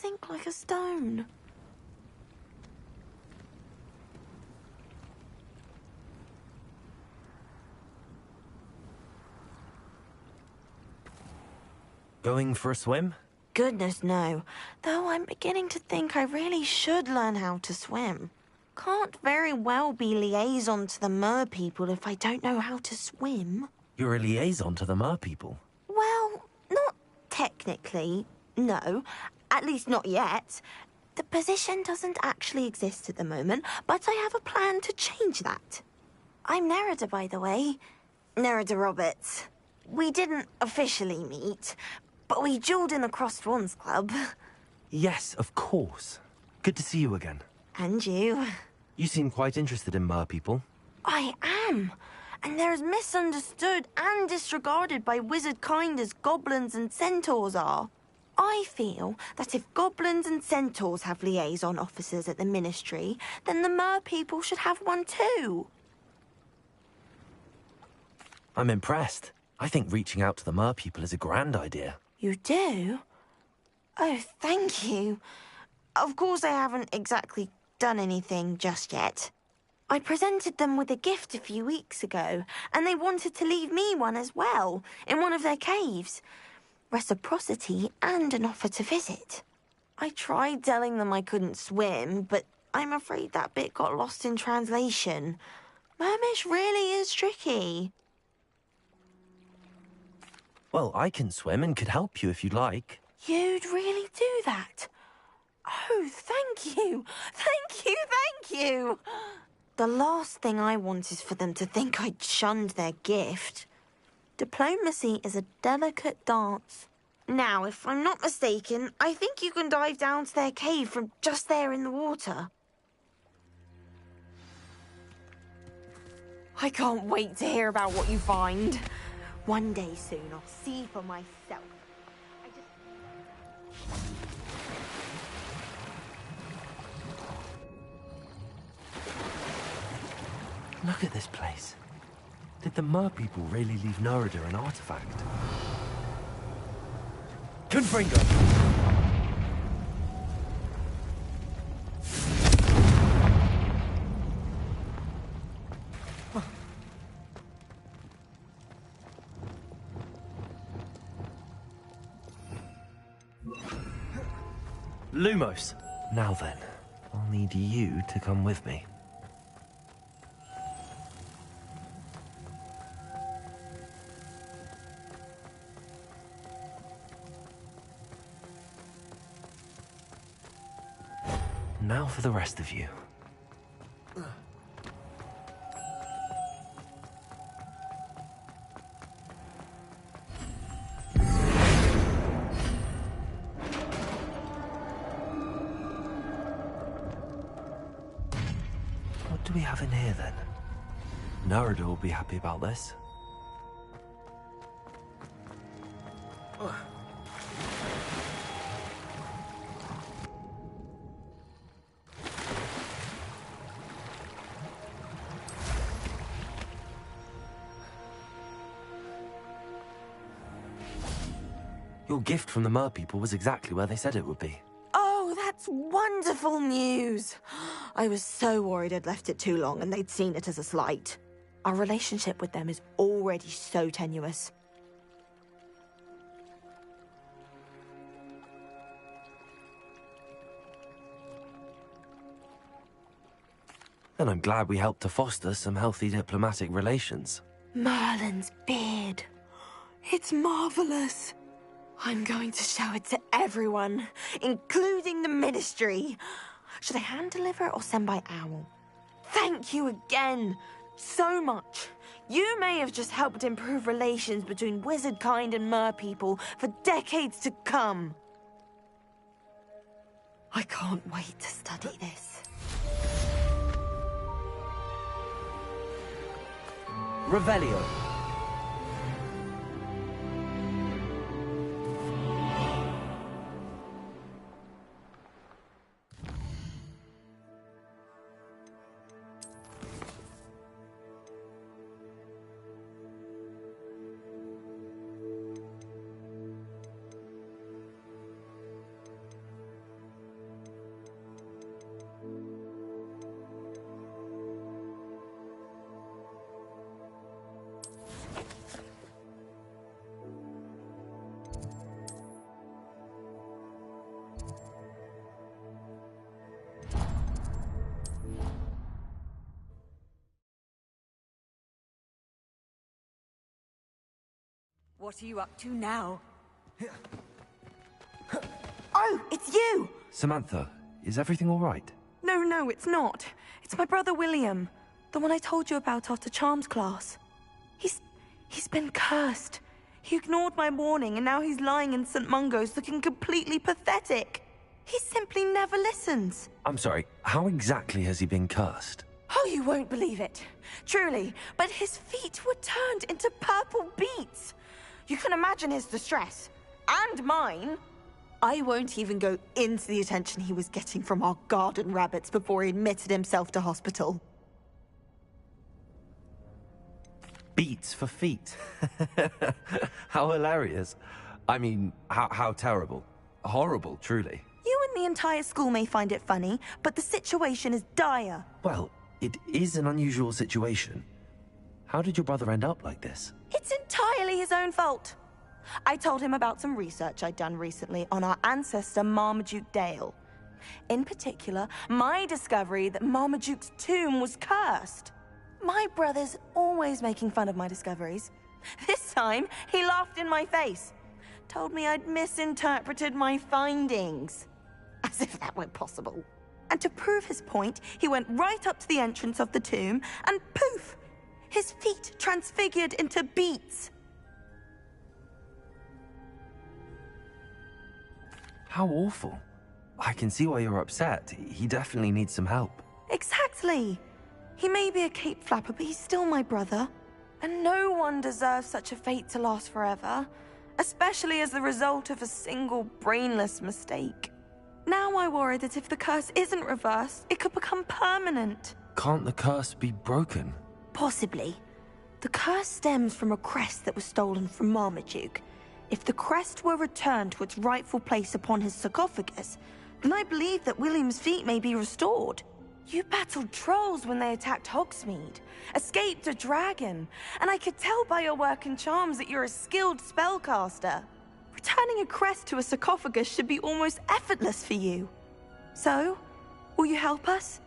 sink like a stone. Going for a swim? Goodness, no. Though I'm beginning to think I really should learn how to swim. Can't very well be liaison to the mer people if I don't know how to swim. You're a liaison to the mer people? Well, not technically, no. At least not yet. The position doesn't actually exist at the moment, but I have a plan to change that. I'm Nerida, by the way. Nerida Roberts. We didn't officially meet, but we duelled in the Crossed Wands Club. Yes, of course. Good to see you again. And you. You seem quite interested in mer people. I am. And they're as misunderstood and disregarded by wizard kind as goblins and centaurs are. I feel that if goblins and centaurs have liaison officers at the Ministry, then the mer people should have one too. I'm impressed. I think reaching out to the mer people is a grand idea. You do? Oh, thank you. Of course I haven't exactly done anything just yet. I presented them with a gift a few weeks ago, and they wanted to leave me one as well, in one of their caves. Reciprocity and an offer to visit. I tried telling them I couldn't swim, but I'm afraid that bit got lost in translation. Mermish really is tricky. Well, I can swim and could help you if you'd like. You'd really do that? Oh, thank you! Thank you, thank you! The last thing I want is for them to think I'd shunned their gift. Diplomacy is a delicate dance. Now, if I'm not mistaken, I think you can dive down to their cave from just there in the water. I can't wait to hear about what you find. One day soon, I'll see for myself. Look at this place. Did the mer people really leave Nerida an artifact? Confringo! Lumos! Now then, I'll need you to come with me. Now for the rest of you. What do we have in here then? Nerida will be happy about this. Your gift from the mer people was exactly where they said it would be. Oh, that's wonderful news. I was so worried I'd left it too long and they'd seen it as a slight. Our relationship with them is already so tenuous. Then I'm glad we helped to foster some healthy diplomatic relations. Merlin's beard. It's marvelous. I'm going to show it to everyone, including the Ministry. Should I hand deliver it or send by owl? Thank you again, so much. You may have just helped improve relations between wizard kind and mer people for decades to come. I can't wait to study this. Revelio. What are you up to now? Oh, it's you! Samantha, is everything all right? No, it's not. It's my brother William. The one I told you about after Charms class. He's been cursed. He ignored my warning and now he's lying in St. Mungo's looking completely pathetic. He simply never listens. I'm sorry, how exactly has he been cursed? Oh, you won't believe it. Truly, but his feet were turned into purple beets. You can imagine his distress. And mine. I won't even go into the attention he was getting from our garden rabbits before he admitted himself to hospital. Beats for feet. How hilarious. I mean, how terrible. Horrible, truly. You and the entire school may find it funny, but the situation is dire. Well, it is an unusual situation. How did your brother end up like this? It's entirely his own fault. I told him about some research I'd done recently on our ancestor Marmaduke Dale. In particular, my discovery that Marmaduke's tomb was cursed. My brother's always making fun of my discoveries. This time, he laughed in my face. Told me I'd misinterpreted my findings. As if that were possible. And to prove his point, he went right up to the entrance of the tomb and poof! His feet transfigured into beets. How awful. I can see why you're upset. He definitely needs some help. Exactly. He may be a cape flapper, but he's still my brother. And no one deserves such a fate to last forever, especially as the result of a single brainless mistake. Now I worry that if the curse isn't reversed, it could become permanent. Can't the curse be broken? Possibly. The curse stems from a crest that was stolen from Marmaduke. If the crest were returned to its rightful place upon his sarcophagus, then I believe that William's feet may be restored. You battled trolls when they attacked Hogsmeade, escaped a dragon, and I could tell by your work and charms that you're a skilled spellcaster. Returning a crest to a sarcophagus should be almost effortless for you. So, will you help us?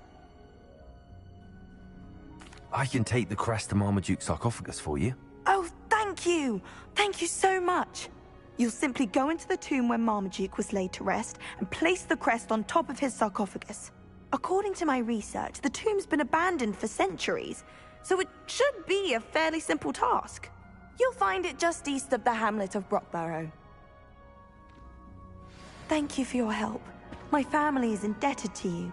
I can take the crest to Marmaduke's sarcophagus for you. Oh, thank you! Thank you so much! You'll simply go into the tomb where Marmaduke was laid to rest and place the crest on top of his sarcophagus. According to my research, the tomb's been abandoned for centuries, so it should be a fairly simple task. You'll find it just east of the hamlet of Brockborough. Thank you for your help. My family is indebted to you.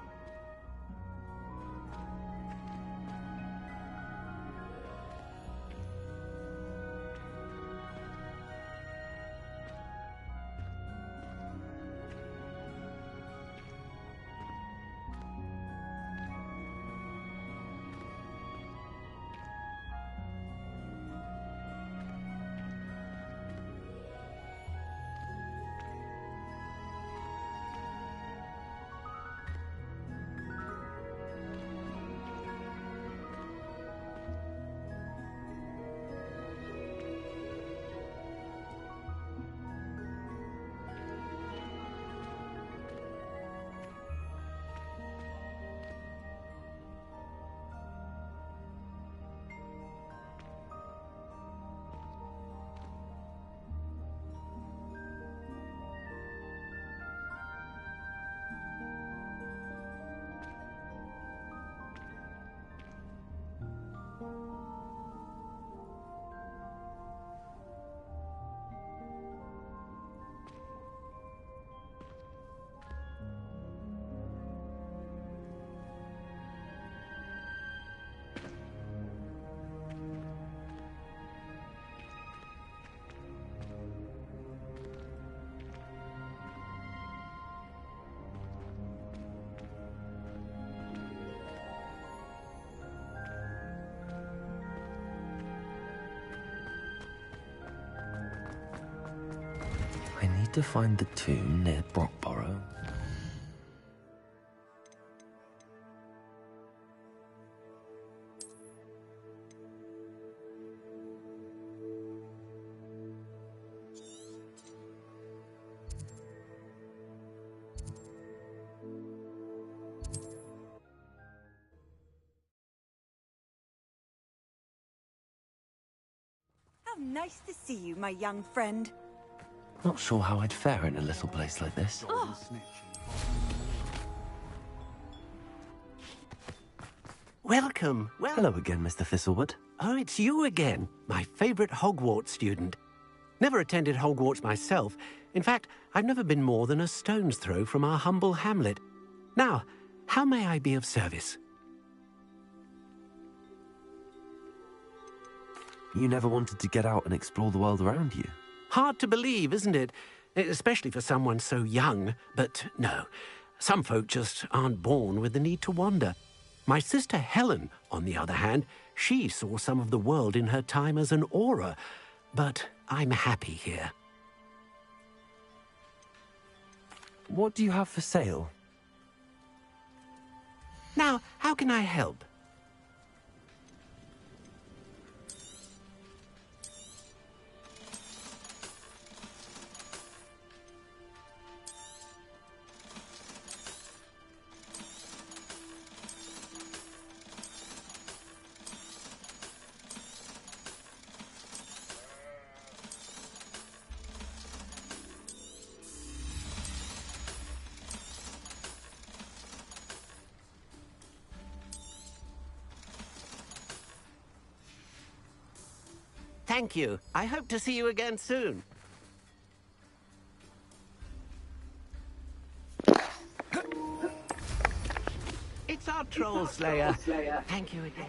I need to find the tomb near Brockborough. How nice to see you, my young friend. Not sure how I'd fare in a little place like this. Oh. Welcome. Hello again, Mr. Thistlewood. Oh, it's you again, my favorite Hogwarts student. Never attended Hogwarts myself. In fact, I've never been more than a stone's throw from our humble hamlet. Now, how may I be of service? You never wanted to get out and explore the world around you? Hard to believe, isn't it? Especially for someone so young. But no, some folk just aren't born with the need to wander. My sister Helen, on the other hand, she saw some of the world in her time as an auror. But I'm happy here. What do you have for sale? Now, how can I help? Thank you. I hope to see you again soon. It's our Troll Slayer. Thank you again.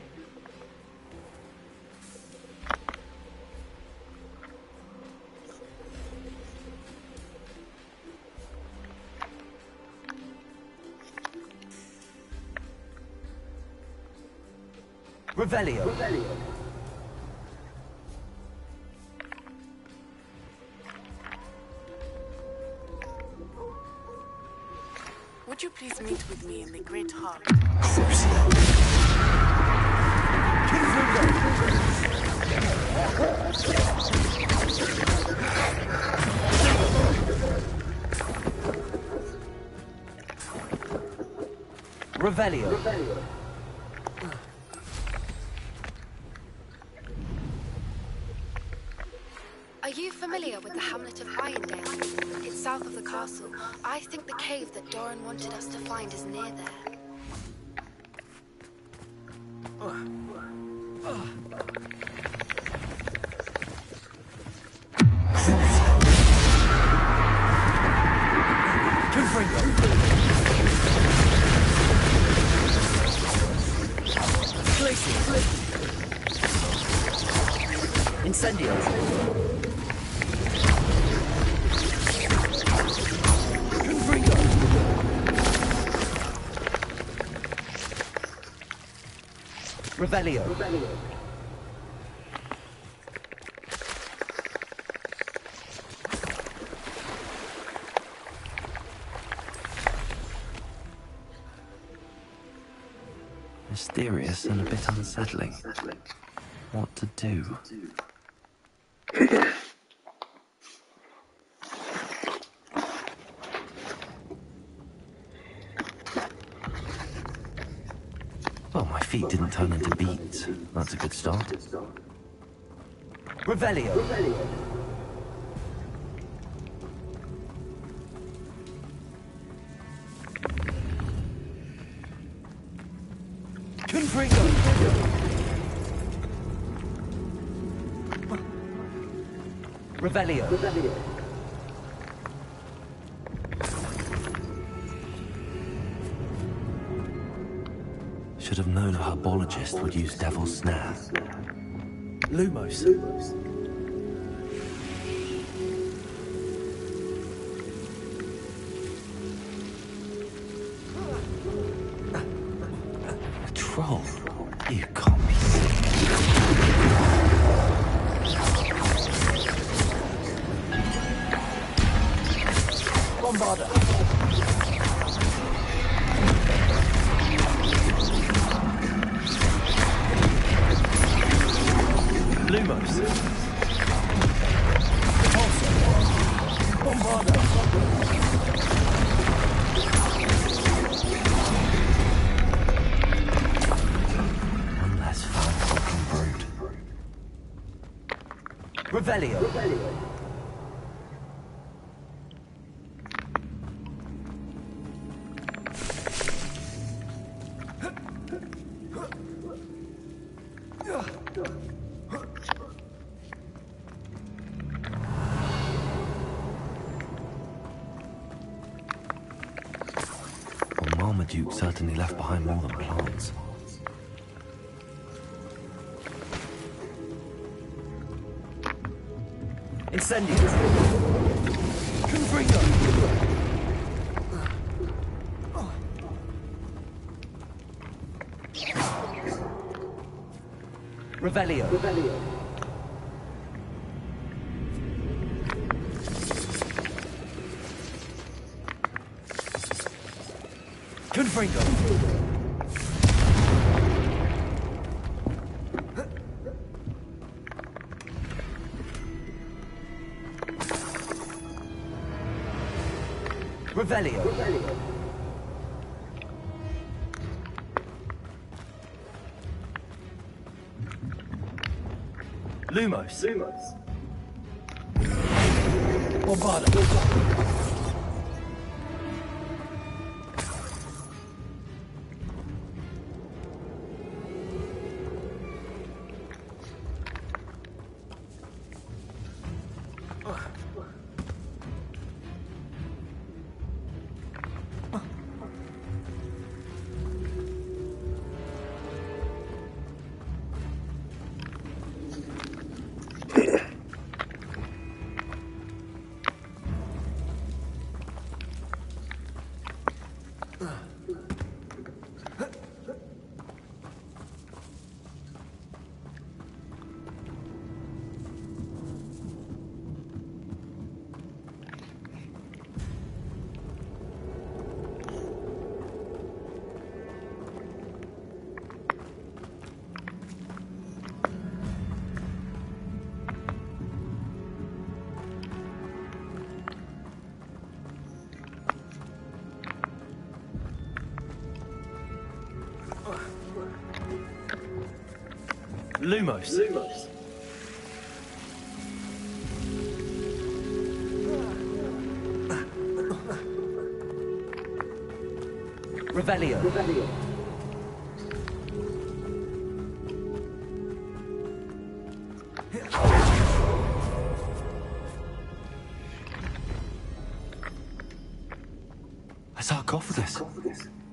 Revelio. Would you please meet with me in the Great Hall? Revelio. Are you familiar with the hamlet of Irondale? It's south of the castle. I think the cave that Doran wanted us to find is near there. Incendio. Revelio. Mysterious and a bit unsettling. What to do? Well, my feet didn't turn into beets. That's a good start. Revelio. Confringo. Revelio. Should have known a herbologist would use Devil's Snare. Lumos. A troll? You can't be serious. Bombarder. Lumos. Bombarder. One less foul-talking brute. Revelio. Well, Marmaduke certainly left behind more than plants. Incendio! Confringo! Revelio! Confringo! Revelio. Lumos. Bombardo. Lumos. Revelio. A sarcophagus.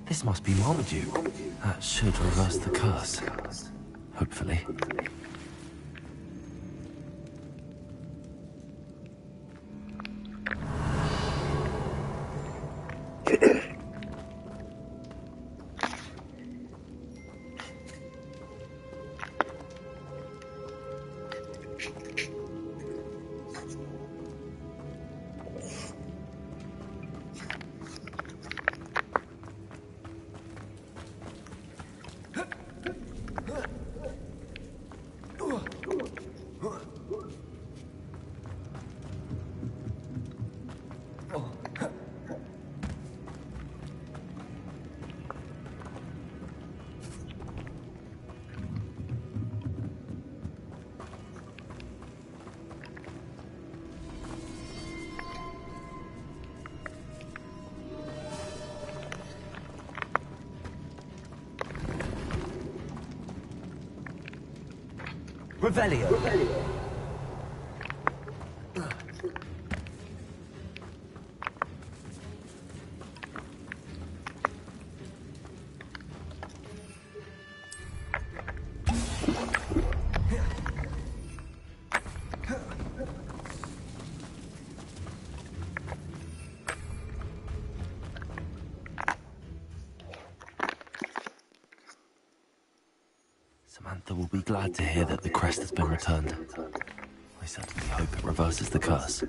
This must be Marmaduke. That should reverse the curse. Hopefully. Revelio. Samantha will be glad to hear that the crest has been returned. I certainly hope it reverses the curse.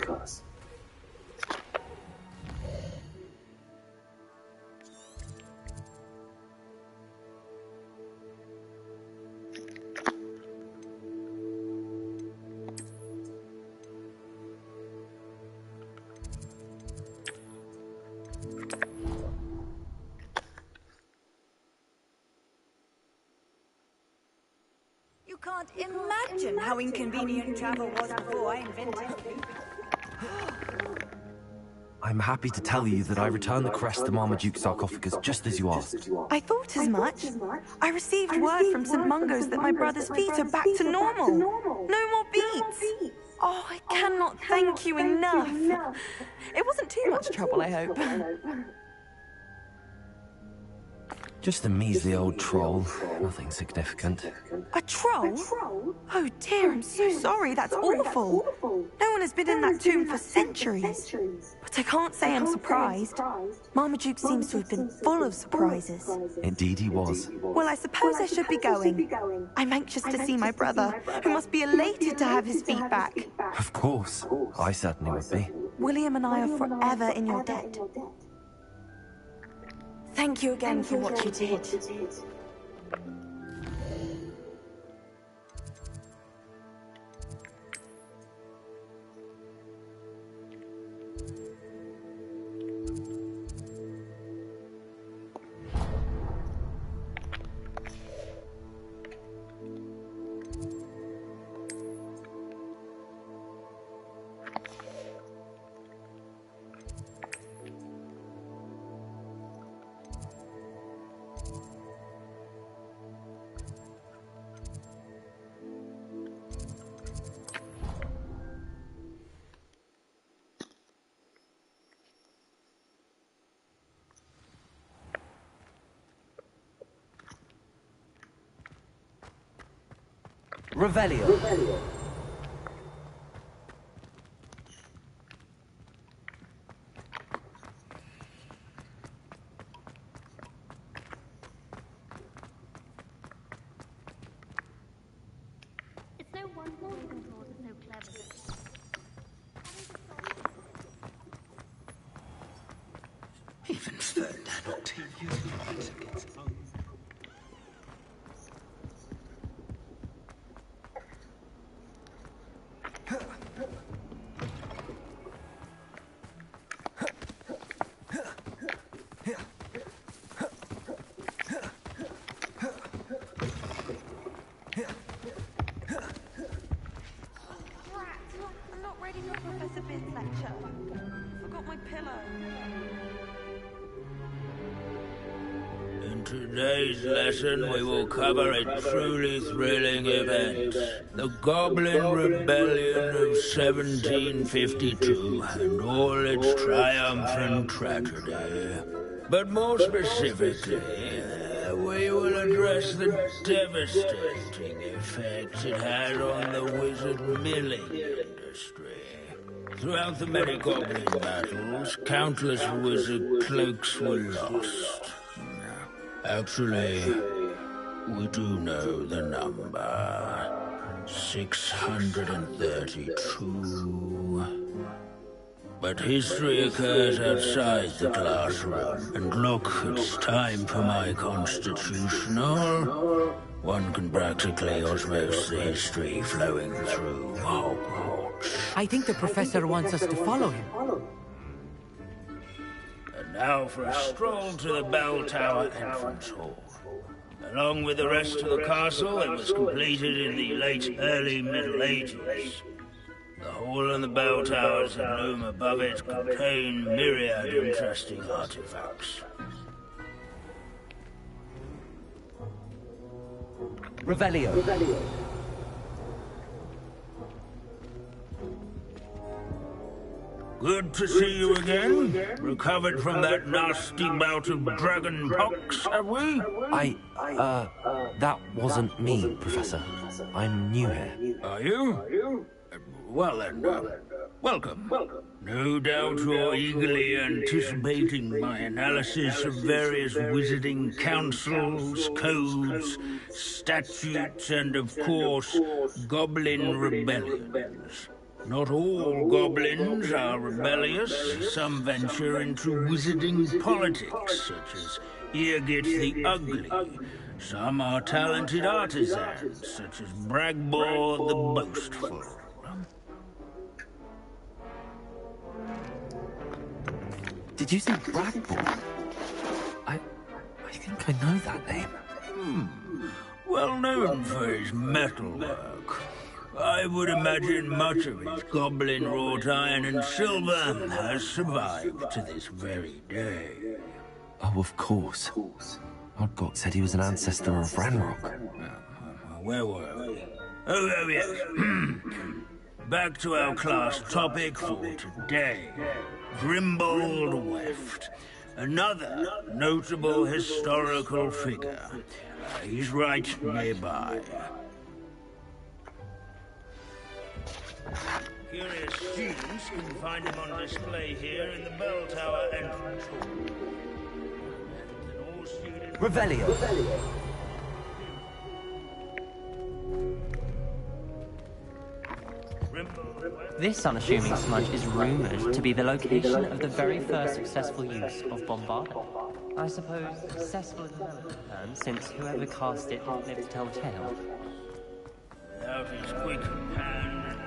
You can't can't imagine how inconvenient travel was before I invented it. I'm happy to tell you that I returned the crest to Marmaduke's sarcophagus just as you asked. I thought as much. I received word from St. Mungo's that my brother's feet are back to normal. No more beats. Oh, I cannot thank you enough. It wasn't too much trouble, I hope. Just a measly old troll. Nothing significant. A troll? Oh dear, I'm so sorry. That's awful. No one has been in that tomb for centuries. But I can't say I'm surprised. Marmaduke seems to have been full of surprises. Indeed he was. Well, I suppose I should be going. I'm anxious to see my brother, who must be elated to have his feet back. Of course. I certainly would be. William and I are forever in your debt. Thank you again for what you did. Revelio. It's no wonder Voldemort is so clever. Even Ferdinand Octavius fights against home. I'm not ready for Professor Bin's lecture. Forgot my pillow. In today's lesson, we will cover a truly thrilling event. The Goblin Rebellion of 1752 and all its triumph and tragedy. But more specifically, we will address the devastating effects it had on the wizard milling industry. Throughout the many goblin battles, countless wizard cloaks were lost. Actually, we do know the number. 632. But history occurs outside the classroom. And look, it's time for my constitutional. One can practically osmose the history flowing through Hogwarts. I think the professor wants us to follow him. And now for a stroll to the Bell Tower entrance hall. Along with the rest of the castle, it was completed in the late early Middle Ages. The hall and the bell towers that loom above it contain myriad interesting artifacts. Revelio. Good to see you again. Recovered from that nasty bout of dragon pox, have we? That wasn't me, Professor. I'm new here. Are you? Well then, welcome. No doubt you're eagerly anticipating my analysis of various wizarding councils, codes, statutes, and of course, goblin rebellions. Not all goblins are rebellious. Some venture into wizarding politics, such as Eargit the Ugly. Some are talented artisans, such as Bragbor the Boastful. Did you say Bragbor? I think I know that name. well known for his metalwork. I would imagine much of his goblin wrought iron and silver has survived to this very day. Oh, of course. Odgok said he was an ancestor of Ranrock. Where were we? Oh, yes. Back to our class topic for today. Grimbold Weft. Another notable historical figure. He's right nearby. Curious students can find him on display here in the bell tower entrance hall. Revelio. This unassuming smudge is rumoured to be the location of the very first successful use of bombardment. I suppose successful is a relative term, since whoever cast it didn't live to tell the tale. Without his quick hand,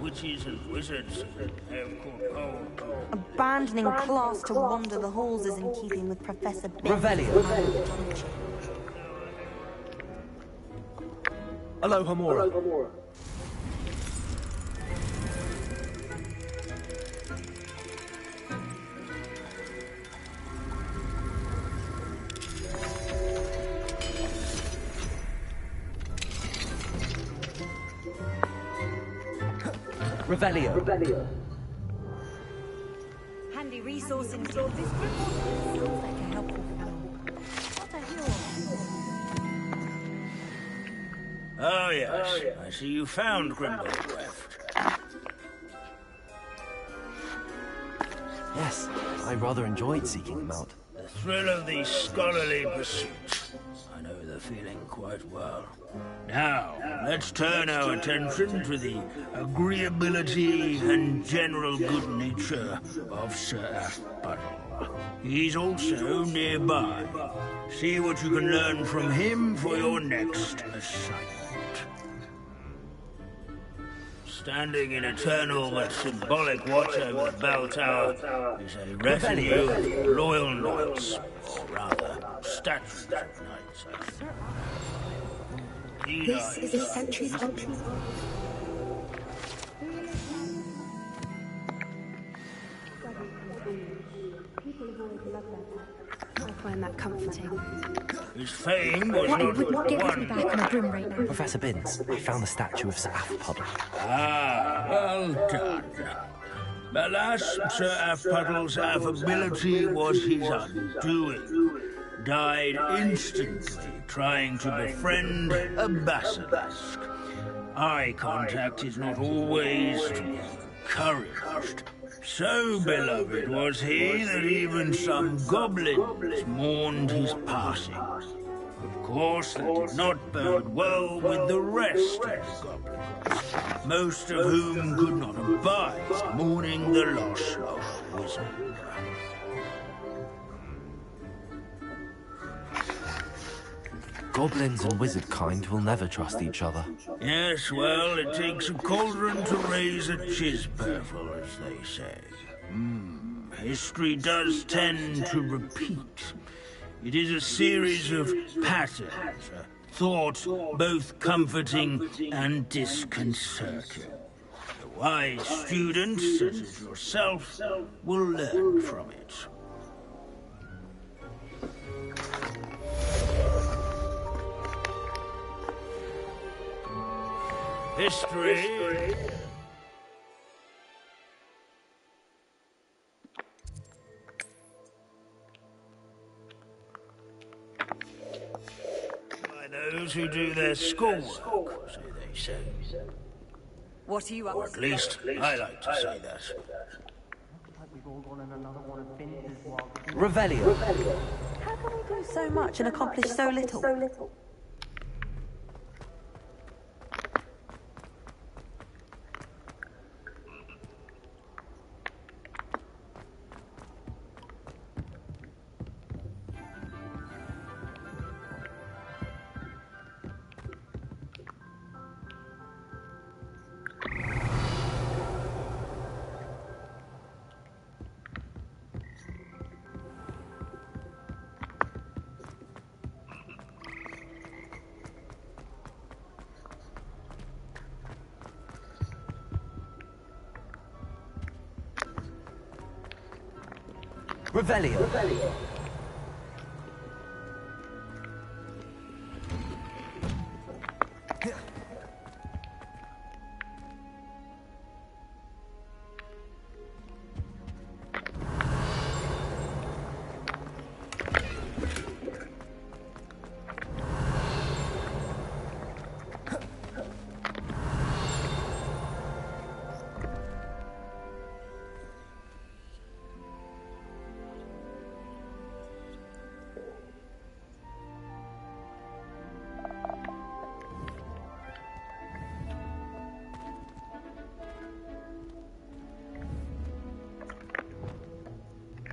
witches and wizards have caught hold to. Abandoning class to wander the halls is in keeping with Professor Benn's Revelio. management. Aloha Mora. Revelio. Handy resource indeed. This sounds like a helpful fellow. What a hero. Oh, yes. I see you found Grimbold Weft. Yes, I rather enjoyed seeking them out. The thrill of these scholarly pursuits. I know the feeling quite well. Now, let's turn our attention to the agreeability and general good nature of Sir Aphbuttle. He's also nearby. See what you can learn from him for your next assignment. Standing in eternal but symbolic watch over the bell tower is a retinue of loyal knights, or rather, statues of knights. This is a century's old. I find that comforting. His fame was What not would not get me one. back on a broom right now. Professor Binns, I found the statue of Sir Aphbuttle. Ah, well done. Alas, Sir Aphbuttle's affability was his undoing. Died instantly trying to befriend a basilisk. Eye contact is not always to be encouraged. So beloved was he that even some goblins mourned his passing. Of course, that did not bode well with the rest of the goblins, most of whom could not abide mourning the loss of a wizard. Goblins and wizard kind will never trust each other. Yes, well, it takes a cauldron to raise a chisperful, as they say. History does tend to repeat. It is a series of patterns, a thought both comforting and disconcerting. The wise students, such as yourself, will learn from it. History. By those who do their schoolwork, so they say. What are you up Or at to? least, I like to say that. Revelio. How can we do so much and accomplish so little? Revelio.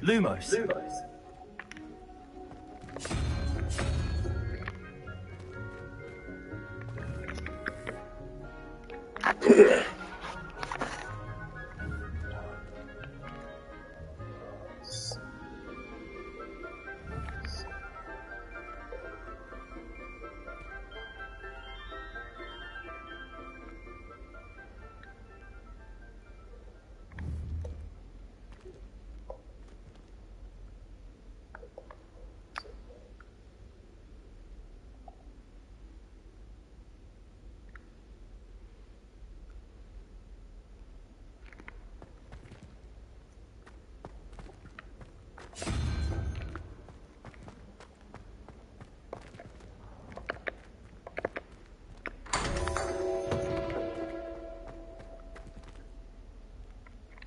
Lumos.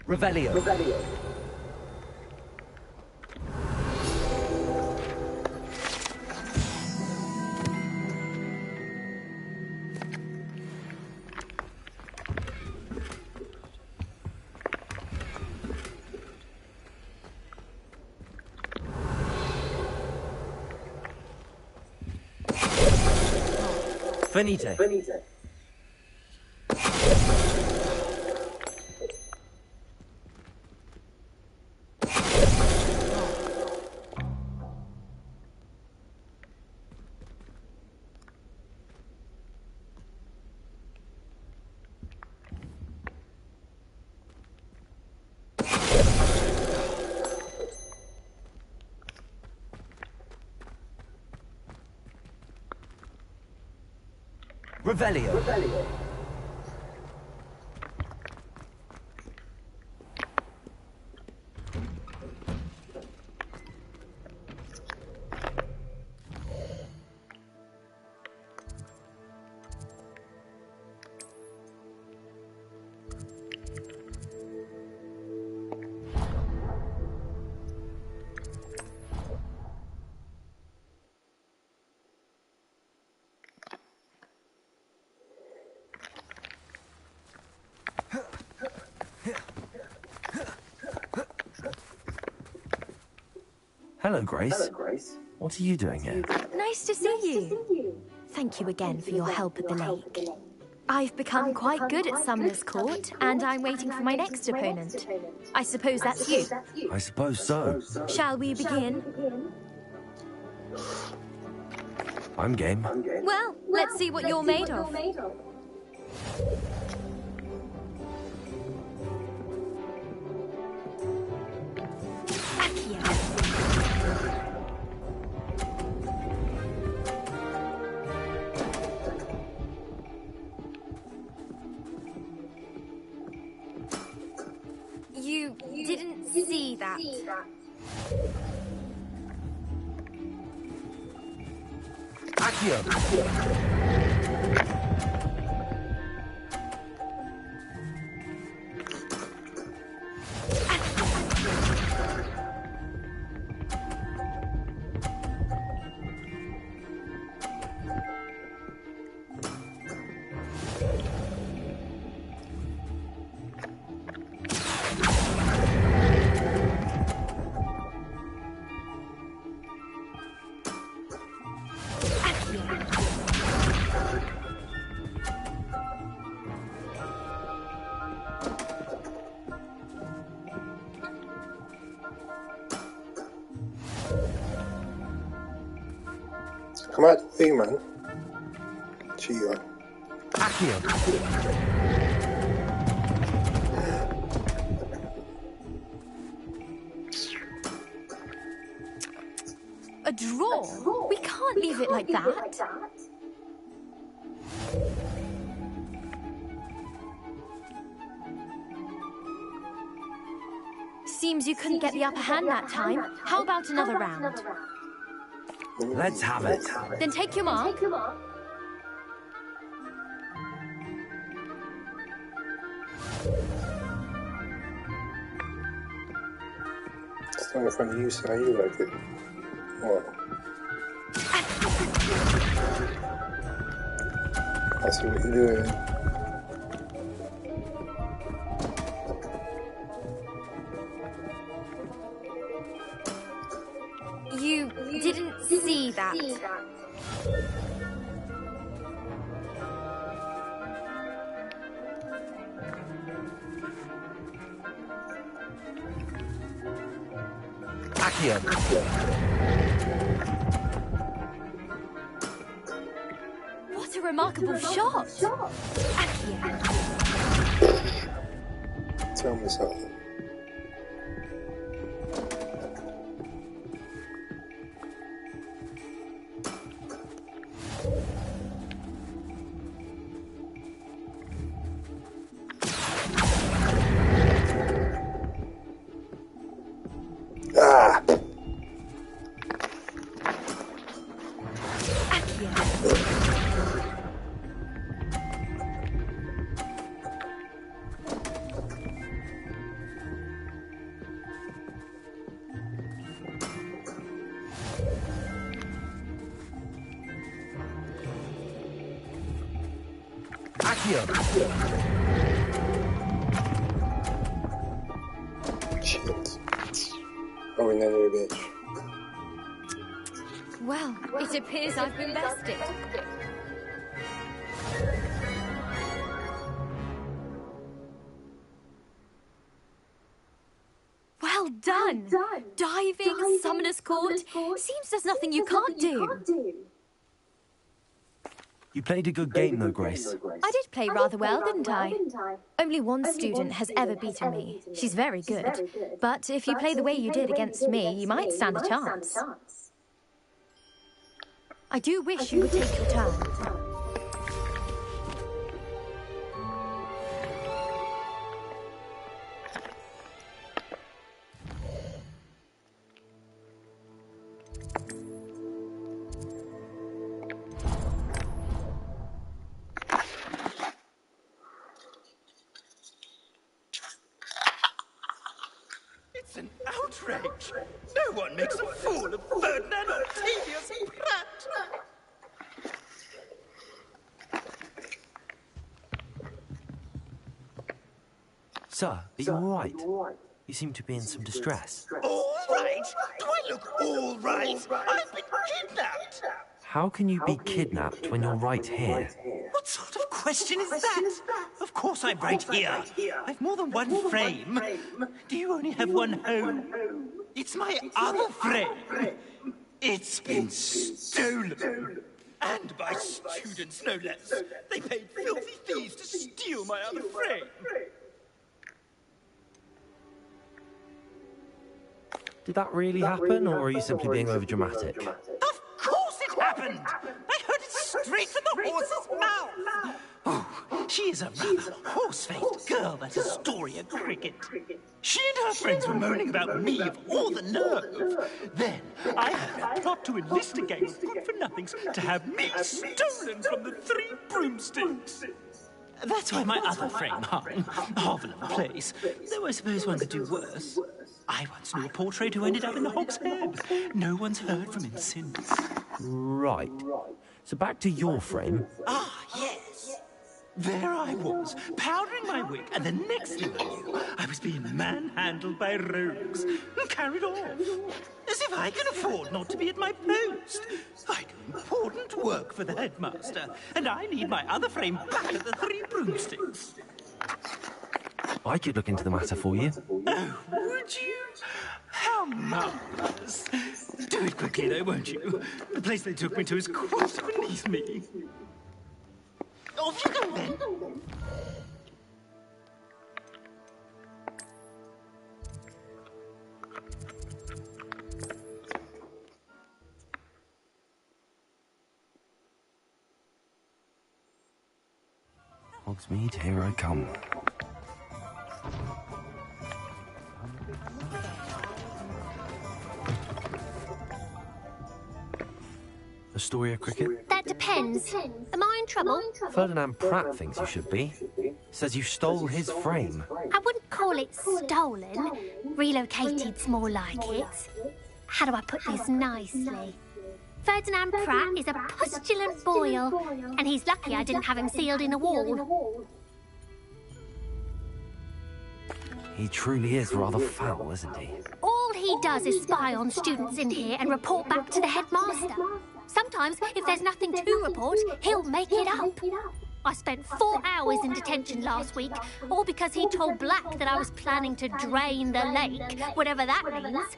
Revelio. Finite. Revelio. Hello, Grace. What are you doing here? Nice to see you. Thank you again for your help at the lake. I've become quite good at Summoner's Court, and I'm waiting for my next opponent. I suppose that's you. I suppose so. Shall we begin? I'm game. Well, let's see what you're made of. You didn't see that. Accio. Come out the thing, man. Cheater. drawer? We can't leave it like that. Seems you couldn't get the upper hand that time. How about another round? Let's have it. Then take your mark. Stand in front of you, so you like it. What? I see what you're doing. You didn't see that. Accio. What a remarkable shot! Accio. Tell me something. Ah! Accio. Shit. Oh, we know you're a bitch. Well, it appears I've been bested. Well done! Diving, Summoner's Court. Seems there's nothing you can't do. You played a good game, though, Grace. I did play rather well, didn't I? Only one student has ever beaten me. She's very good. But if you play the way you did against me, you might stand a chance. I do wish you would take your turn. It's an outrage! No one makes a fool of Ferdinand Octavius Pratt! Sir, are you all right? You seem to be in some distress. All right? Do I look all right? I've been kidnapped! How can you be kidnapped when you're right here? What sort of question is that? Of course I'm right here. I've more than one frame. Do you only have one home? It's my other frame. It's been stolen. And by students, no less. They paid filthy thieves to steal my other frame. Did that really happen, or are you simply being overdramatic? Of course it happened! I heard it straight from the horse's mouth! Oh, she is a rather horse-faced girl, that Astoria Cricket. She and her friends were moaning about me of all the nerve. Then I had a plot to enlist a gang of good-for-nothings to have me stolen from the Three Broomsticks. That's why my other frame hung. Marvelous place. Though I suppose one could do worse. I once knew a portrait who ended up in the Hog's Head. No one's heard from him since. Right. So back to your frame. Ah, yes. There I was, powdering my wig, and the next thing I knew, I was being manhandled by rogues and carried off. As if I can afford not to be at my post. I do important work for the headmaster, and I need my other frame back at the Three Broomsticks. I could look into the matter for you. Oh, would you? How marvelous. Do it quickly, though, won't you? The place they took me to is quite beneath me. Off you go, then. Hogsmeade, here I come. Astoria Cricket? That depends. Am I in trouble? Ferdinand Pratt thinks you should be. Says you stole his frame. I wouldn't call it stolen. Relocated's more like it. How do I put this nicely? Ferdinand Pratt is a pustulant boil, and he's lucky I didn't have him sealed in a wall. He truly is rather foul, isn't he? All he does is spy on students in here and report back to the headmaster. Sometimes, if there's nothing to report, he'll make it up. I spent 4 hours in detention last week, all because he told Black that I was planning to drain the lake, whatever that means.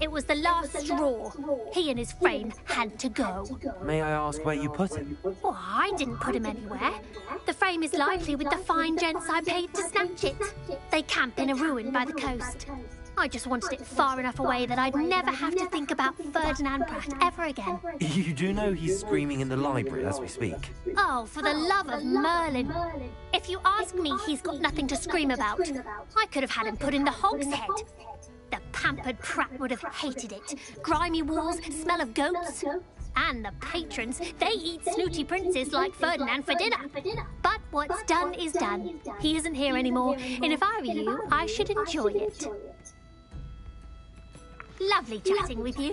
It was the last straw. He and his frame had to go. May I ask where you put him? Well, I didn't put him anywhere. The frame is lively with the fine gents I paid to snatch it. They camp in a ruin by the coast. I just wanted it far enough away that I'd never have to think about Ferdinand Pratt ever again. You do know he's screaming in the library as we speak. Oh, for the love of Merlin. If you ask me, he's got nothing to scream about. I could have had him put in the hogshead. The pampered Pratt would have hated it. Grimy walls, smell of goats. And the patrons, they eat snooty princes like Ferdinand for dinner. But what's done is done. He isn't here anymore, and if I were you, I should enjoy it. Lovely chatting with you.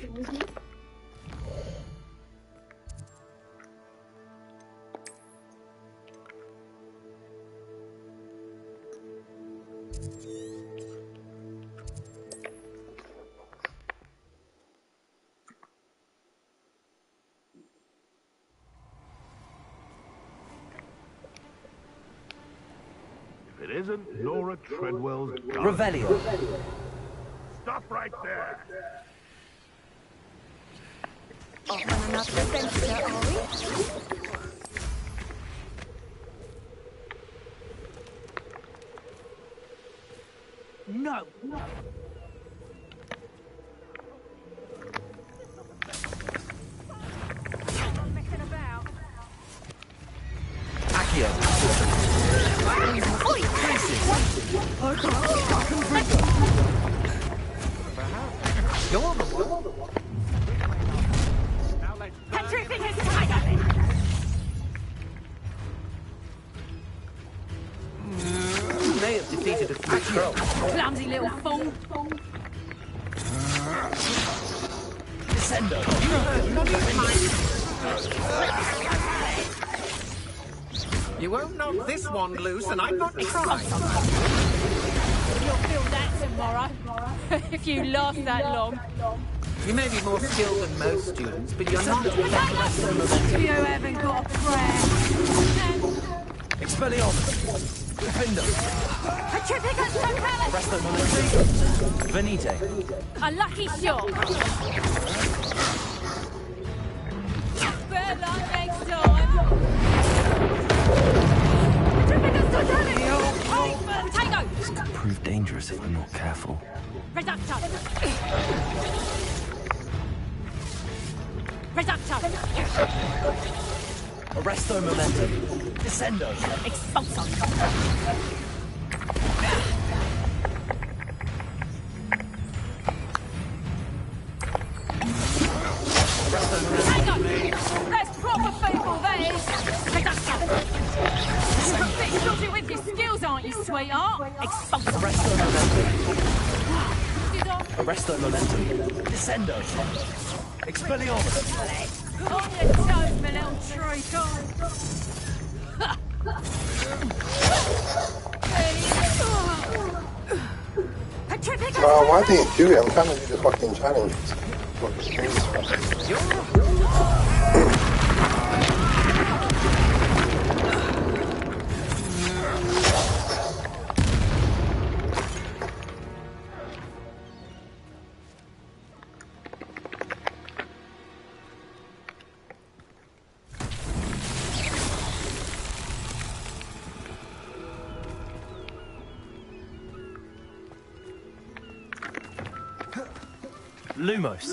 If it isn't Laura Treadwell's gun. Revelio. Stop right there. On another adventure, are we? No. Accio. Oi! You're the one. Petrific has tied at me! You may have defeated a few trolls. Clumsy little fool! Descendo. You won't knock this wand loose, and I'm not trying. You'll feel that tomorrow, if you last that long. You may be more skilled than most students, but you're not. You haven't got a prayer. Expelliarmus. Defender. Petrificus Sacralis! Resto Monete. Venite. A lucky shot. Bad luck next time. Petrificus Totalis! Potato! This could prove dangerous if I'm not careful. Reducto! Reducto! Arresto Momentum. Descendo. Expulso! Potato! That's proper people, that is! Reducto! You're a bit dodgy with your skills, aren't you, sweetheart? Expulso! Arresto Momentum. Descendo. Expelliarmus. On your toes, my little treacle! Oh, why do you do it? I'm trying to do the fucking challenge. What the screen's Lumos.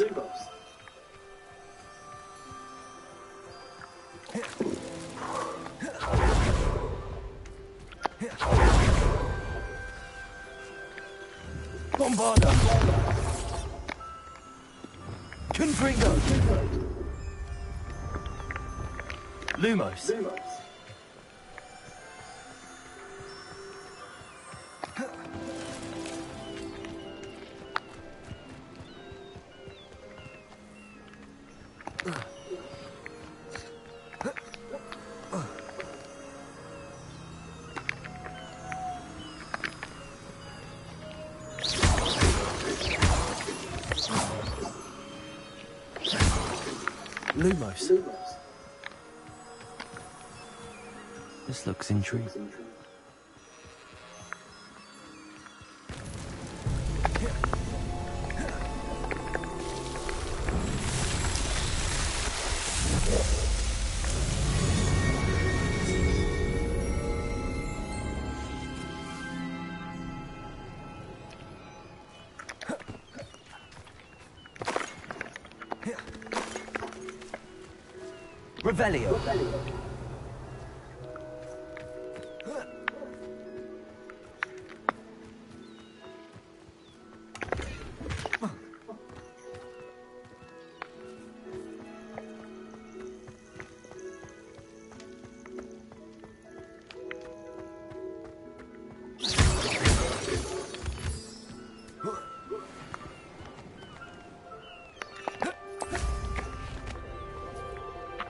Bombarda! Confringo! Lumos! Lumos. This looks intriguing. Revelio.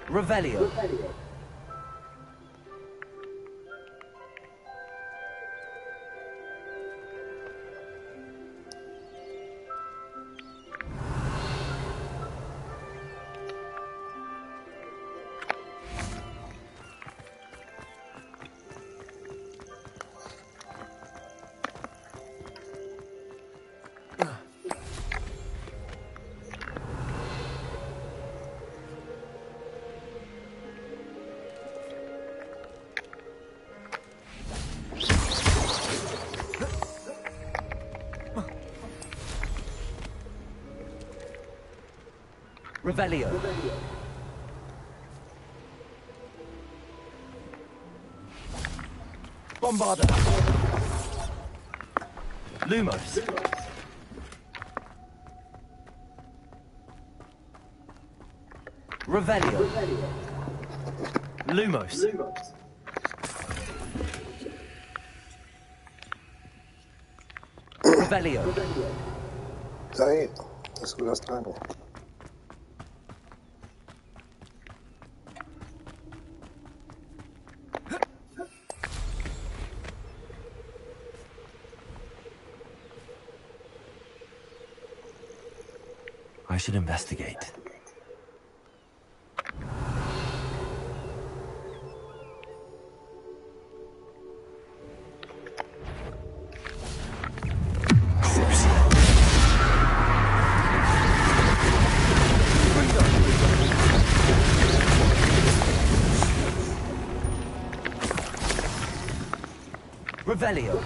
Revelio. Revelio. Bombarda. Lumos. Revelio. Lumos. Revelio. Dai, sulla strada. I should investigate. Revelio.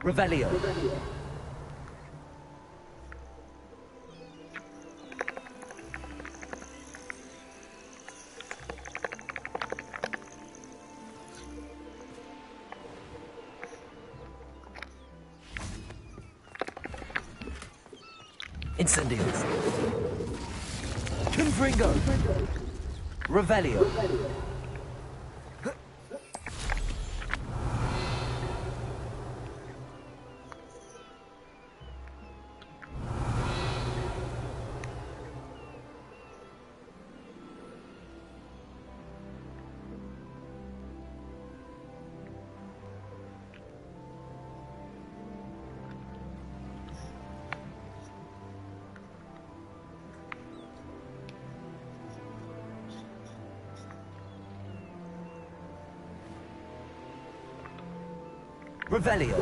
Revelio. Incendio. Confringo. Revelio. Revelio.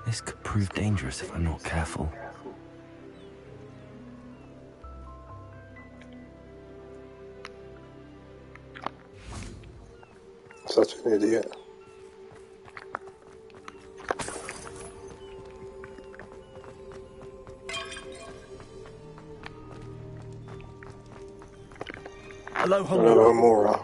This could prove dangerous if I'm not careful. Such an idiot. Hello, Homura.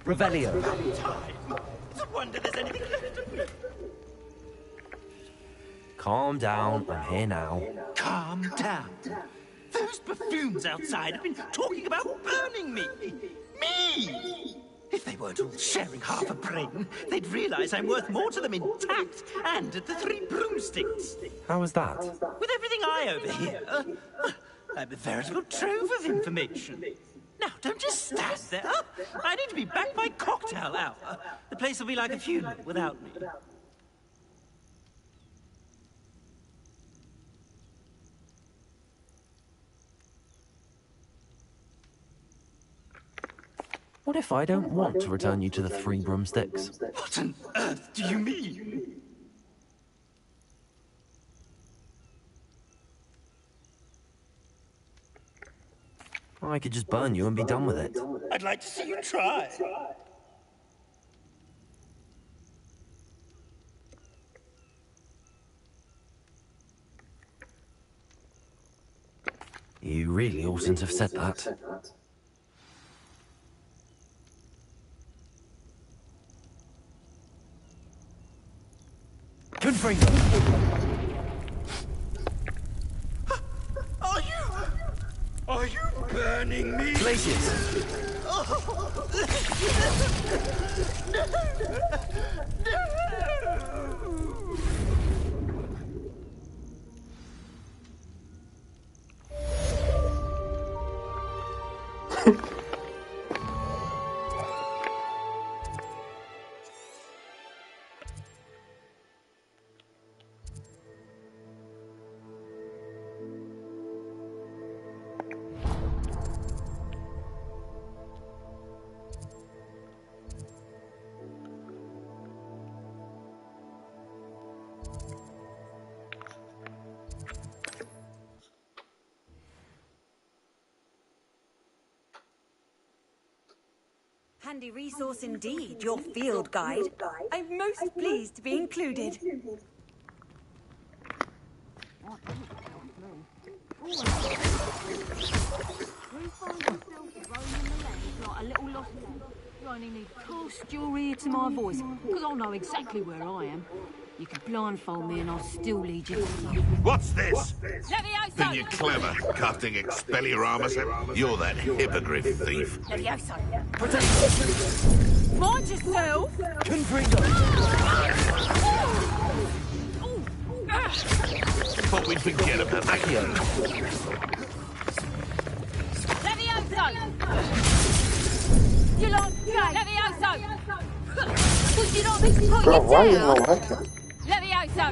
Revelio. It's a wonder there's anything left of me. Calm down, I'm here now. Calm down. Those buffoons outside have been talking about burning me. Me! If they weren't all sharing half a brain, they'd realize I'm worth more to them intact and at the 3 broomsticks. How was that? With everything I overhear, I'm a veritable trove of information. Now, don't just stand there. I need to be back by cocktail hour. The place will be like a funeral without me. What if I don't want to return you to the 3 broomsticks? What on earth do you mean? I could just burn you and be done with it. I'd like to see you try. You really oughtn't have said that. Confringo! Are you burning me? Glacius! Handy resource indeed, your field guide. I'm most pleased to be included. You only need cast your ear to my voice, because I'll know exactly where I am. You can blindfold me and I'll still lead you. What's this? Levioso! Think you're clever, casting Expelliarmus? You're that hippogriff thief. Levioso! Mind yourself! Confringo! Thought we'd forget about that. Levioso! You like gay? Levioso! Would you not be put Bro, you why are you down? not working? Levioso!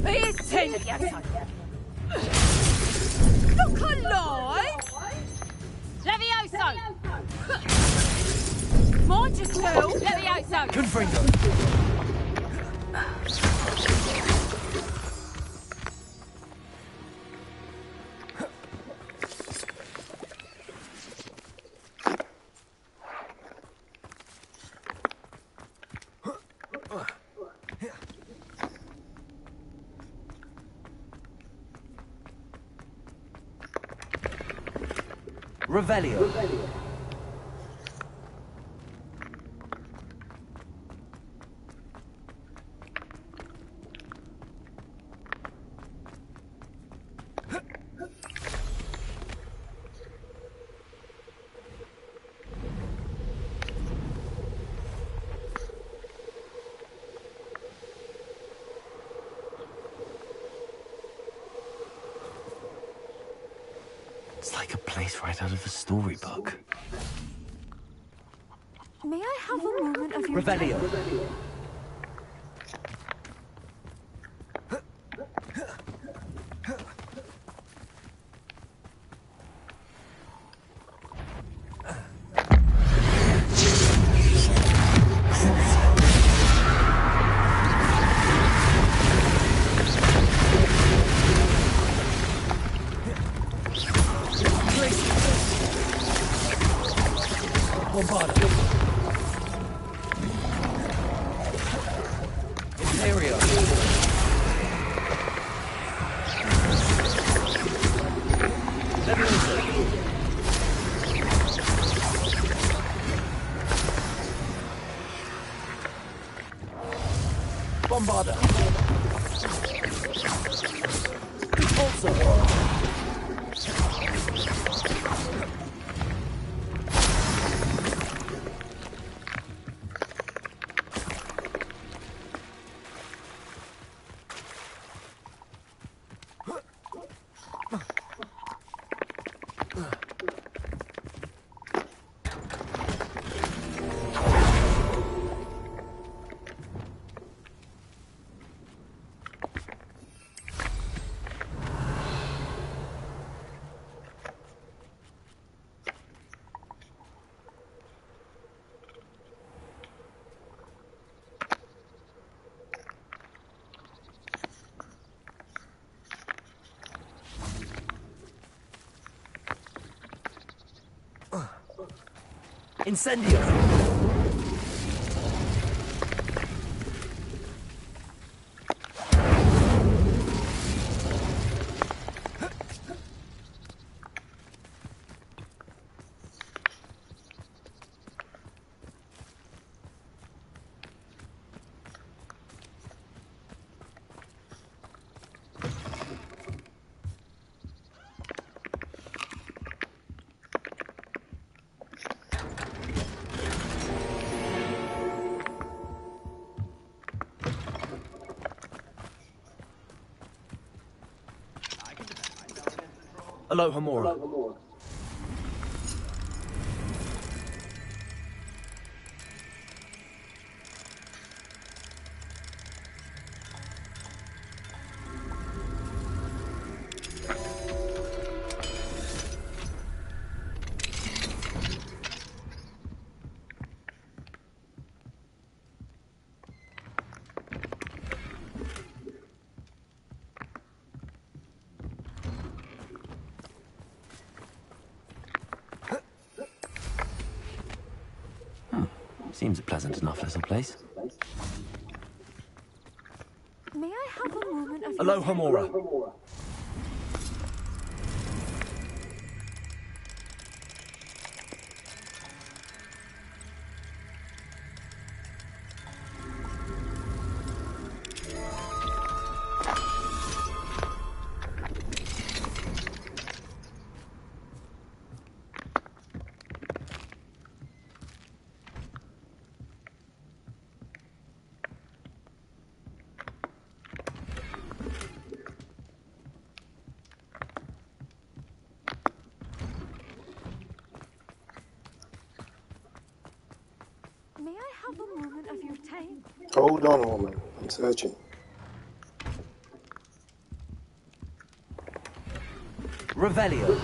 Here's 10! Levioso! Look alive! Levioso! Mind yourself! Levioso! Confringo! Revelio. It's like a place right out of a storybook. May I have a moment of your Revelio. time? Bombarda. Also. Incendio! Aloha Mora. Seems a pleasant enough little place. May I have a moment of Aloha Mora. May I have a moment of your time? Hold on, woman. I'm searching. Revelio.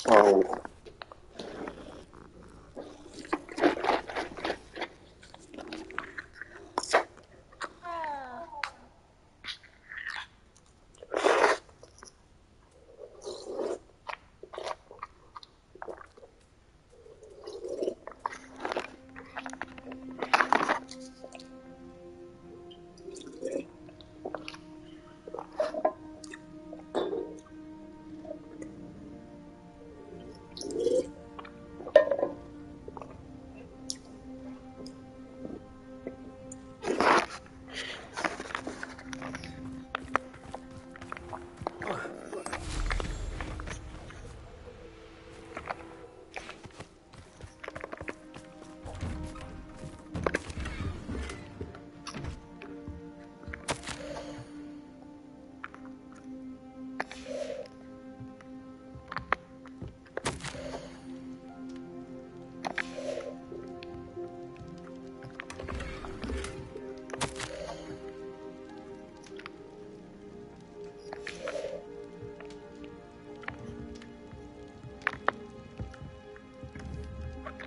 Oh.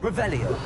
Revelio.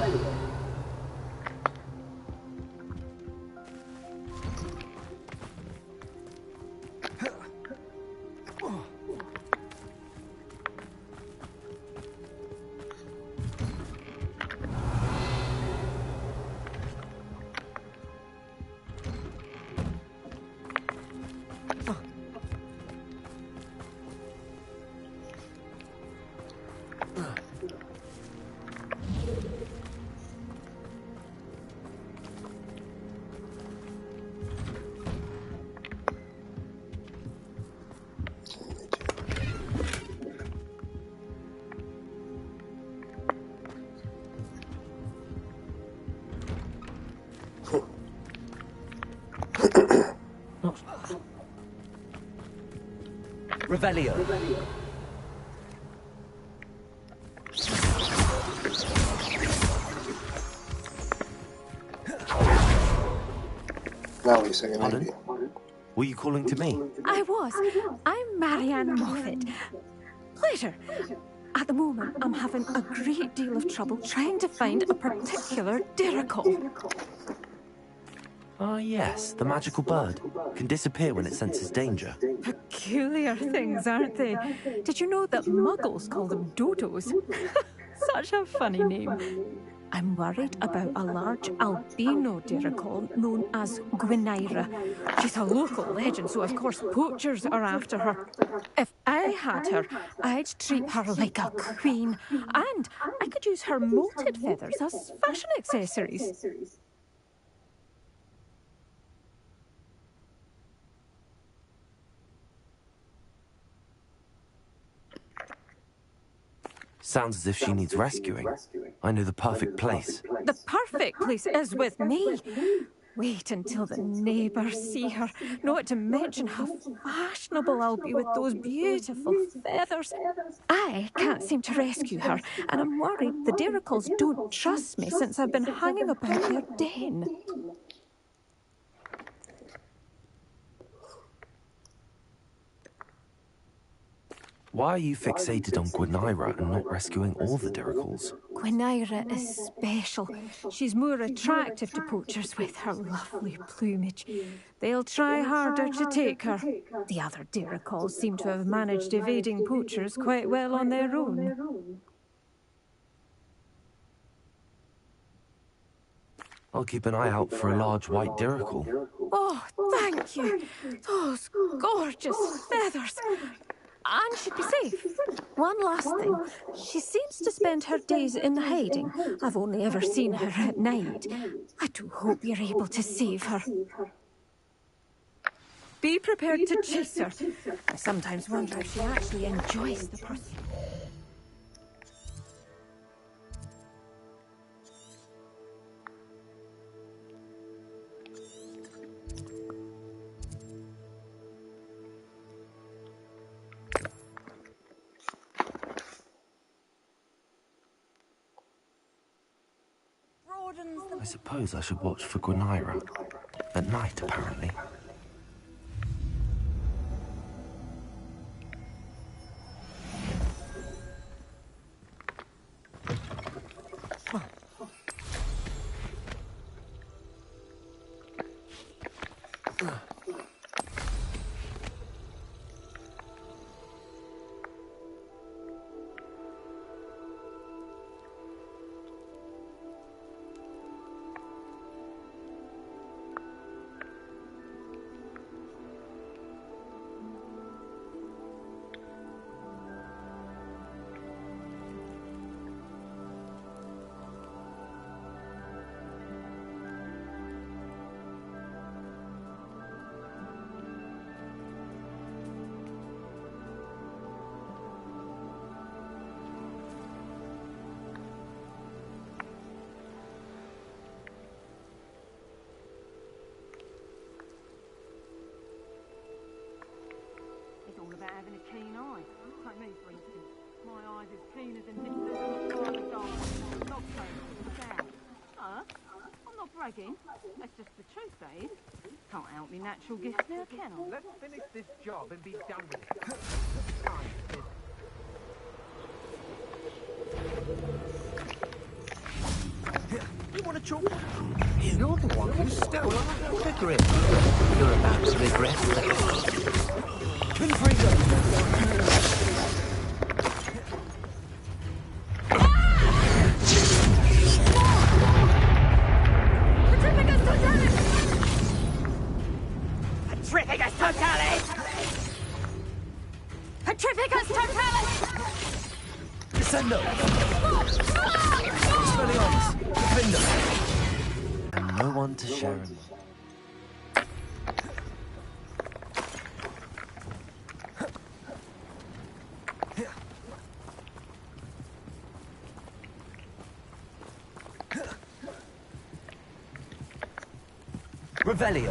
Revelio. Now he's saying Pardon? Were you calling to me? I was. I'm Marianne Moffat. Pleasure. At the moment, I'm having a great deal of trouble trying to find a particular diricle. Ah, yes, the magical bird. Can disappear when it senses danger. Peculiar things, aren't they? Did you know that muggles call them dodos? Such a funny name. I'm worried about a large albino diricle known as Gwynaira. She's a local legend, so of course poachers are after her. If I had her, I'd treat her like a queen, and I could use her molted feathers as fashion accessories. Sounds as if she needs rescuing. I know the perfect place. The perfect place is with me. Wait until the neighbours see her, not to mention how fashionable I'll be with those beautiful feathers. I can't seem to rescue her, and I'm worried the diricles don't trust me since I've been hanging about their den. Why are you fixated on Gwynaira and not rescuing all the diricles? Gwynaira is special. She's more attractive to poachers with her lovely plumage. They'll try harder to take her. The other diricles seem to have managed evading poachers quite well on their own. I'll keep an eye out for a large white diricle. Oh, thank you. Those gorgeous feathers. And she'd be safe. One last thing. She seems to spend her days in hiding. I've only ever seen her at night. I do hope you're able to save her. Be prepared to chase her. I sometimes wonder if she actually enjoys the pursuit. I suppose I should watch for Gwynaira. At night, apparently. About having a keen eye. Like me, for instance. My eye's as keen as a nipple on a fire dog. Not so Huh? I'm not bragging. That's just the truth, that is. Can't help me natural gifts now, can I? Let's finish this job and be done with it. the chalk. You're the one who stole our hippogriff. You're about to regret that. Confringo! Petrificus totalis! Petrificus totalis! Descendo! Expelliarmus! Defender! And no one to share him. Revelio!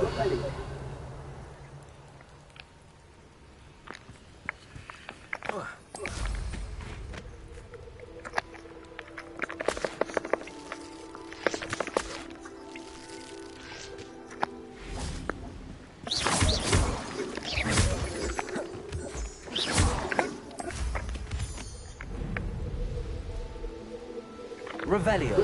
Revelio.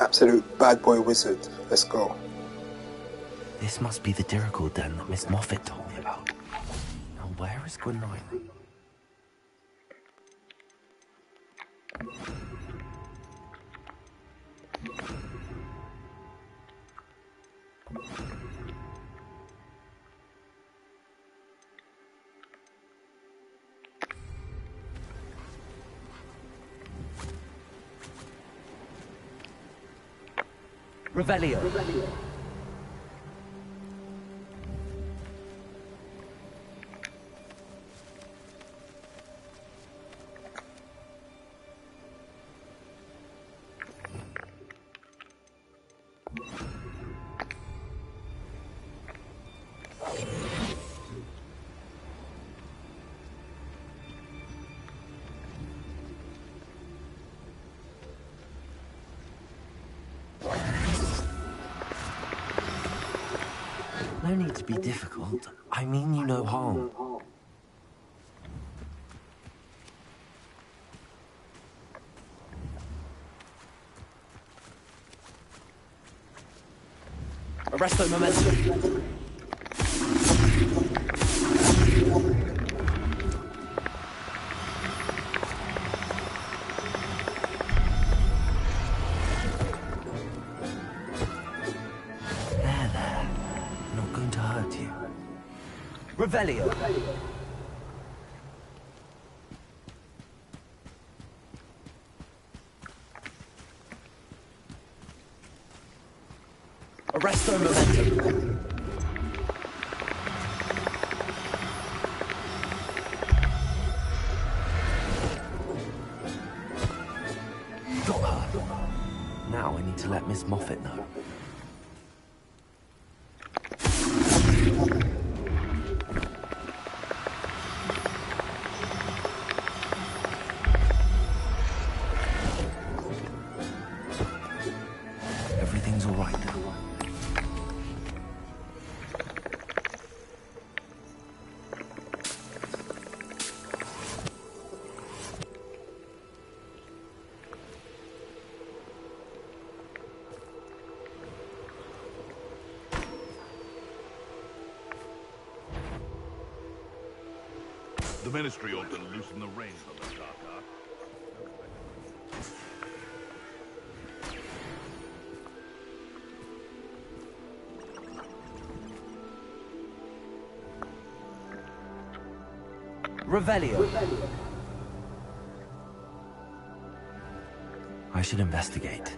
Absolute bad boy wizard. Let's go. This must be the Dirical den that Miss Moffat told me about. Now where is Gwennaina? Revelio. No need to be difficult. I mean you no harm. Arresto momentum. Revelio. Arresto momentum. Got her. Now I need to let Miss Moffat know. The Ministry ought to loosen the reins on the dark art. Revelio. I should investigate.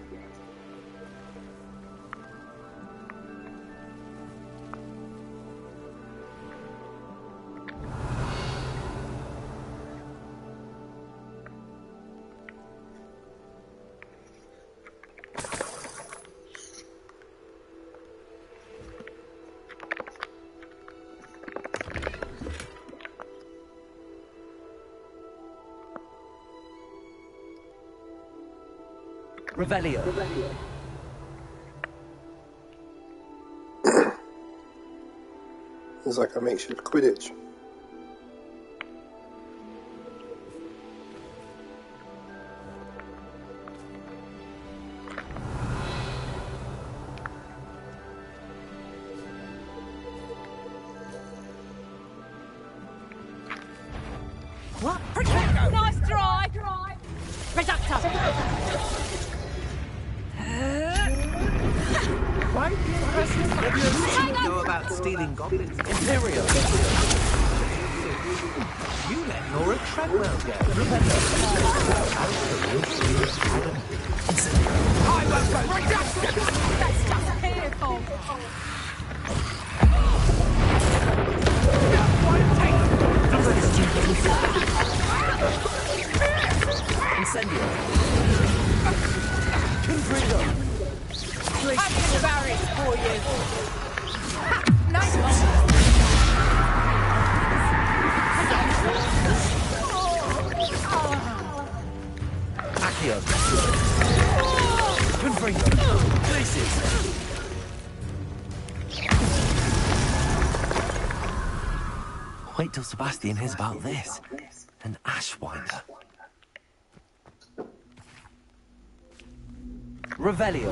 Revelio. It's like a makeshift Quidditch. What? Nice try! Reductor! Quite impressive. Have you ever seen go about stealing goblins? Imperial. You let Laura Treadwell go. I won't go. That's just fearful! Incendio. Confringo. I can barrack for you! Nice one! Accio. Confringo. Places. Wait till Sebastian hears about this. An Ashwinder. Revelio.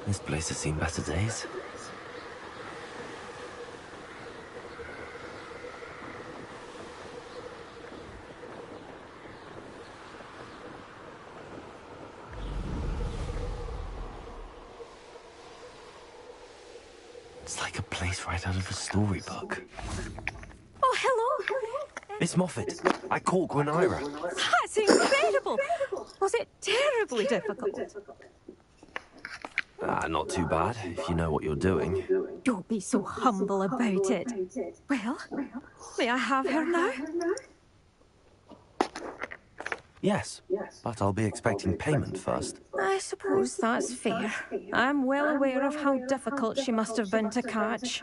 This place has seen better days. It's like a place right out of a storybook. Oh, hello. Miss Moffat, I caught Gwenira. That's incredible. Was it terribly difficult? Not too bad, if you know what you're doing. Don't be so humble about it. Well, may I have her now? Yes, but I'll be expecting payment first. I suppose that's fair. I'm well aware of how difficult she must have been to catch.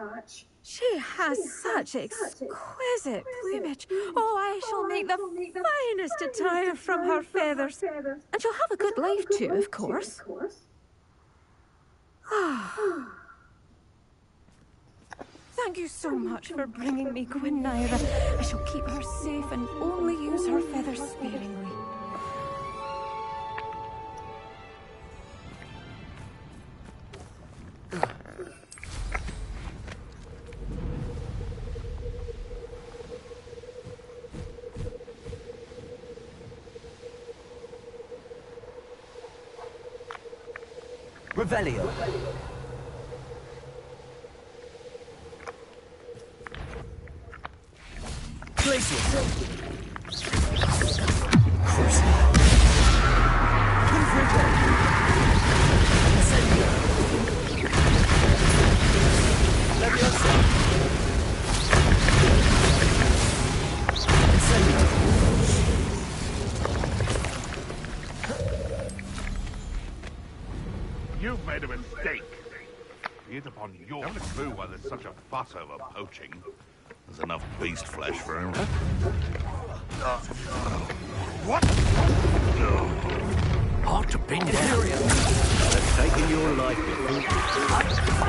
She has such exquisite plumage. Oh, I shall make the finest attire from her feathers. And she'll have a good life too, of course. Thank you so much for bringing me Gwenira. I shall keep her safe and only use her feathers sparingly. Revelio. Glacius. Crucible. Confringo. Incendio. Leviosa. Incendio. You've made a mistake. Be it upon your... I haven't a clue why there's such a fuss over poaching. There's enough beast flesh for everyone. What? Hard to pin down. They've taken your life.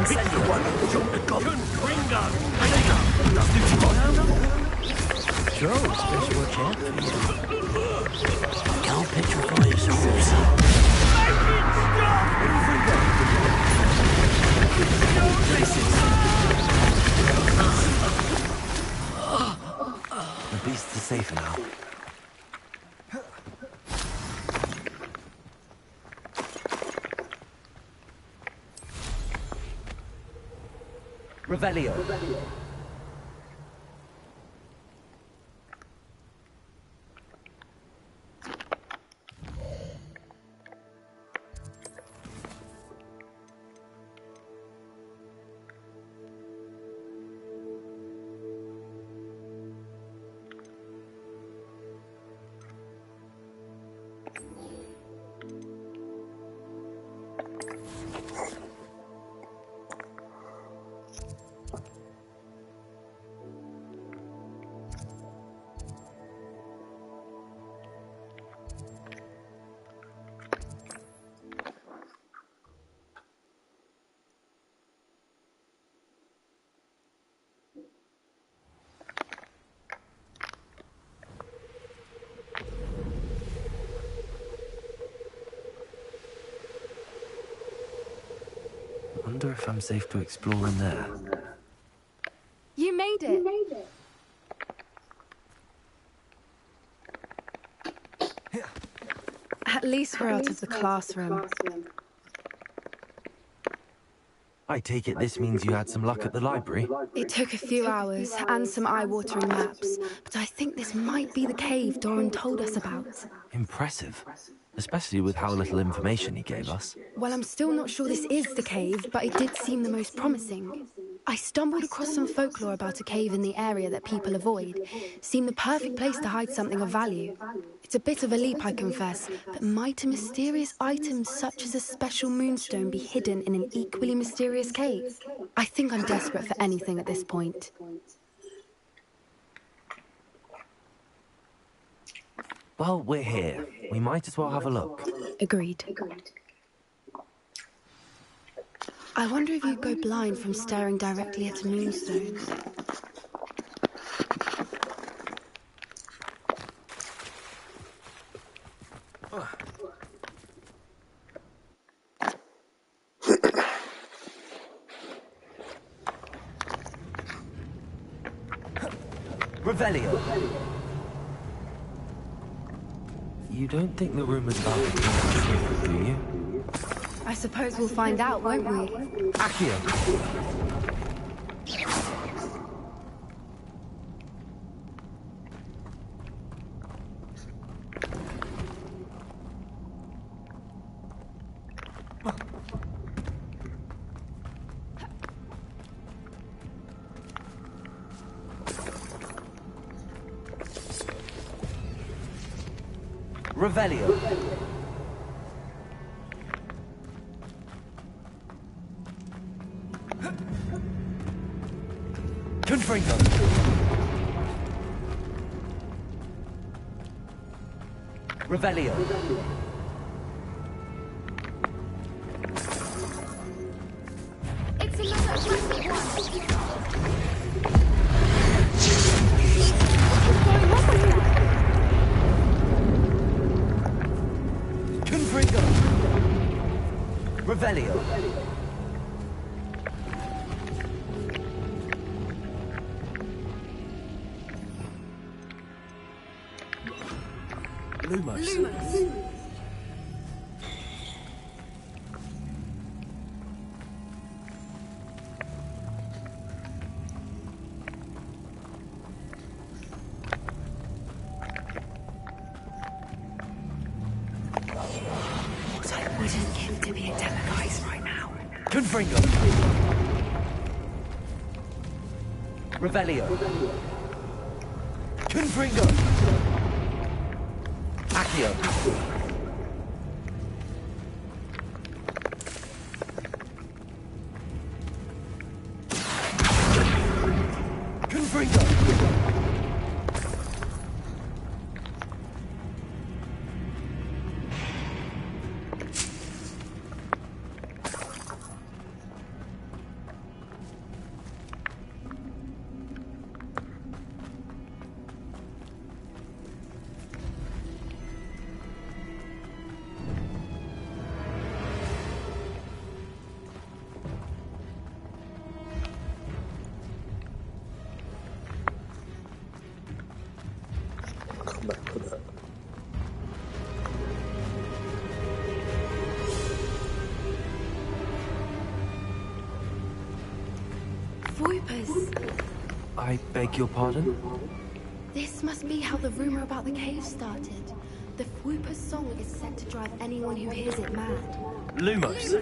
Pick the one who jumped the goblin. Confringo. Joe, special chance for you. Can't petrify his horse. Make it stop! Confringo. Places. Revelio. I wonder if I'm safe to explore in there. You made it. At least we're out of the classroom. I take it this means you had some luck at the library? It took a few hours and some eye-watering maps, but I think this might be the cave Doran told us about. Impressive. Especially with how little information he gave us. Well, I'm still not sure this is the cave, but it did seem the most promising. I stumbled across some folklore about a cave in the area that people avoid. Seemed the perfect place to hide something of value. It's a bit of a leap, I confess, but might a mysterious item such as a special moonstone be hidden in an equally mysterious cave? I think I'm desperate for anything at this point. Well, we're here. We might as well have a look. Agreed. I wonder if you'd go blind from staring directly at a moonstone. Revelio. You don't think the rumors about the king are true, do you? I suppose we'll find out, won't we? Accio. Revelio. Confringo. Revelio. It's another aggressive one. Confringo. Revelio. Lumos. What I wouldn't give to be a Demiguise right now. Confringo. Revelio. Confringo. Accio. Confringo. I beg your pardon? This must be how the rumor about the cave started. The Whooper's song is set to drive anyone who hears it mad. Lumos!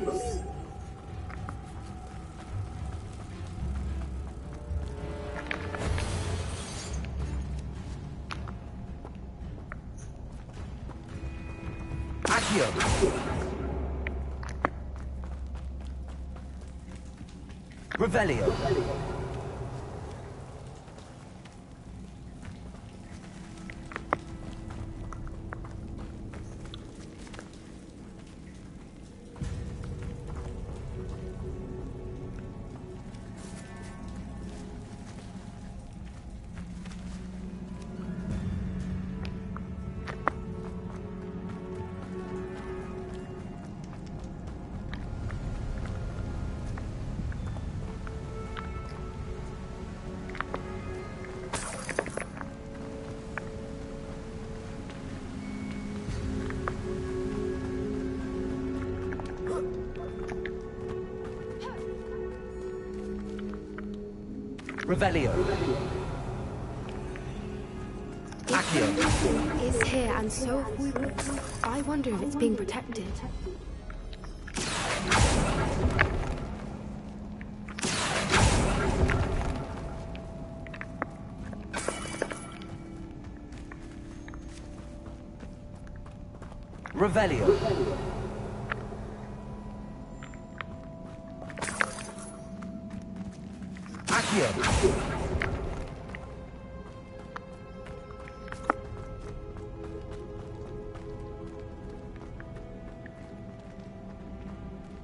Accio! Revelio! Revelio. Accio is here, and so are Whoopers. I wonder if it's being protected. Revelio. Accio.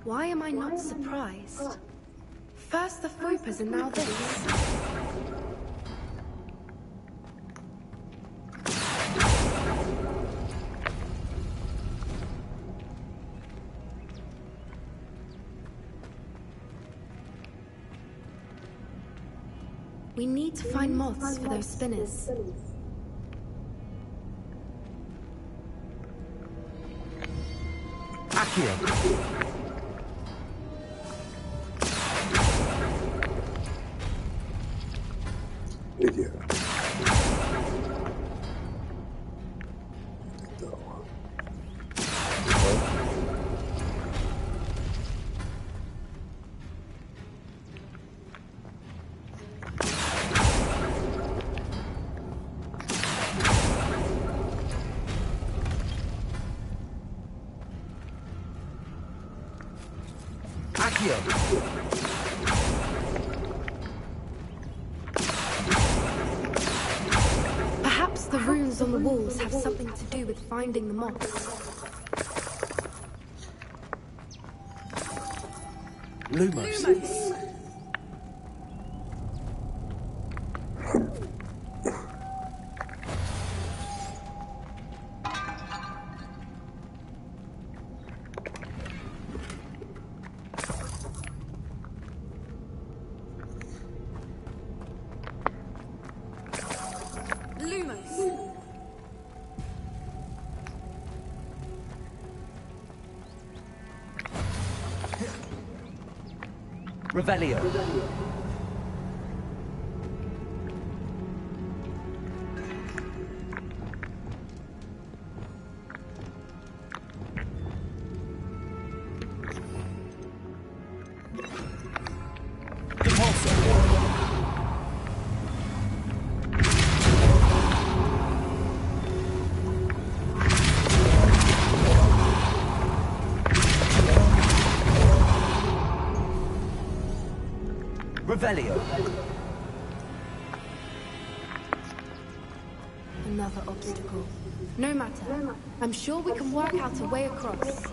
Why am I not surprised? First the Whoopers and now this. We need to find moths for those spinners. Accio. Idiot. Perhaps the runes on the walls have something to do with finding the moths. Lumos. Revelio. Revelio. Another obstacle. No matter. I'm sure we can work out a way across.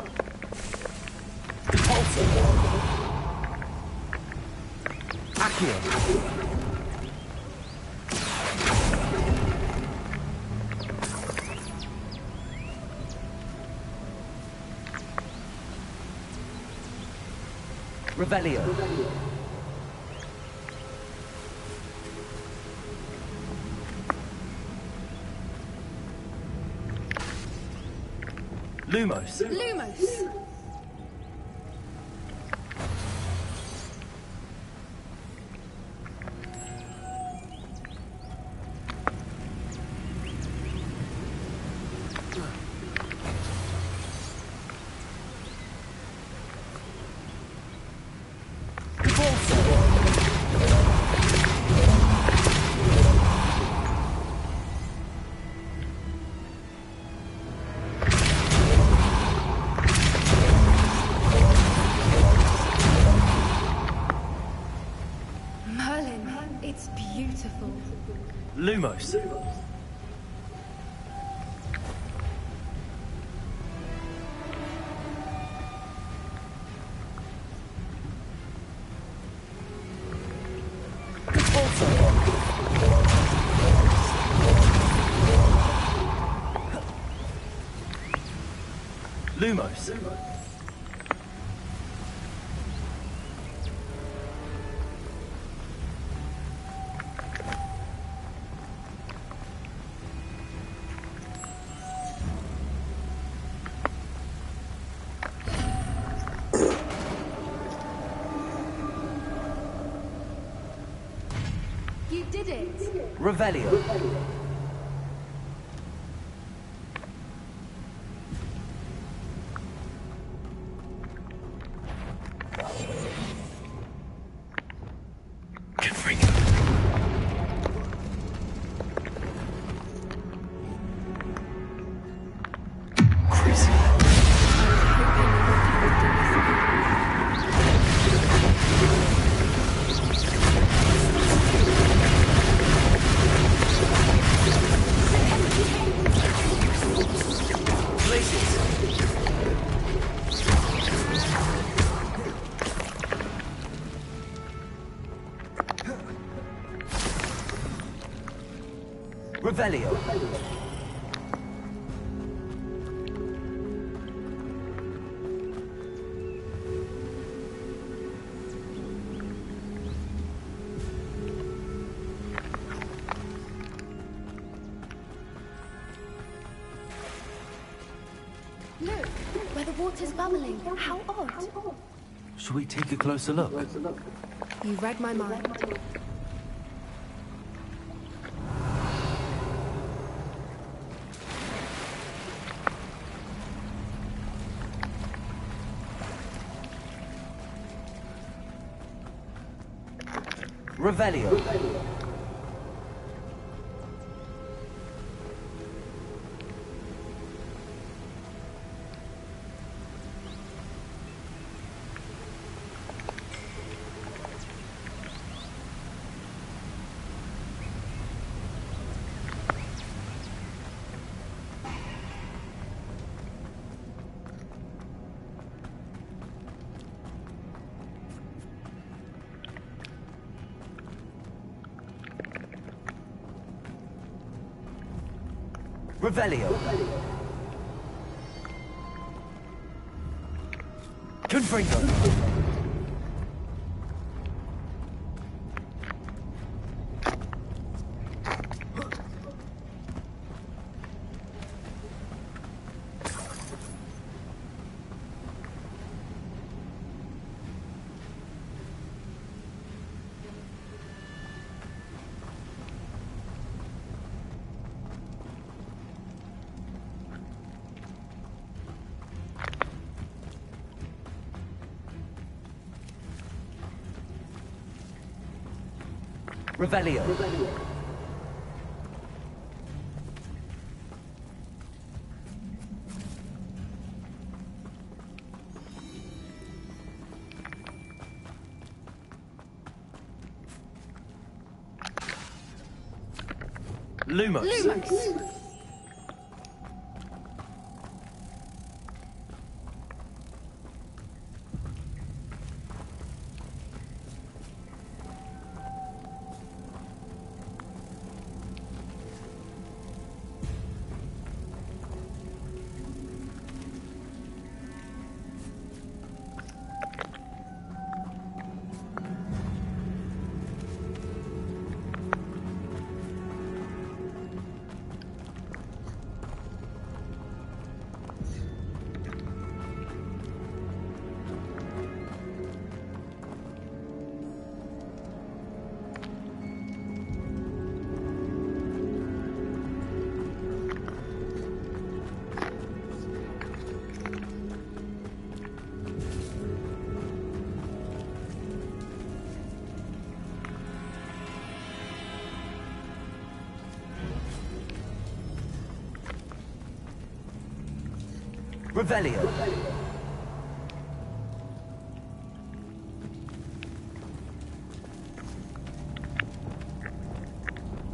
Accio. Revelio. Lumos. Lumos! Lumos. Lumos. You did it! Revelio. Revelio. Look, where the water's bubbling. How odd. Should we take a closer look? You read my mind. Revelio. Revelio. Confringo. Revelio. Lumos. Lumos. Revelio.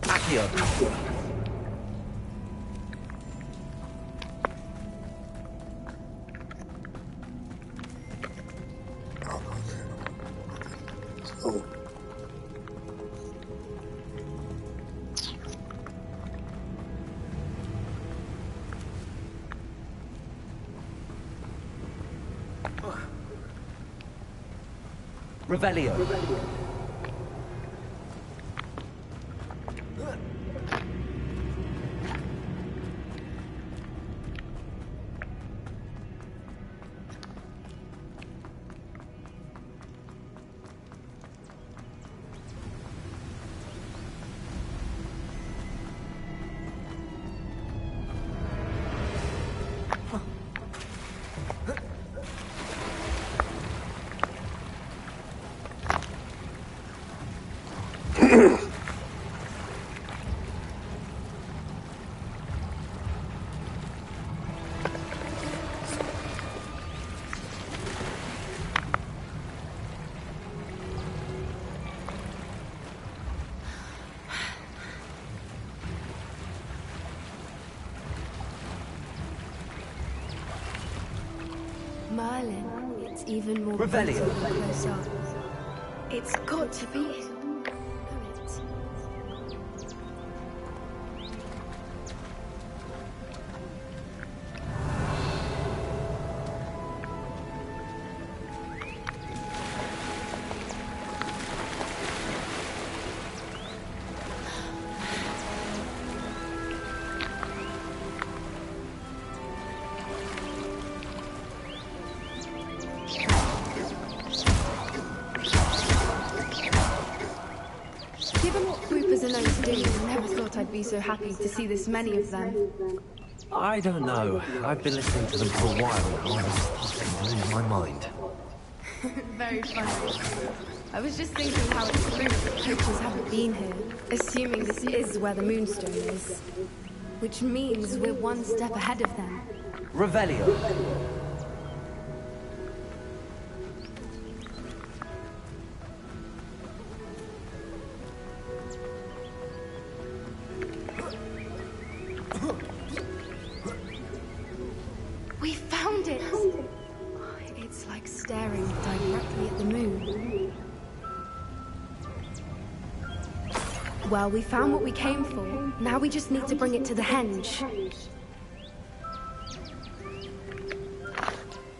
Accio. Revelio! Oh. Revelio. Merlin, it's even more Revelio. beautiful close up. It's got to be him. Given what Groupers are known to do, I never thought I'd be so happy to see this many of them. I don't know. I've been listening to them for a while and I was starting to lose my mind. Very funny. I was just thinking how it's true that poachers haven't been here, assuming this is where the Moonstone is. Which means we're one step ahead of them. Revelio. We found it! It's like staring directly at the moon. Well, we found what we came for. Now we just need to bring it to the henge.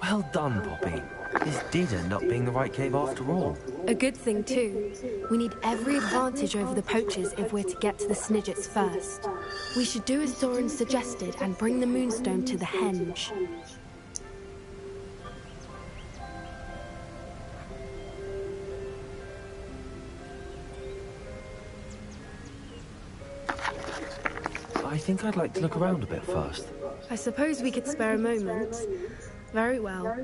Well done, Poppy. This did end up being the right cave after all. A good thing, too. We need every advantage over the poachers if we're to get to the Snidgets first. We should do as Doran suggested and bring the Moonstone to the henge. I think I'd like to look around a bit first. I suppose we could spare a moment. Very well.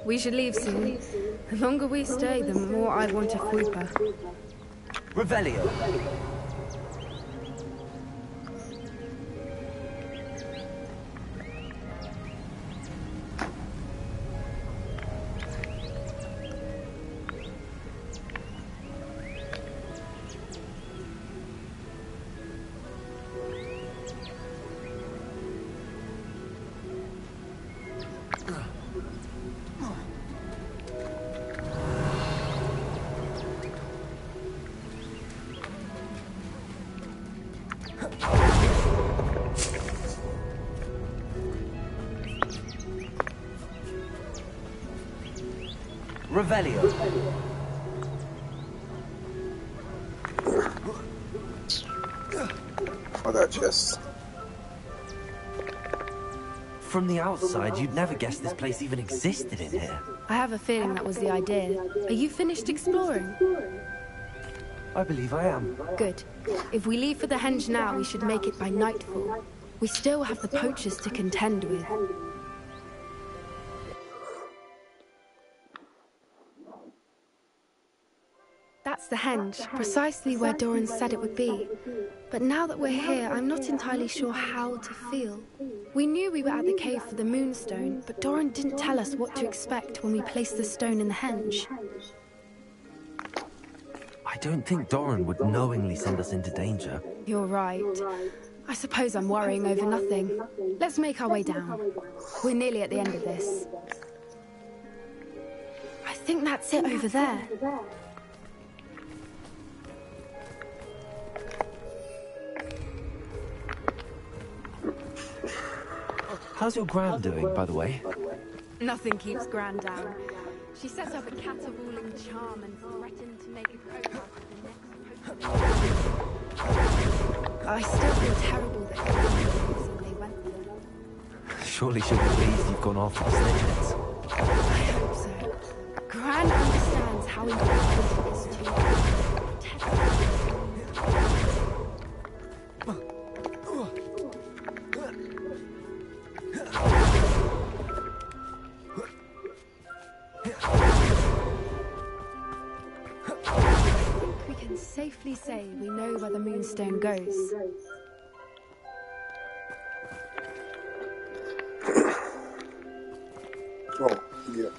We should leave soon. The longer we stay, the more I want a Fwooper. Revelio. Revelio. Oh, that chest. From the outside, you'd never guess this place even existed in here. I have a feeling that was the idea. Are you finished exploring? I believe I am. Good. If we leave for the henge now, we should make it by nightfall. We still have the poachers to contend with. That's the henge, precisely where Doran said it would be. But now that we're here, I'm not entirely sure how to feel. We knew we were at the cave for the Moonstone, but Doran didn't tell us what to expect when we placed the stone in the henge. I don't think Doran would knowingly send us into danger. You're right. I suppose I'm worrying over nothing. Let's make our way down. We're nearly at the end of this. I think that's it over there. How's your Gran doing, by the way? Nothing keeps Gran down. She set up a caterwauling charm and threatened to make a coat out of the next potion. I still feel terrible that they went there. Surely she'll be pleased you've gone after the snitches. I hope so. Gran understands how important it is to protect her. We can safely say we know where the Moonstone goes. Oh, yeah.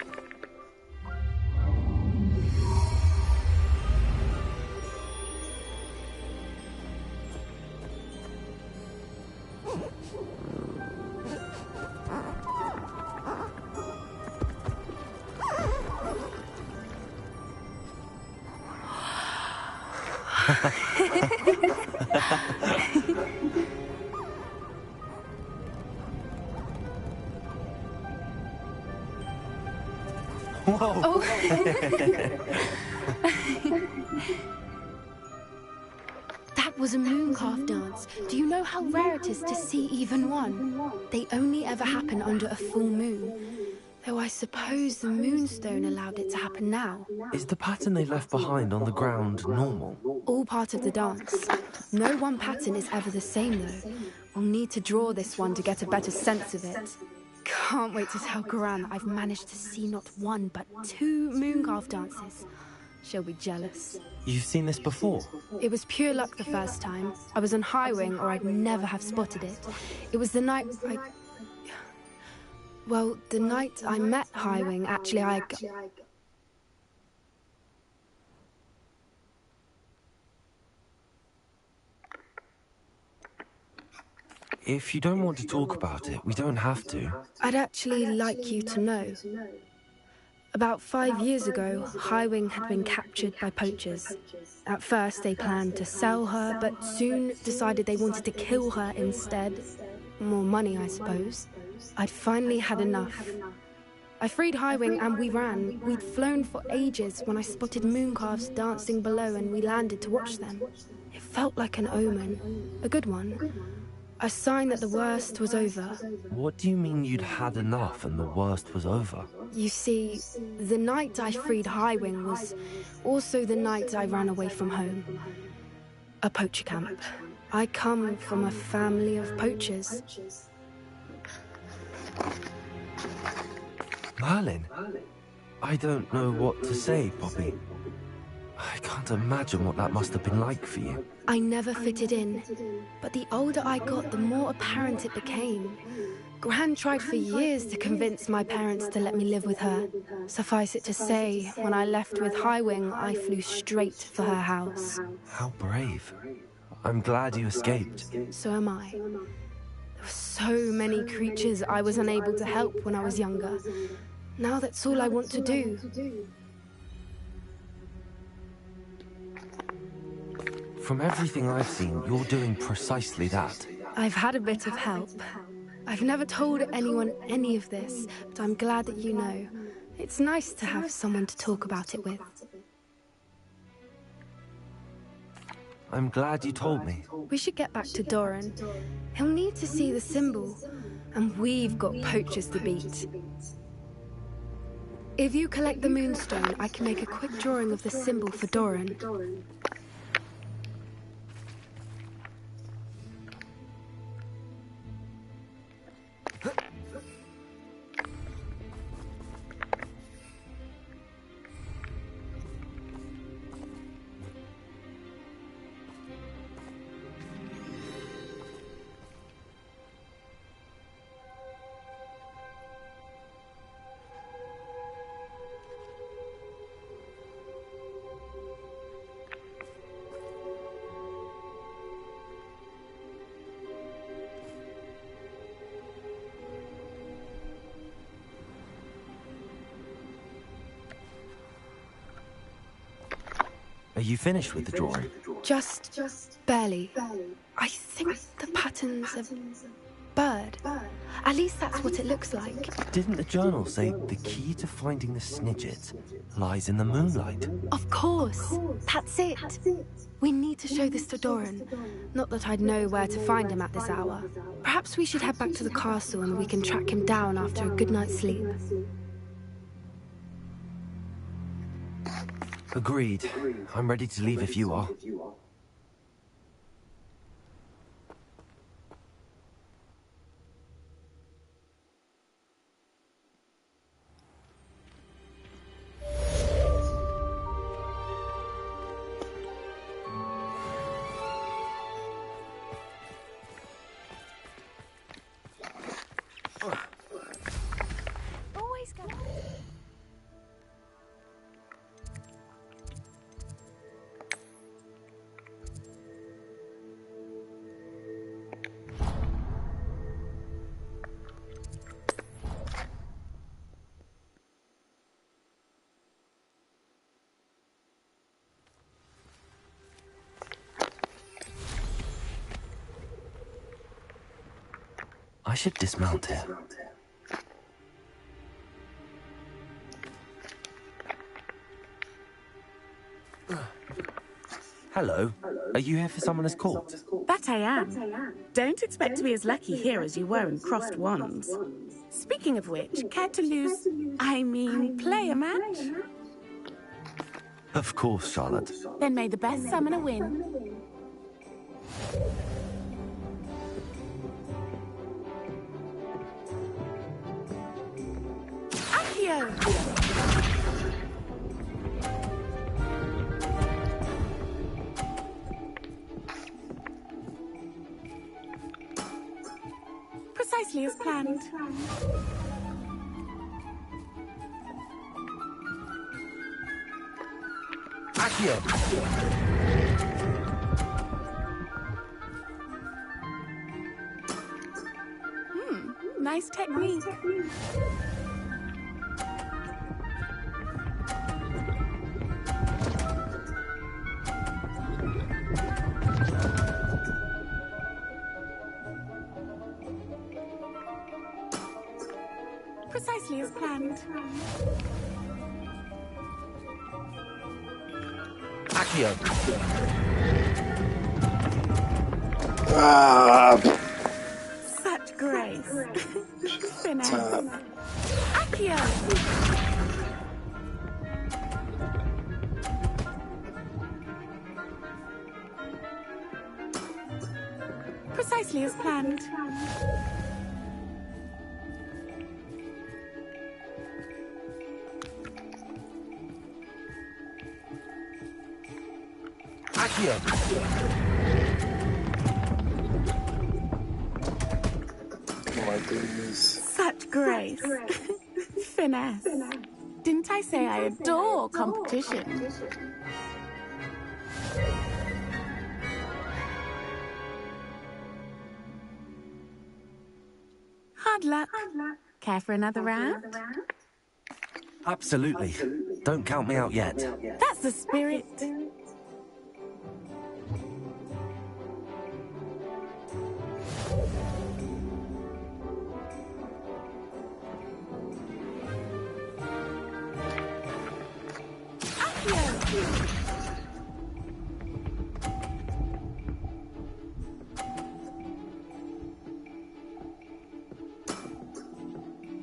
Whoa! Oh. That was a mooncalf dance. Do you know how rare it is to see even one? They only ever happen under a full moon. Though I suppose the Moonstone allowed it to happen now. Is the pattern they left behind on the ground normal? All part of the dance. No one pattern is ever the same, though. We'll need to draw this one to get a better sense of it. Can't wait to tell Gran I've managed to see not one, but 2 mooncalf dances. She'll be jealous. You've seen this before? It was pure luck the first time. I was on Highwing, or I'd never have spotted it. It was the night Well, the night I met Highwing, actually, If you don't want to talk about it, we don't have to. I'd actually like you to know. About 5 years ago, Highwing had been captured by poachers. At first, they planned to sell her, but soon decided they wanted to kill her instead. More money, I suppose. I'd finally had enough. I freed Highwing and we ran. We'd flown for ages when I spotted mooncalves dancing below and we landed to watch them. It felt like an omen. A good one. A sign that the worst was over. What do you mean you'd had enough and the worst was over? You see, the night I freed Highwing was also the night I ran away from home. A poacher camp. I come from a family of poachers. Merlin? I don't know what to say, Poppy. I can't imagine what that must have been like for you. I never fitted in, but the older I got, the more apparent it became. Gran tried for years to convince my parents to let me live with her. Suffice it to say, when I left with Highwing, I flew straight for her house. How brave. I'm glad you escaped. So am I. There were so many creatures I was unable to help when I was younger. Now that's all I want to do. From everything I've seen, you're doing precisely that. I've had a bit of help. I've never told anyone any of this, but I'm glad that you know. It's nice to have someone to talk about it with. I'm glad you told me. We should get back to Doran. He'll need to see the symbol, and we've got poachers to beat. If you collect the Moonstone, I can make a quick drawing of the symbol for Doran. Are you finished with the drawing? Just barely. I think the pattern's a bird. At least that's what it looks like. Didn't the journal say the key to finding the Snidget lies in the moonlight? Of course. That's it. We need to show this to Doran. Not that I'd know where to find him at this hour. Perhaps we should head back to the castle and we can track him down after a good night's sleep. Agreed. I'm ready to leave if you are. Always go. I should dismount here. Hello. Are you here for someone as called? That I am. Don't expect to be as lucky here as you were in Crossed Wands. Speaking of which, care to play a match? Of course, Charlotte. Then may the best summoner win. Accio! Precisely as planned. Accio! Nice technique. Precisely as planned. Accio! Such grace. Finesse. Accio! Precisely as planned. Accio! Such grace. Finesse. Didn't I say I adore competition? Hard luck. Care for another round? Absolutely. Don't count me out yet. That's the spirit.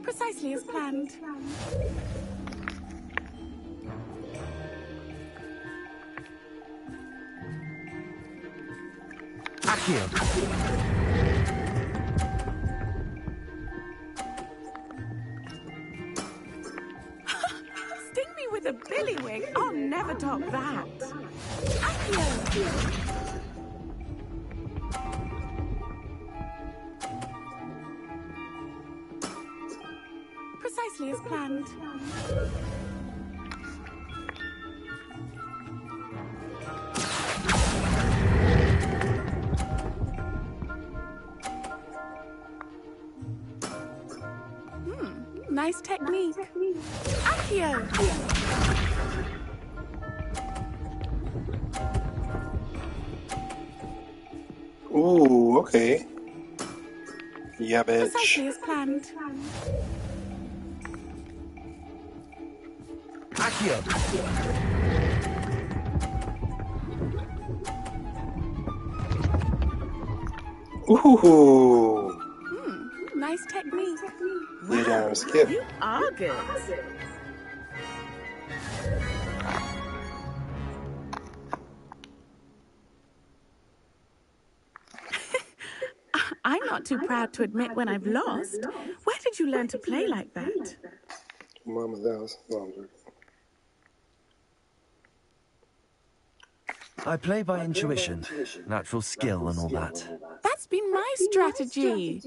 Precisely as planned. Accio! Sting me with a billywig. I'll never top that. Accio! Precisely as planned. Nice technique. Accio! Ooh, okay. Yeah, bitch. Precisely as planned. Accio! Ooh. Nice technique. You don't skip. You are good. I'm not too proud to admit when I've lost. Where did you learn to play like that? Mama's house. No, I'm joking. I play by intuition, natural skill and all that. That's been my strategy.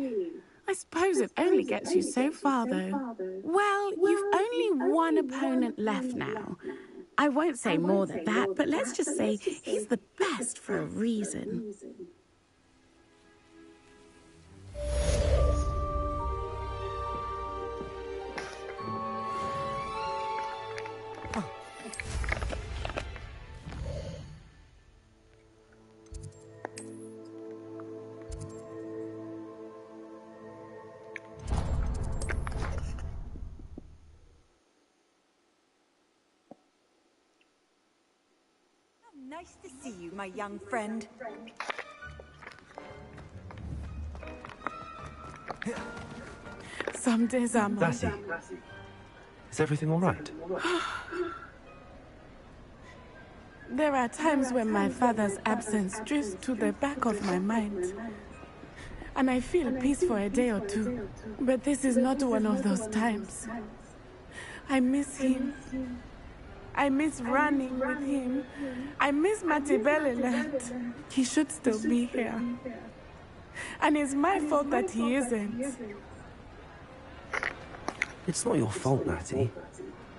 I suppose it only gets you so far, though. Well, you've only one opponent left now. I won't say more than that, but let's just say he's the best for a reason. Nice to see you, my young friend. Some days I'm... Lassie, is everything all right? There are times when my father's absence drifts to the back of my mind. And I feel peace for a day or two. But this is not one of those times. I miss him. I miss running with him. I miss Matibeleland. He should still be here. And it's my fault that he isn't. It's not your fault, Natty.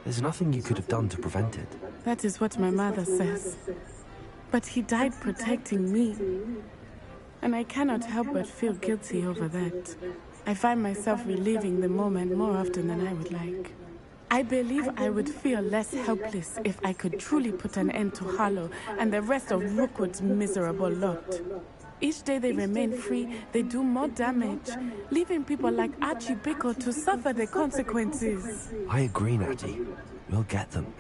There's nothing you could have done to prevent it. That is what my mother says. But he died protecting me. And I cannot help but feel guilty over that. I find myself reliving the moment more often than I would like. I believe I would feel less helpless if I could truly put an end to Harlow and the rest of Rookwood's miserable lot. Each day they remain free, they do more damage, leaving people like Archie Bickle to suffer the consequences. I agree, Natty. We'll get them.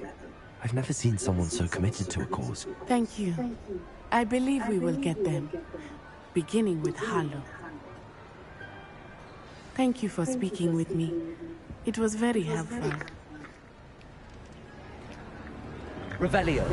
I've never seen someone so committed to a cause. Thank you. I believe we will get them, beginning with Harlow. Thank you for speaking with me. It was very helpful. Revelio.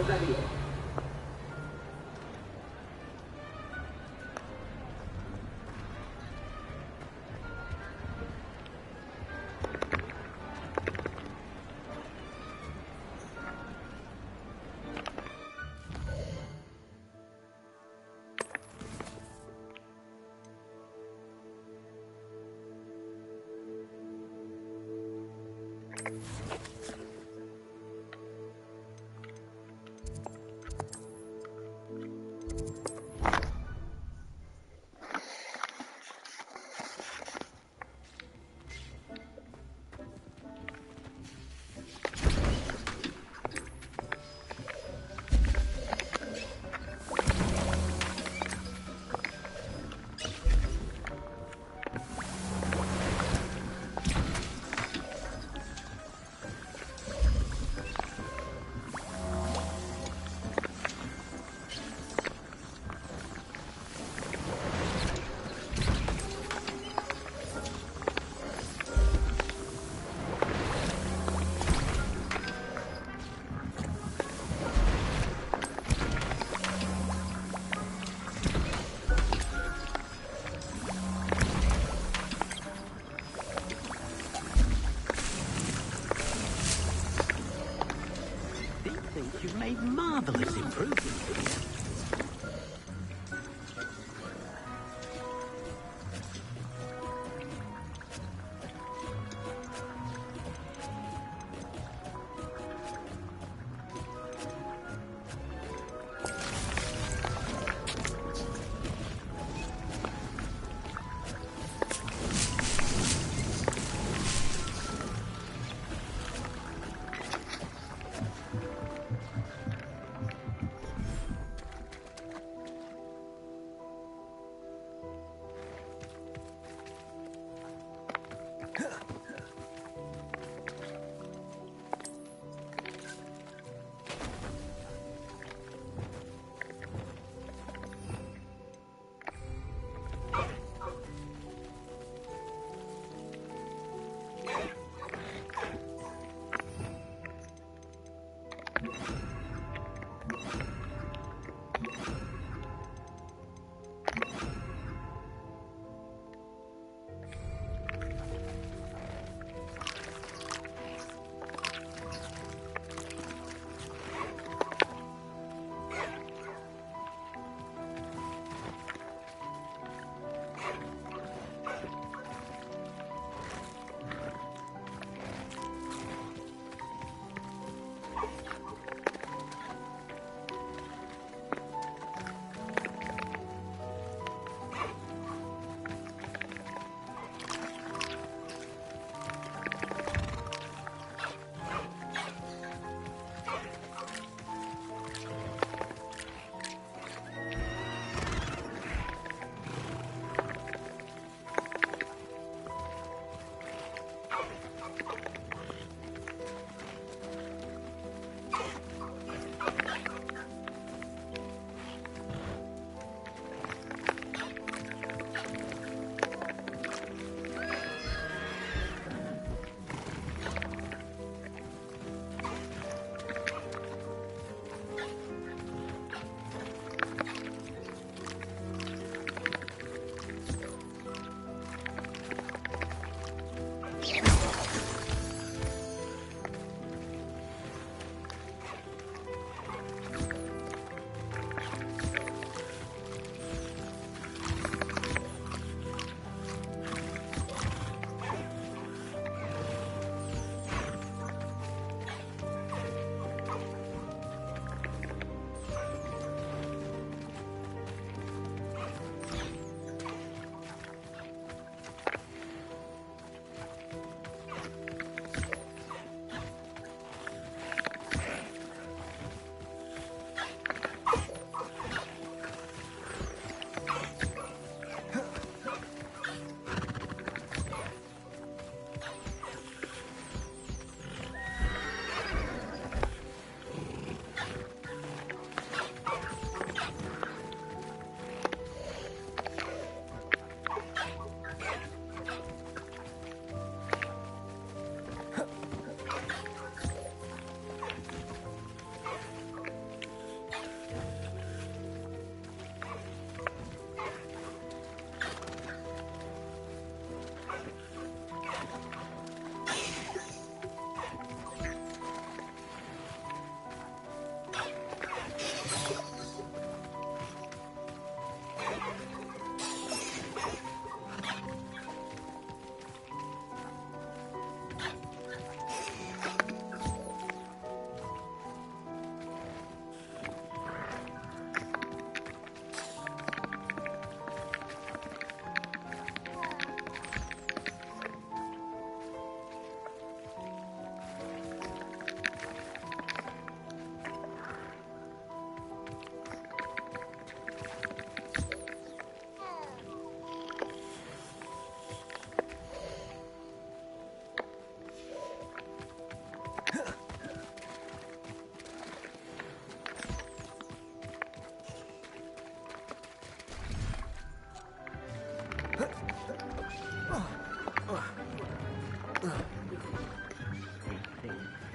You've made marvelous improvements.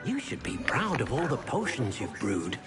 You should be proud of all the potions you've brewed.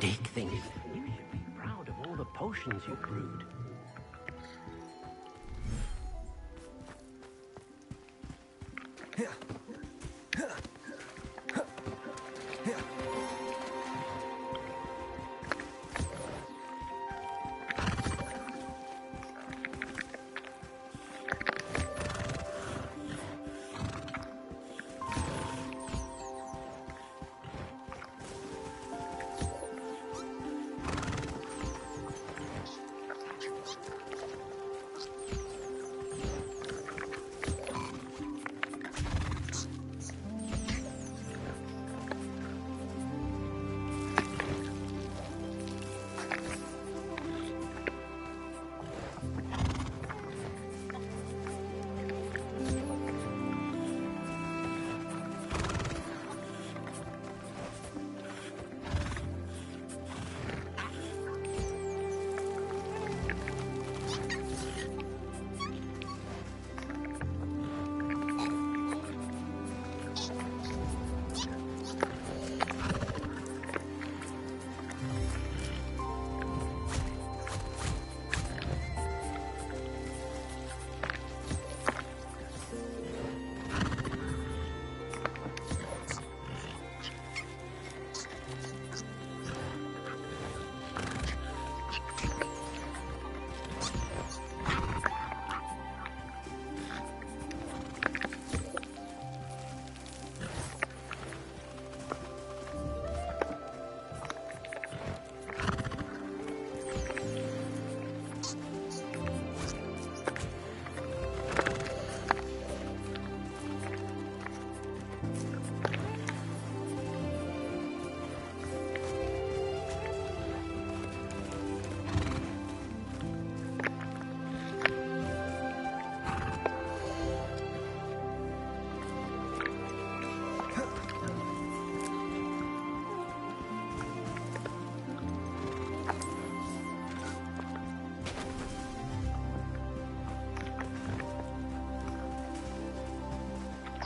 big thing. You should be proud of all the potions you brewed.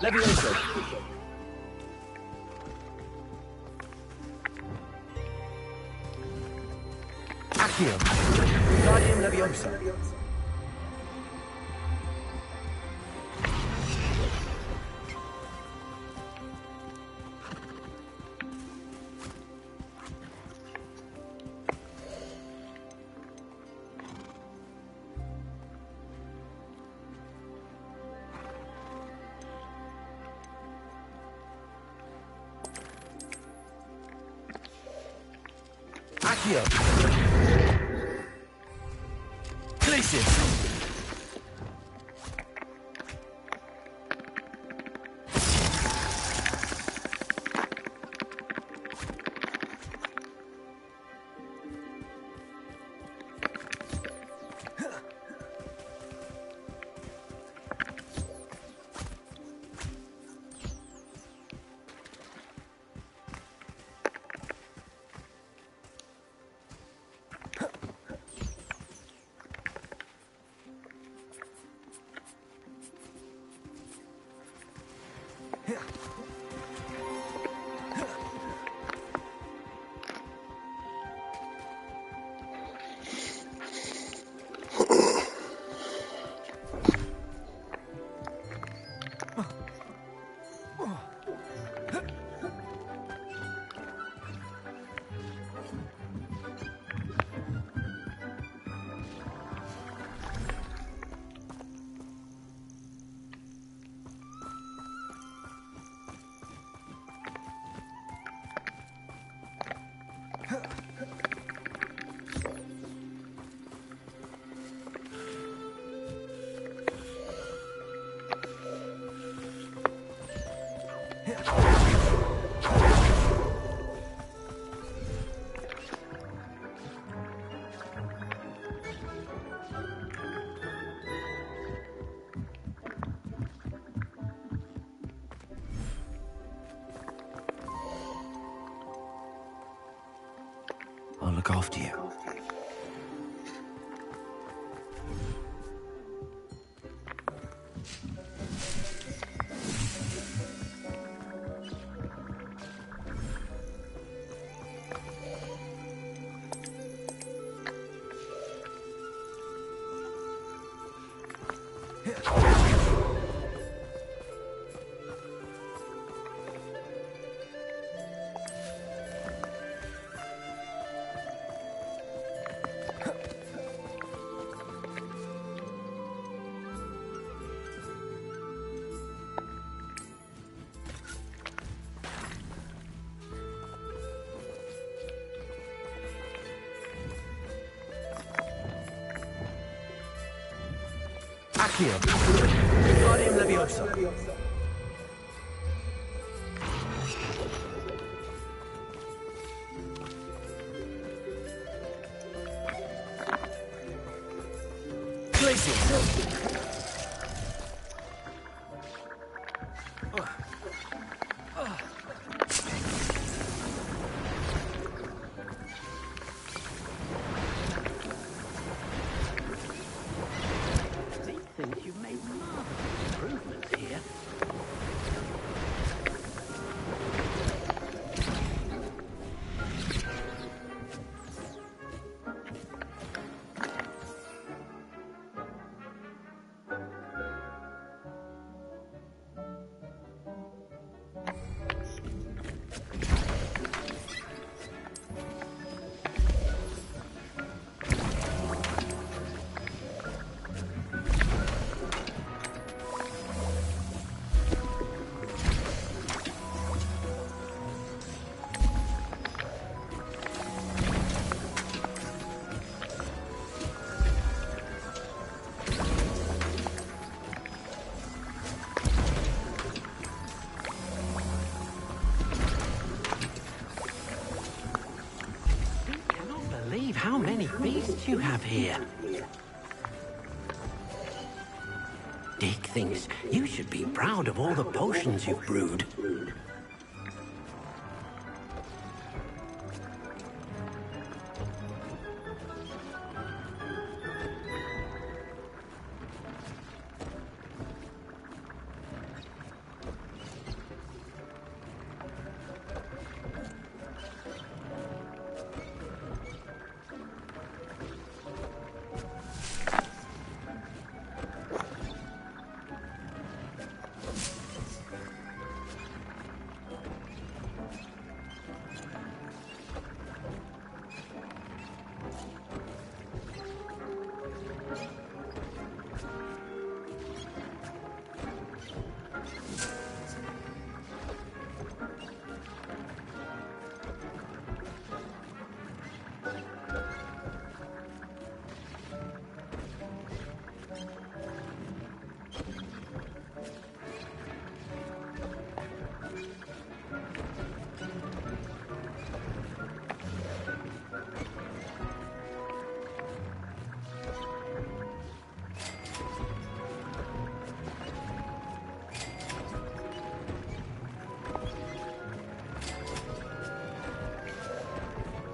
Levioso. Accio. Guardium Leviosa. Accio. Glacius. I'll look after you. Accio. Wingardium Leviosa. Glacius. Thinks you've made marvelous improvements here. Believe how many beasts you have here. Dick thinks you should be proud of all the potions you've brewed.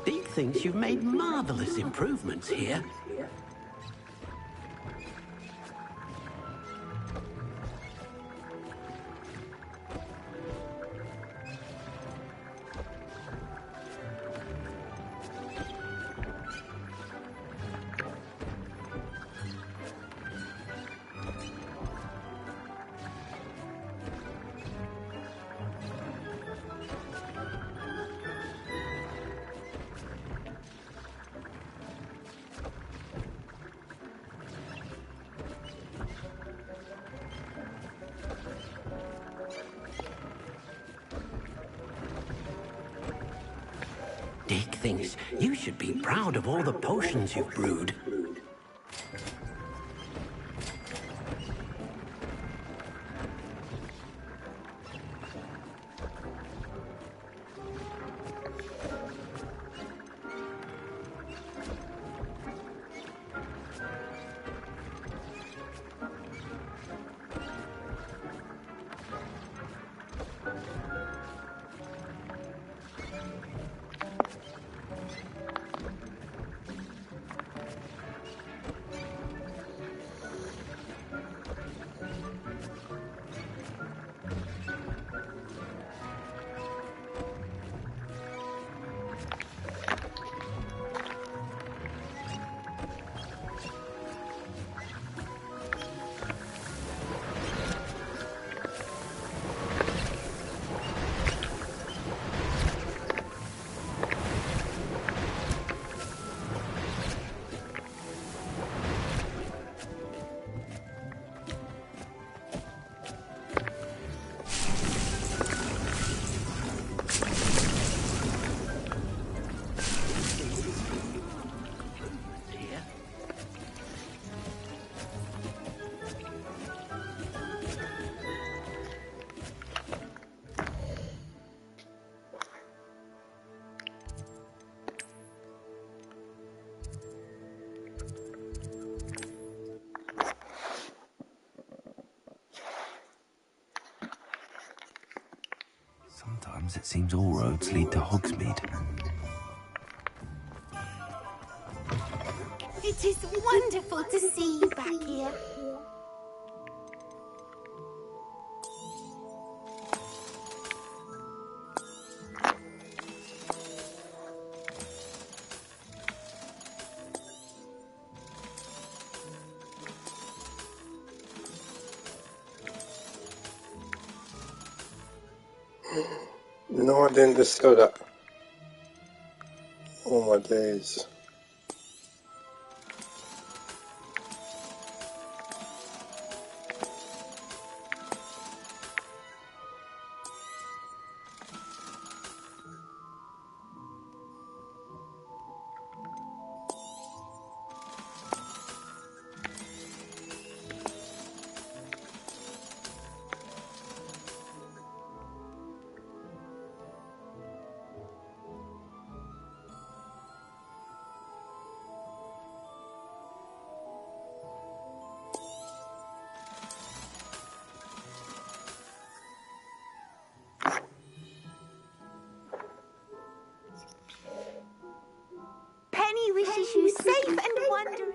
Dick thinks you've made marvelous improvements here. Dick thinks you should be proud of all the potions you've brewed. Sometimes it seems all roads lead to Hogsmeade. It is wonderful to see you back here. No, I didn't distill that. Oh my days. Penny wishes you safe and wondrous.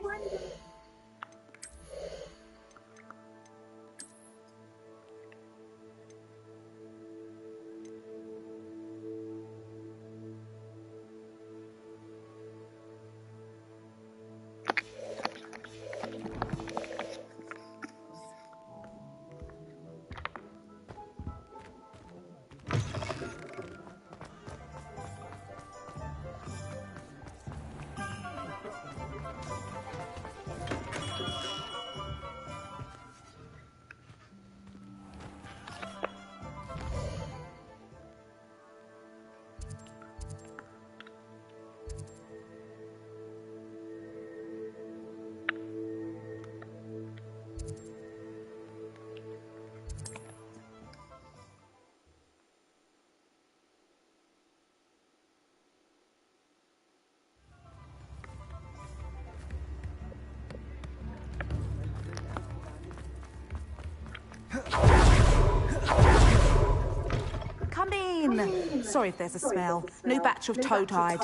Come in. Sorry if there's a smell. New batch of toad-hide.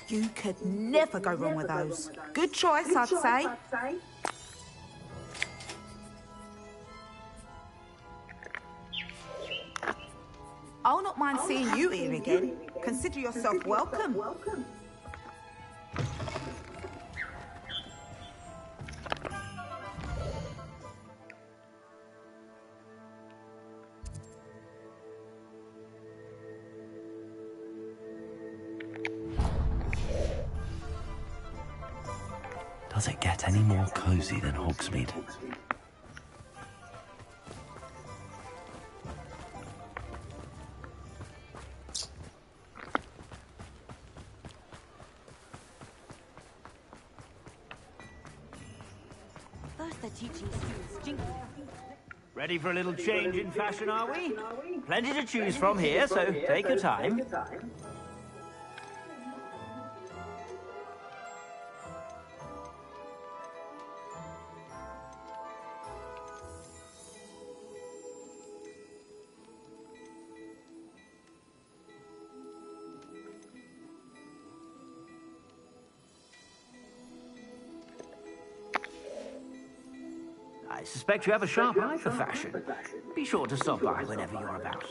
You could never go wrong with those. Good choice, I'd say. I'll not mind seeing you here again. Consider yourself welcome. Does it get any more cozy than Hogsmeade? First they're teaching students jingle. Ready for a little change in fashion, are we? Plenty to choose from here, so take your time. I suspect you have a sharp eye for fashion. Be sure to stop by whenever you're about.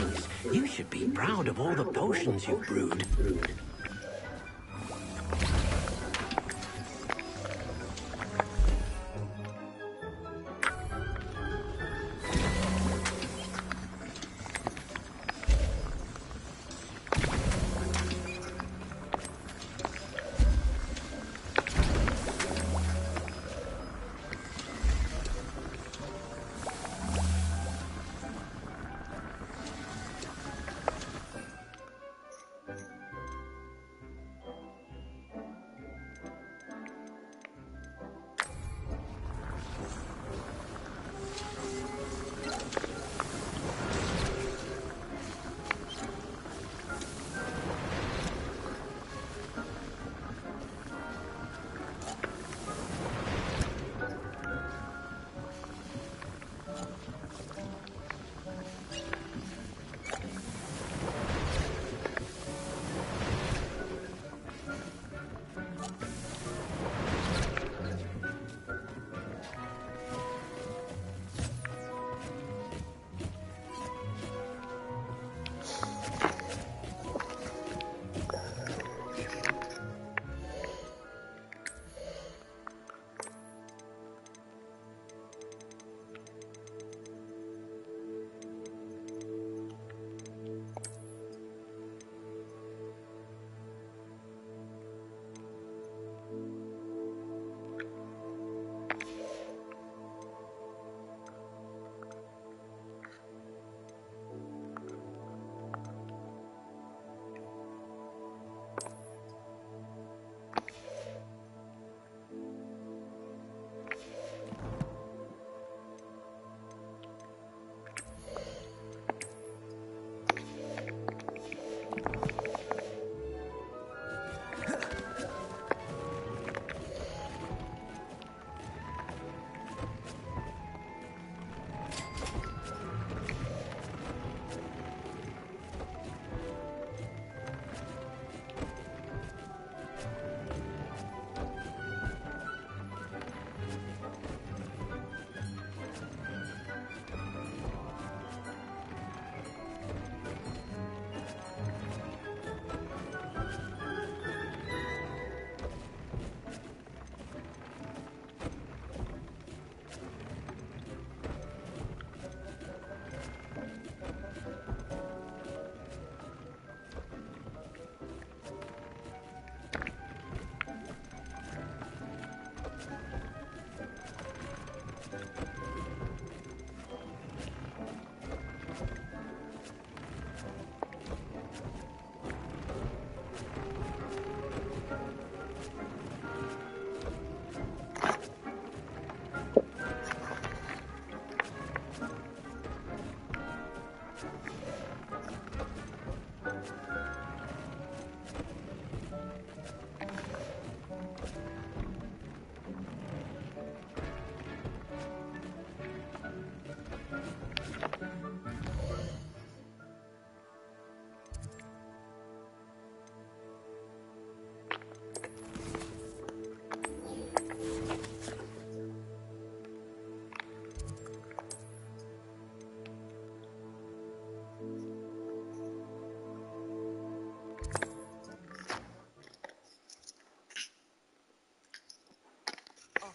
thinks you should be proud of all the potions you've brewed.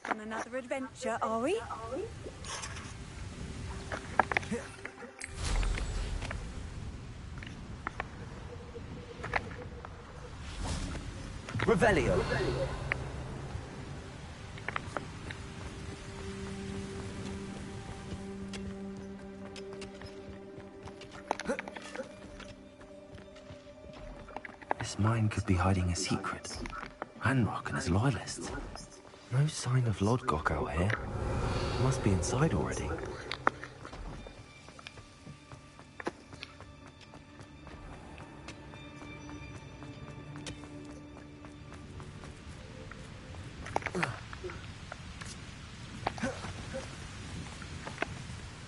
On another adventure, are we? Revelio. This mine could be hiding a secret. Ranrock and his loyalists. No sign of Lodgok out here. Must be inside already.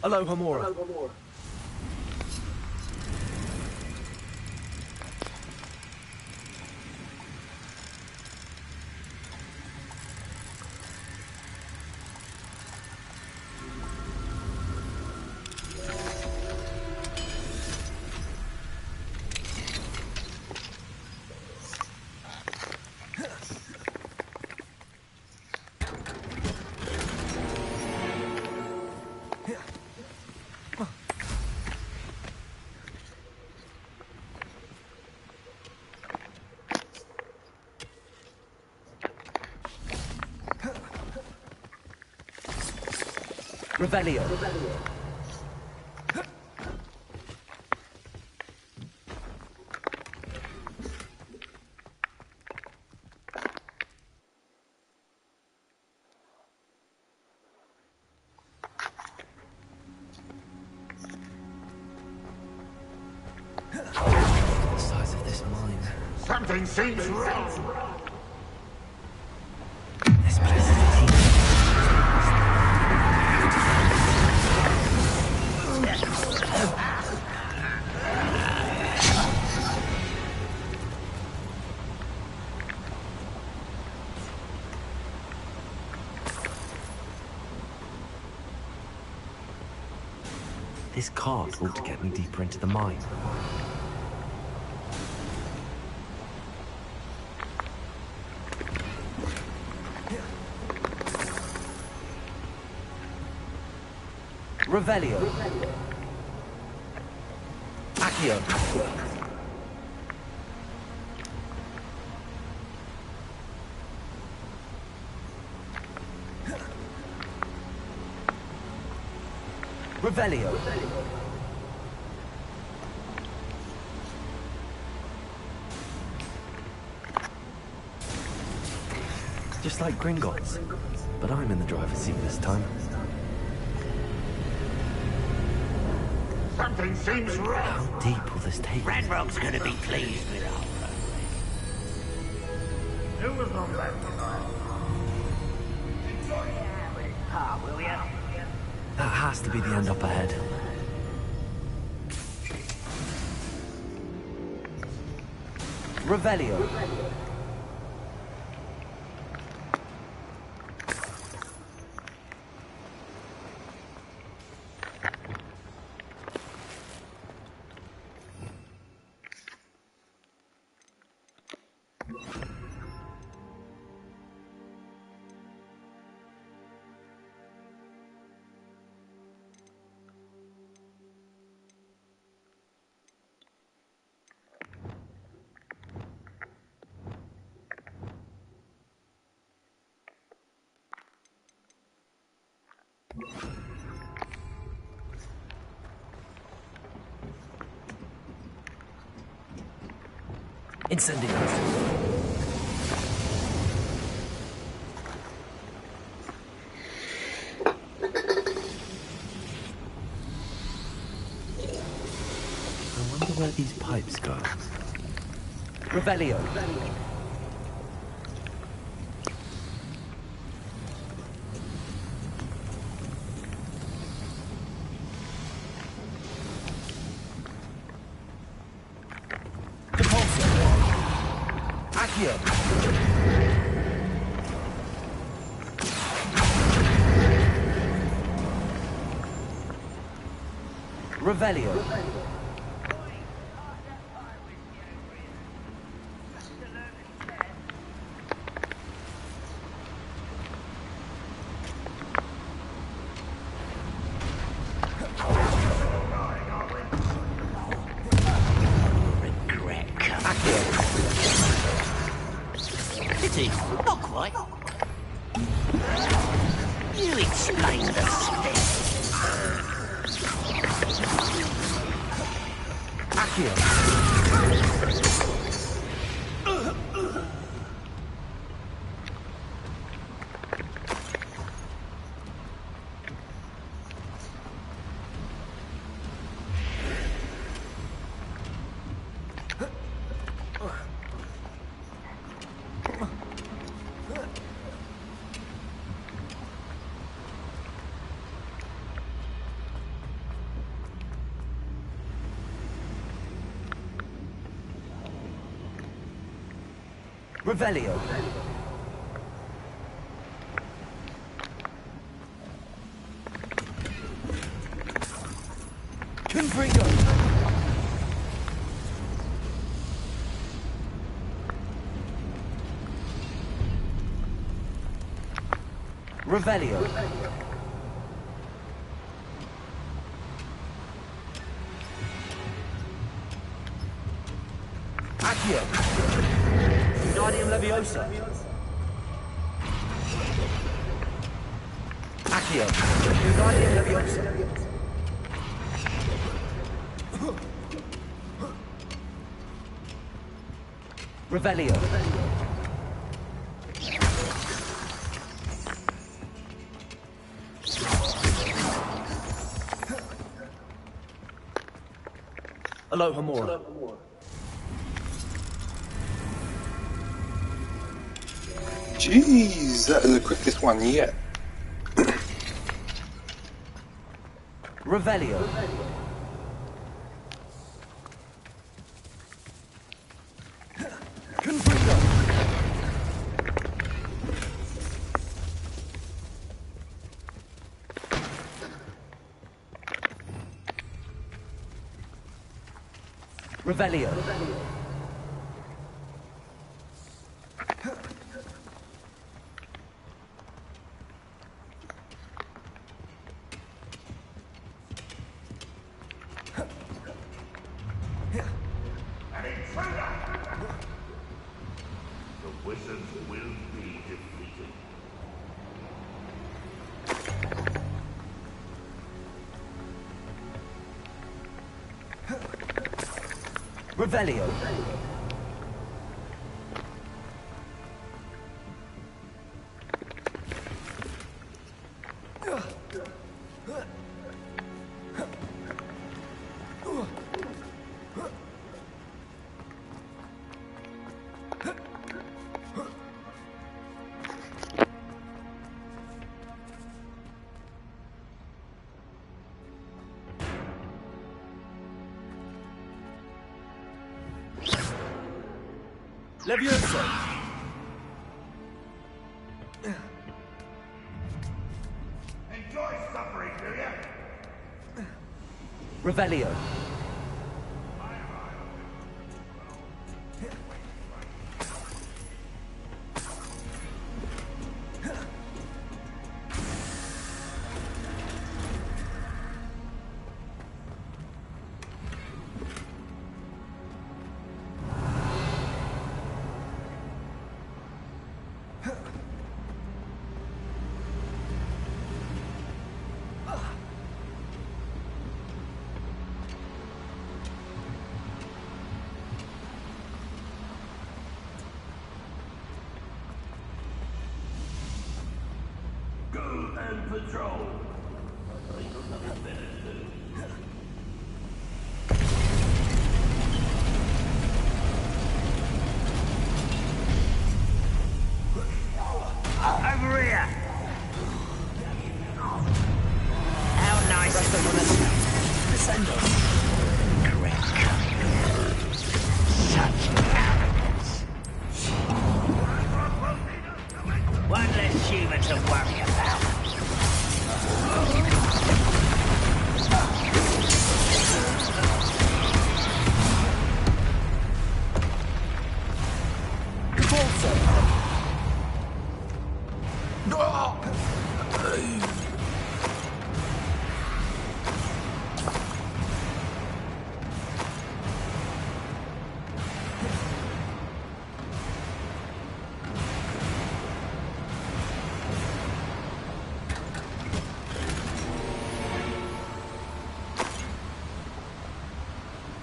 Hello, Hamora. Revelio. The size of this mine. Something seems wrong. This place is a team. This cart ought to get me deeper into the mine. Revelio. Accio. Revelio. Just like Gringotts. But I'm in the driver's seat this time. Something seems wrong. How deep will this take me? Ranrock's gonna be pleased with our Who was on that tonight? will ya? That has to be the end up ahead. Revelio. Incendiary. I wonder where these pipes go. Revelio. Accio. Revelio. Pity, not quite. You explain the step. Accio. Revelio. Confringo. Revelio. Accio. Wingardium Leviosa. Accio. Wingardium Leviosa. Revelio. Alohomora. Jeez, that is the quickest one yet. Revelio. Confringo. Revelio. An intruder! The wizards will be defeated. Revelio. Leviosa. Enjoy suffering, do you? Revelio. Go and patrol. I got nothing better to do. Over here! How nice is the woman? Descendo. Correct. Such arrogance. One less human to worry about.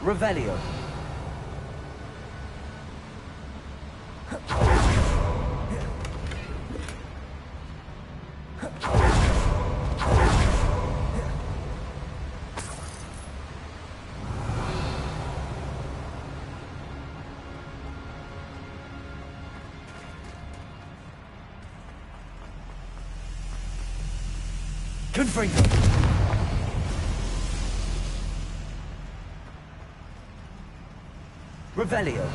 Revelio. Confringo. Revelio.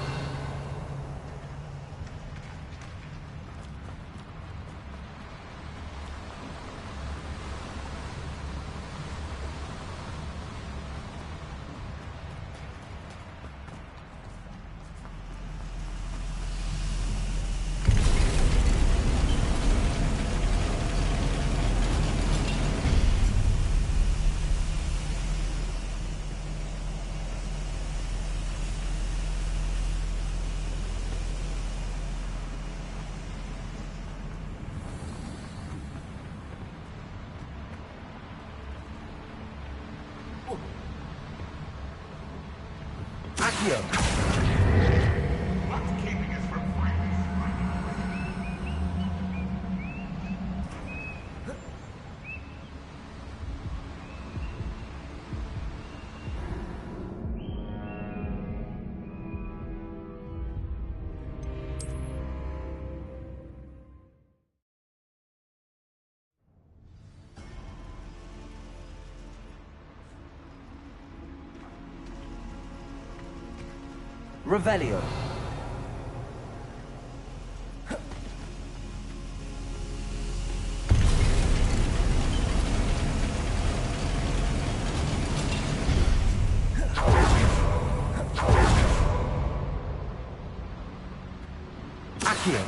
Accio! What's keeping us from fighting? Revelio. Accio.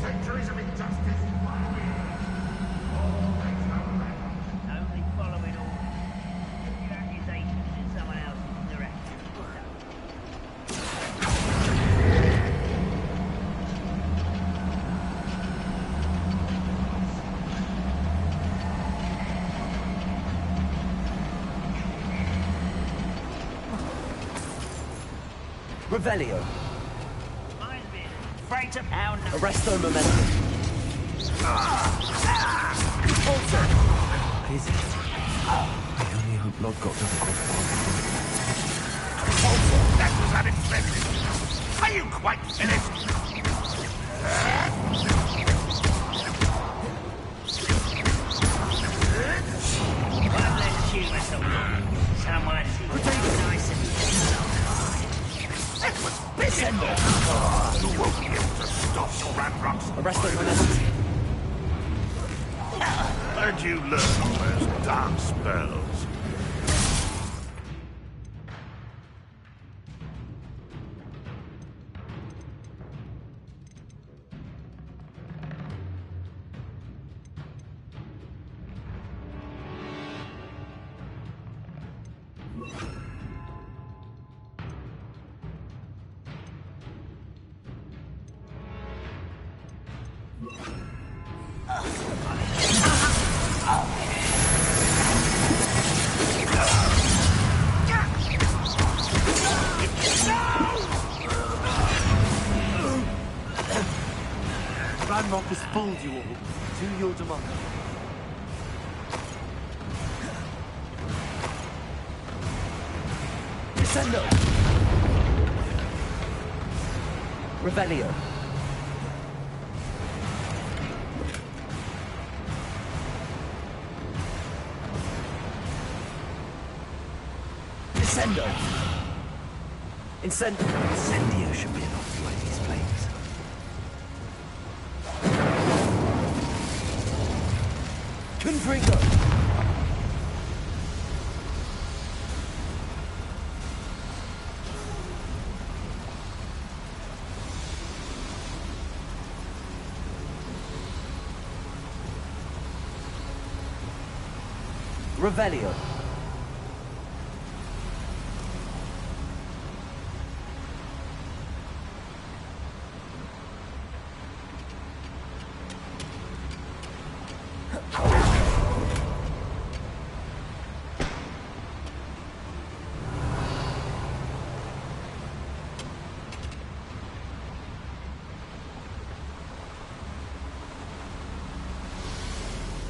Centuries of injustice. Only following orders. Your accusations in someone else's direction. Revelio. Afraid to pound. Arresto momentum. Is it? I only hope Lodgok doesn't cross That was unexpected. Are you quite finished? One less human to warn. Someone nice and That was big. You won't be able to stop Ranrock's Arresto momentum. Where'd you learn all those dark spells? Ranrock has fooled you all. To your demand. Descendo. Revelio. Descendo. Incendio should be enough to light these flames. Confringo. Revelio.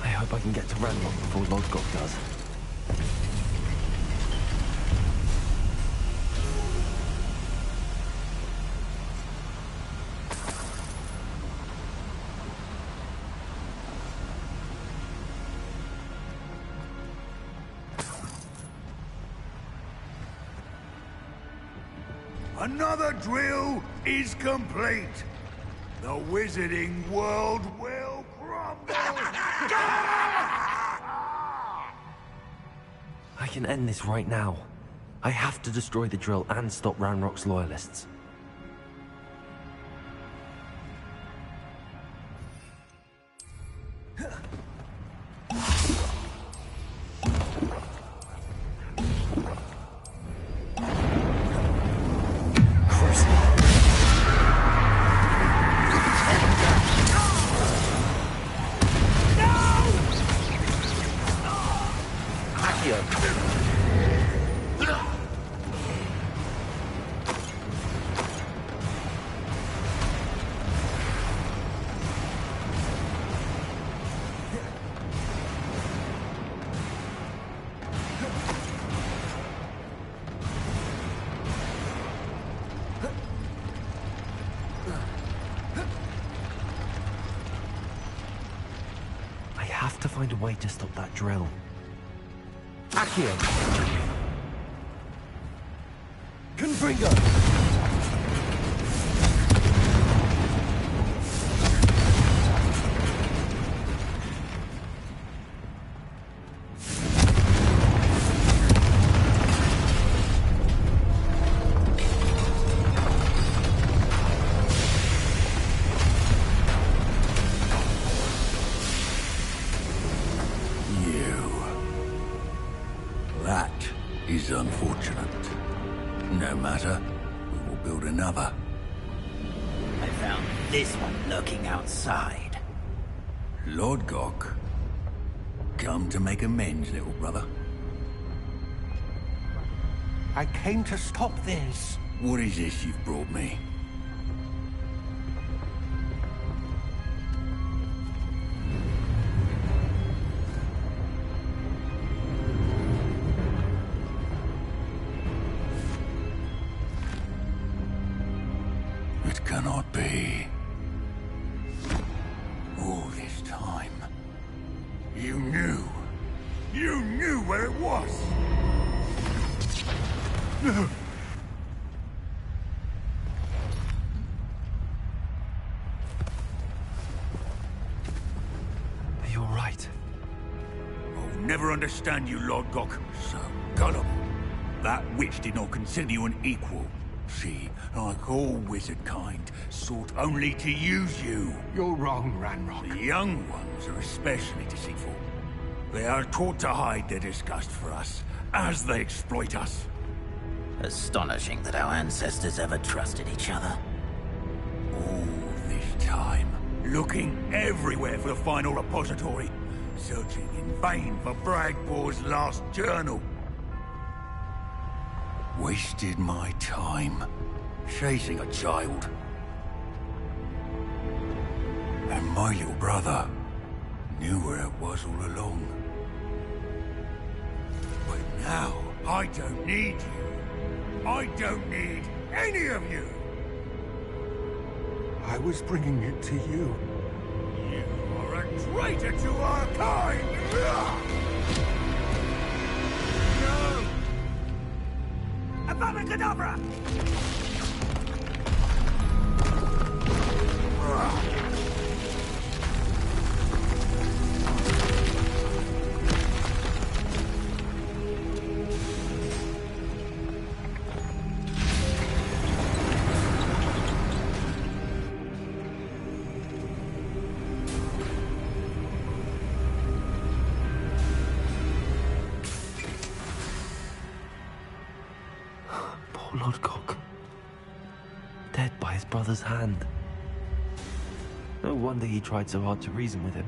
I hope I can get to Ranrock before Lodgok does. Another drill is complete. The wizarding world will crumble. I can end this right now. I have to destroy the drill and stop Ranrock's loyalists. find a way to stop that drill. Accio! Confringo! That is unfortunate. No matter, we will build another. I found this one lurking outside. Lord Gok, come to make amends, little brother. I came to stop this. What is this you've brought me? It cannot be. All this time, you knew. You knew where it was. No. Are you all right? I'll never understand you, Lord Gok. So gullible. That witch did not consider you an equal. She, like all wizard kind, sought only to use you. You're wrong, Ranrock. The young ones are especially deceitful. They are taught to hide their disgust for us, as they exploit us. Astonishing that our ancestors ever trusted each other. All this time, looking everywhere for the final repository, searching in vain for Bragbor's last journal. Wasted my time, chasing a child. And my little brother knew where it was all along. But now, I don't need you. I don't need any of you. I was bringing it to you. You are a traitor to our kind! No! Avada Kedavra! Poor Lord Gok. Dead by his brother's hand. No wonder he tried so hard to reason with him.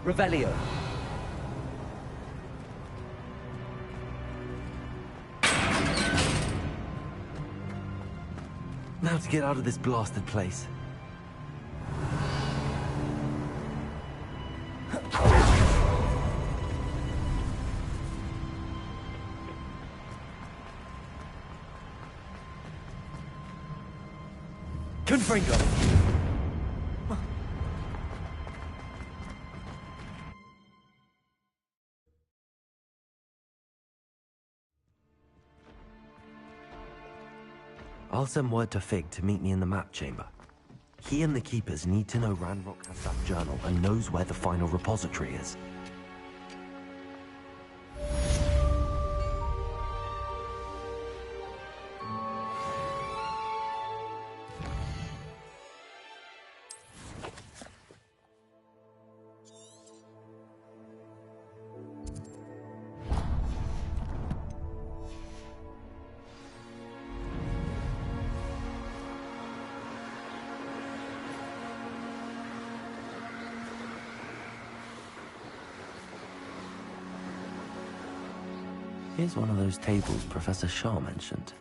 Revelio. Now to get out of this blasted place. Confringo! I'll send word to Fig to meet me in the map chamber. He and the Keepers need to know Ranrock has that journal and knows where the final repository is. Here's one of those tables Professor Shah mentioned.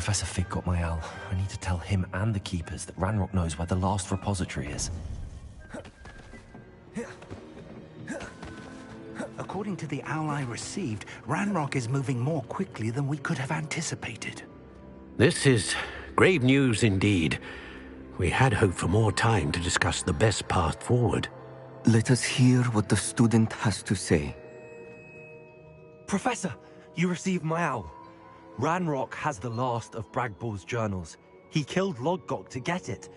Professor Fig got my owl. I need to tell him and the Keepers that Ranrock knows where the last repository is. According to the owl I received, Ranrock is moving more quickly than we could have anticipated. This is grave news indeed. We had hoped for more time to discuss the best path forward. Let us hear what the student has to say. Professor, you received my owl. Ranrock has the last of Bragbor's journals. He killed Lodgok to get it.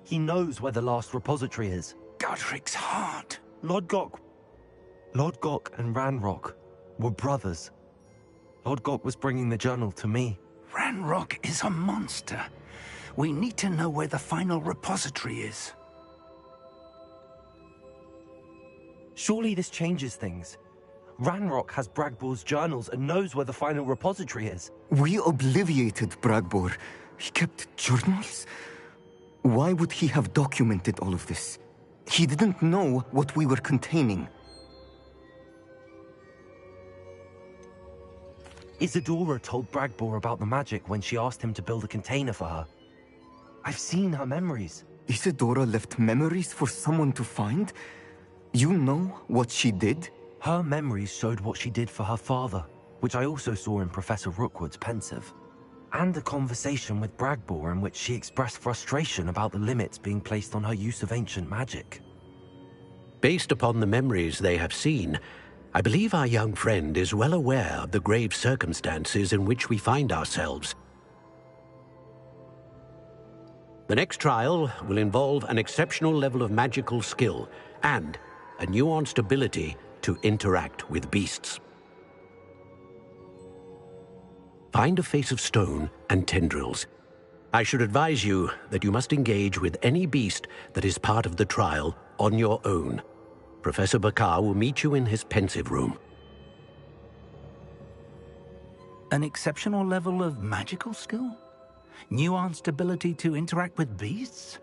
He knows where the last repository is. Godric's heart. Lodgok and Ranrock were brothers. Lodgok was bringing the journal to me. Ranrock is a monster. We need to know where the final repository is. Surely this changes things. Ranrock has Bragbor's journals and knows where the final repository is. We obliviated Bragbor. He kept journals? Why would he have documented all of this? He didn't know what we were containing. Isadora told Bragbor about the magic when she asked him to build a container for her. I've seen her memories. Isadora left memories for someone to find? You know what she did? Her memories showed what she did for her father, which I also saw in Professor Rookwood's pensive. And a conversation with Bragbor in which she expressed frustration about the limits being placed on her use of ancient magic. Based upon the memories they have seen, I believe our young friend is well aware of the grave circumstances in which we find ourselves. The next trial will involve an exceptional level of magical skill and a nuanced ability to interact with beasts. Find a face of stone and tendrils. I should advise you that you must engage with any beast that is part of the trial on your own. Professor Bakar will meet you in his pensive room. An exceptional level of magical skill? Nuanced ability to interact with beasts?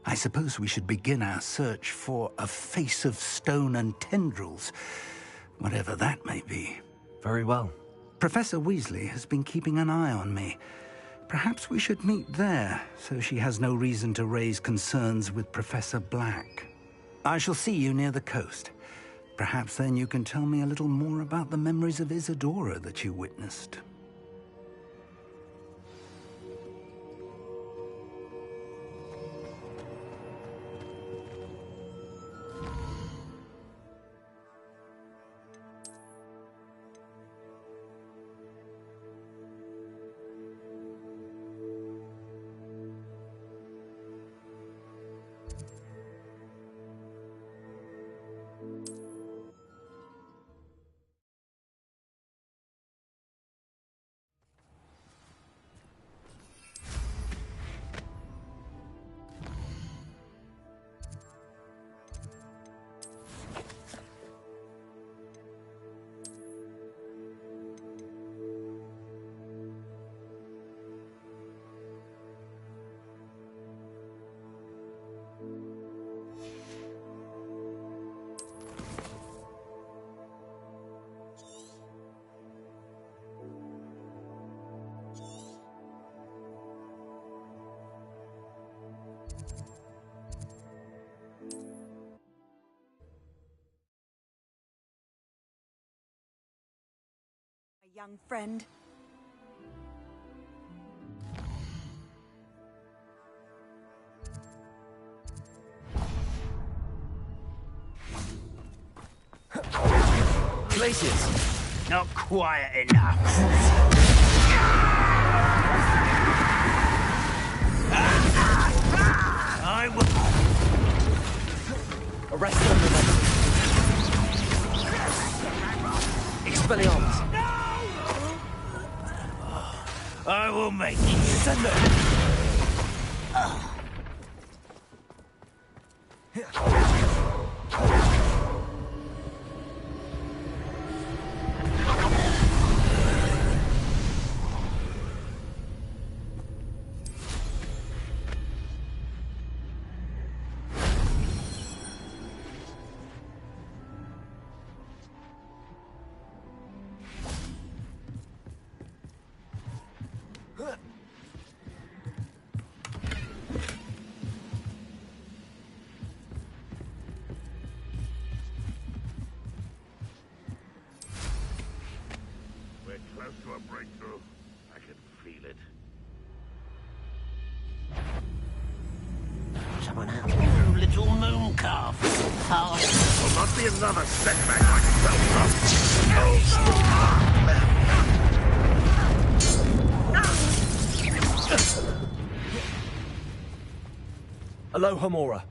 I suppose we should begin our search for a face of stone and tendrils, whatever that may be. Very well. Professor Weasley has been keeping an eye on me. Perhaps we should meet there, so she has no reason to raise concerns with Professor Black. I shall see you near the coast. Perhaps then you can tell me a little more about the memories of Isadora that you witnessed. Young friend. Places. Not quiet enough. I will arrest them. Expelliarmus. I will make you. Send them. one up. Oh, little moon calf. Will not be another setback like Aloha, Mora.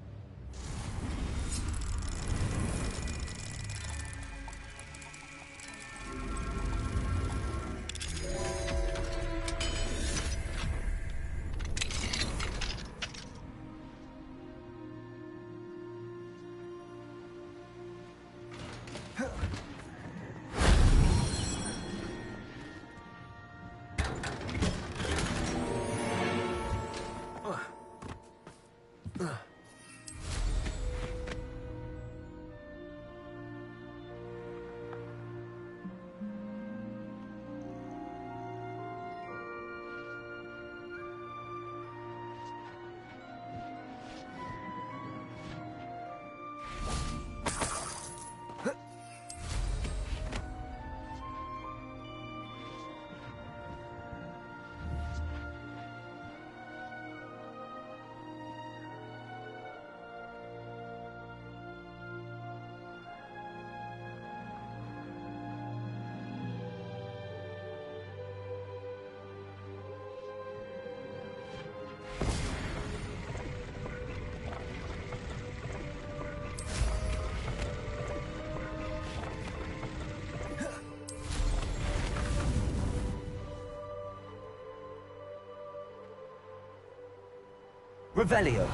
Revelio.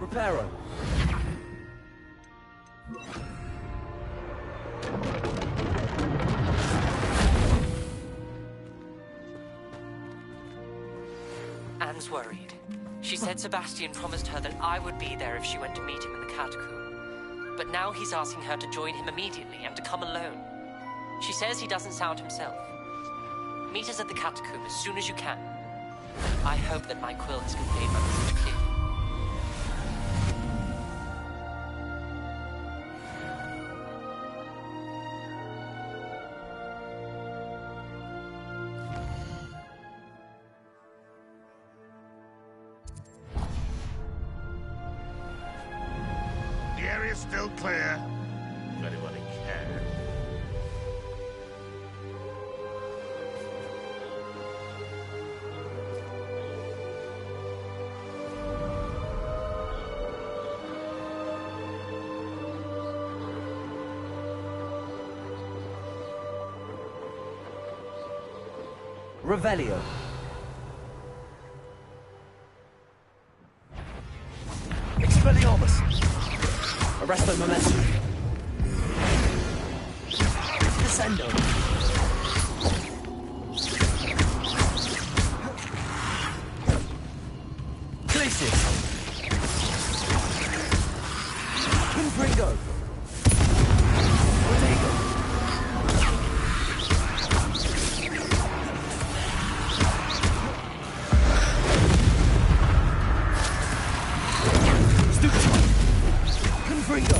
Reparo. Anne's worried. She said Sebastian promised her that I would be there if she went to meet him in the catacomb. But now he's asking her to join him immediately and to come alone. She says he doesn't sound himself. Meet us at the catacomb as soon as you can. I hope that my quill has conveyed my message clearly. The area's still clear. If anybody cares. Revelio. Expelliarmus. Arresto momentum. Descendo. Glacius. Confringo. Rodrigo. Confringo.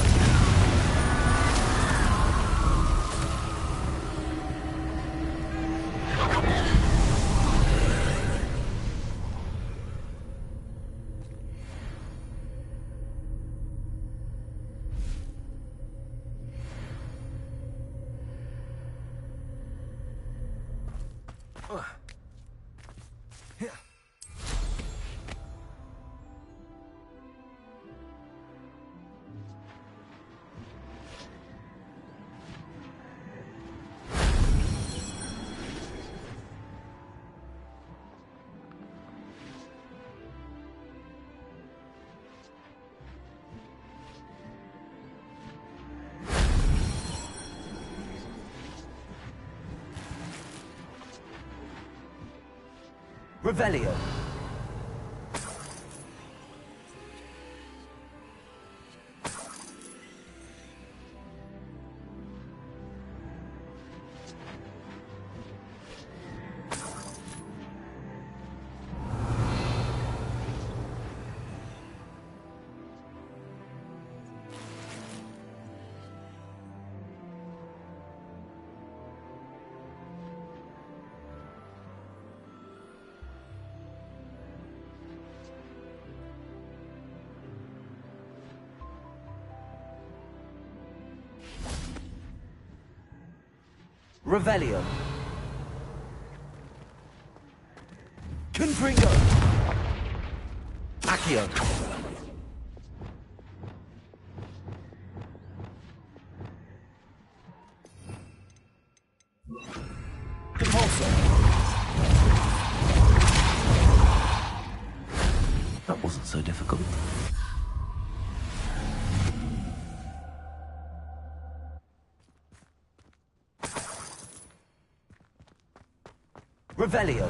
Revelio. Revelio. Confringo. Accio. Compulso. That wasn't so difficult. Revelio.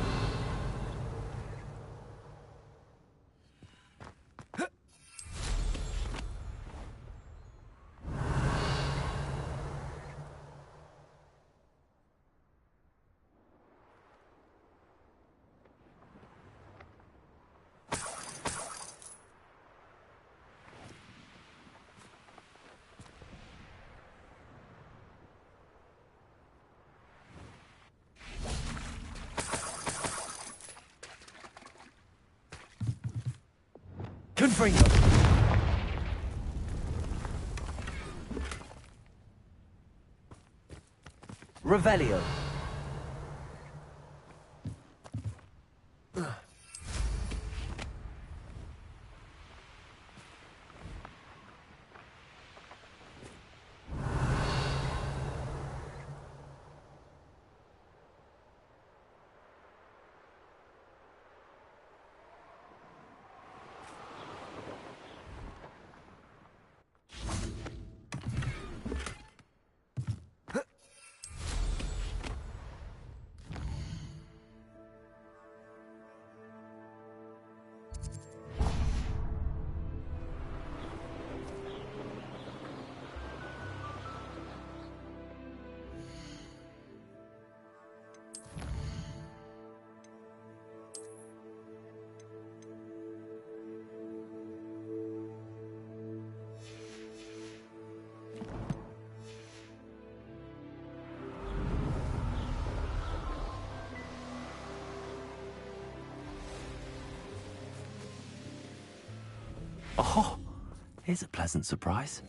Confringo. Revelio. Oh, here's a pleasant surprise.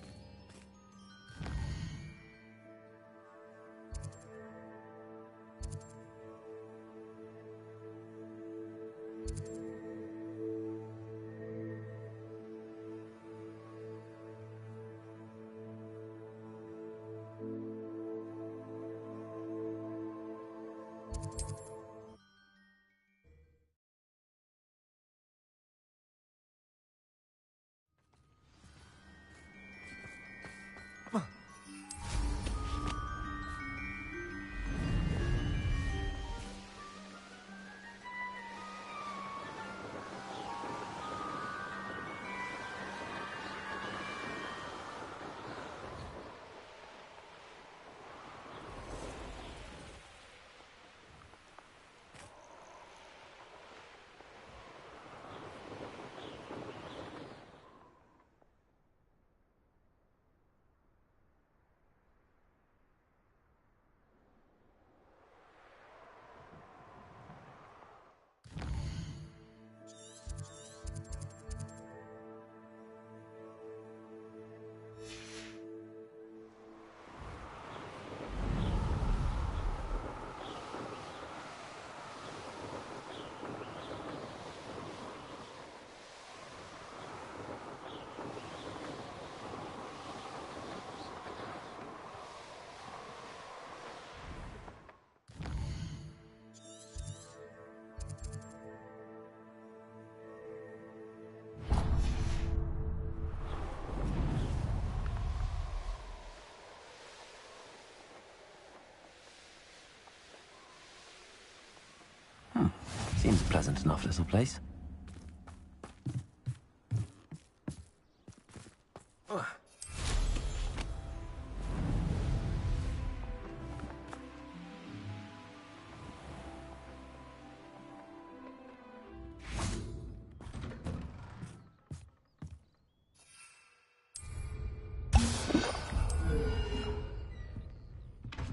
Seems a pleasant enough little place.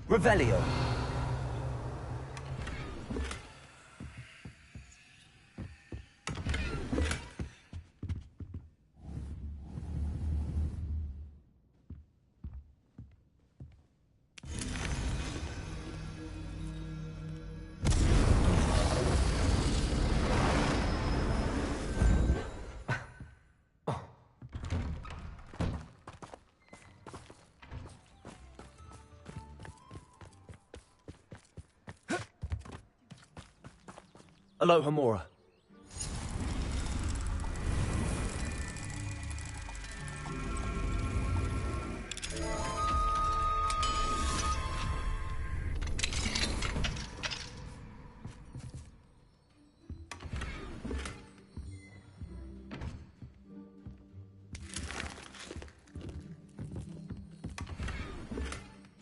Revelio. Alohomora.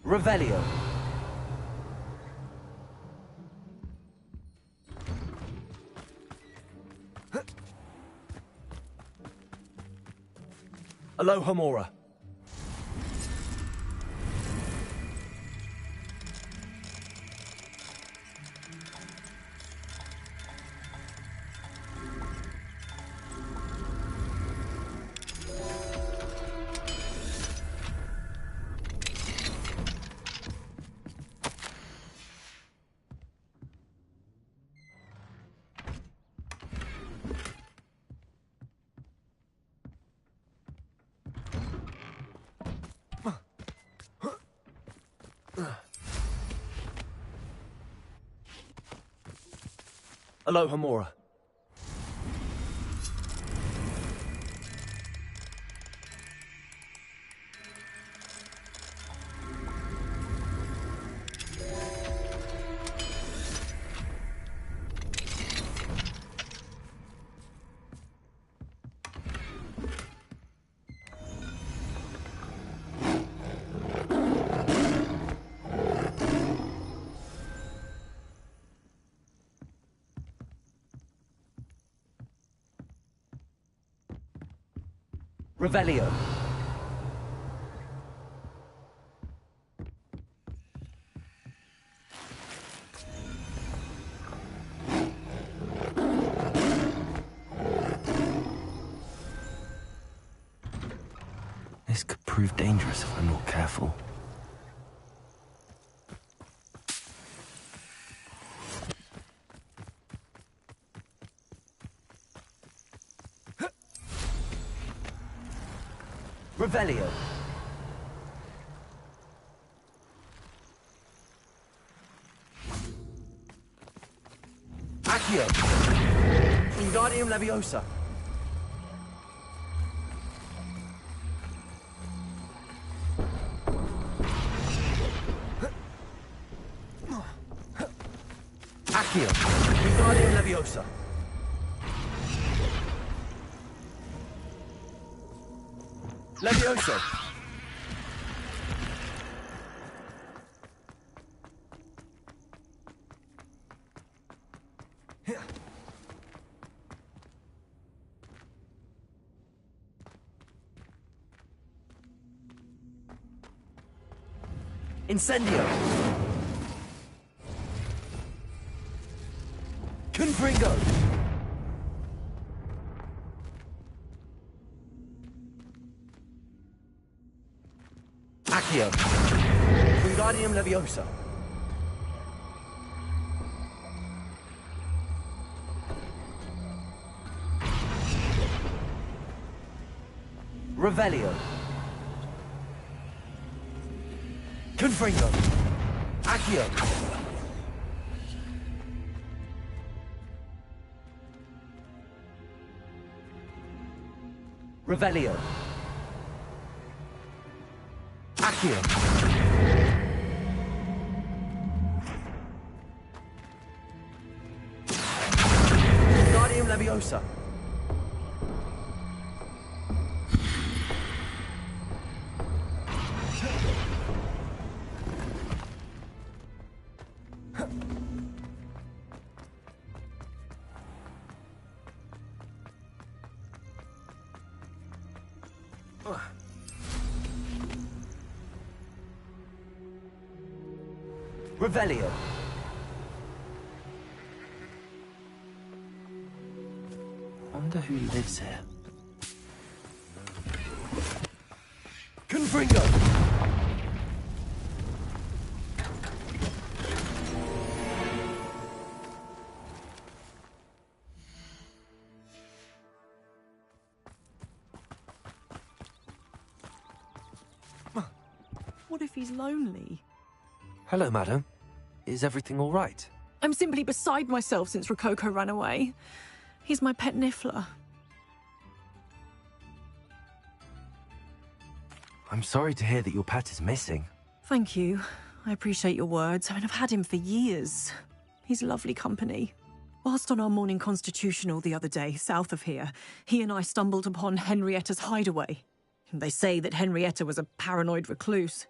Revelio. Alohomora. Alohomora. Revelio. This could prove dangerous if I'm not careful. Revelio. Accio. Wingardium Leviosa. Accio. Wingardium Leviosa. Levioso. Incendio. Confringo. Accio. Wingardium Leviosa. Revelio. Confringo. Accio. Revelio. Accio. Wingardium Leviosa. Revelio. Wonder who lives here. Confringo. What if he's lonely? Hello, madam. Is everything all right? I'm simply beside myself since Rococo ran away. He's my pet niffler. I'm sorry to hear that your pet is missing. Thank you. I appreciate your words. I mean, I've had him for years. He's lovely company. Whilst on our morning constitutional the other day, south of here, he and I stumbled upon Henrietta's hideaway. They say that Henrietta was a paranoid recluse,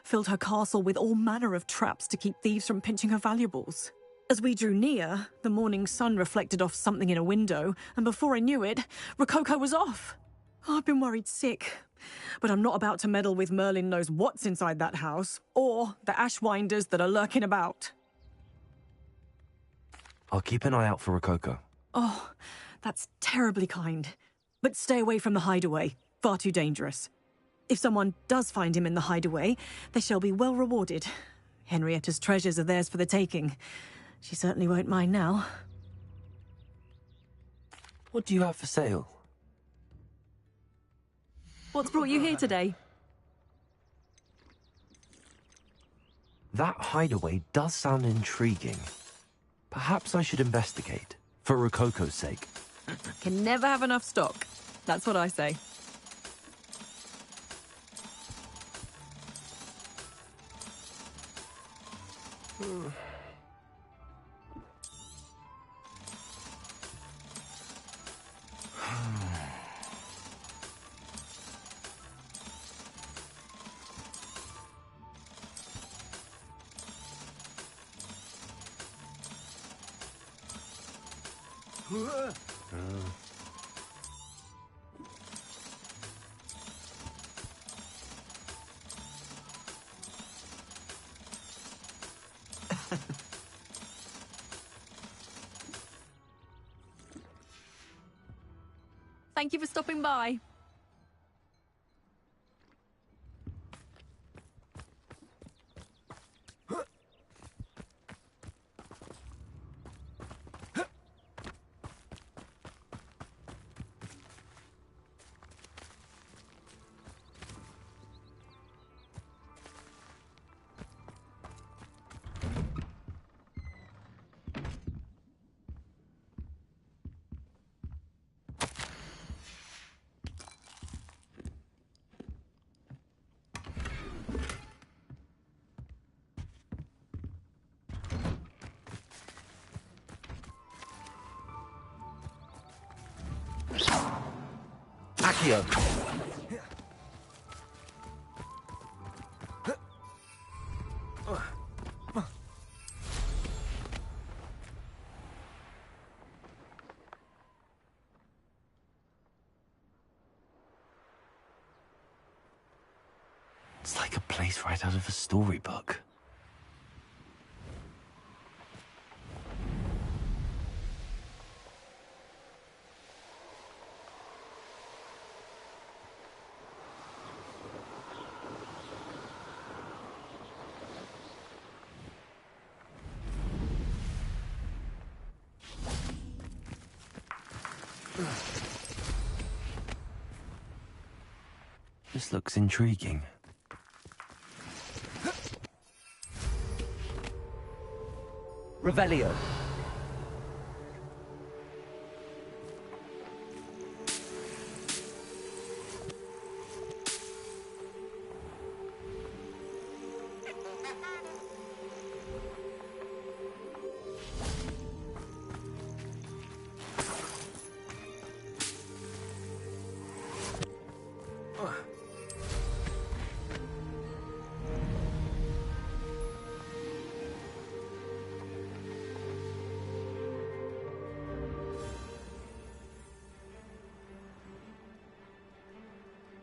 filled her castle with all manner of traps to keep thieves from pinching her valuables. As we drew near, the morning sun reflected off something in a window, and before I knew it, Rococo was off. Oh, I've been worried sick. But I'm not about to meddle with Merlin knows what's inside that house, or the ashwinders that are lurking about. I'll keep an eye out for Rococo. Oh, that's terribly kind. But stay away from the hideaway. Far too dangerous. If someone does find him in the hideaway, they shall be well rewarded. Henrietta's treasures are theirs for the taking. She certainly won't mind now. What do you have for sale? What's brought you here today? That hideaway does sound intriguing. Perhaps I should investigate, for Rococo's sake. Can never have enough stock. That's what I say. Thank you for stopping by. Accio! It's like a place right out of a storybook. This looks intriguing. Revelio.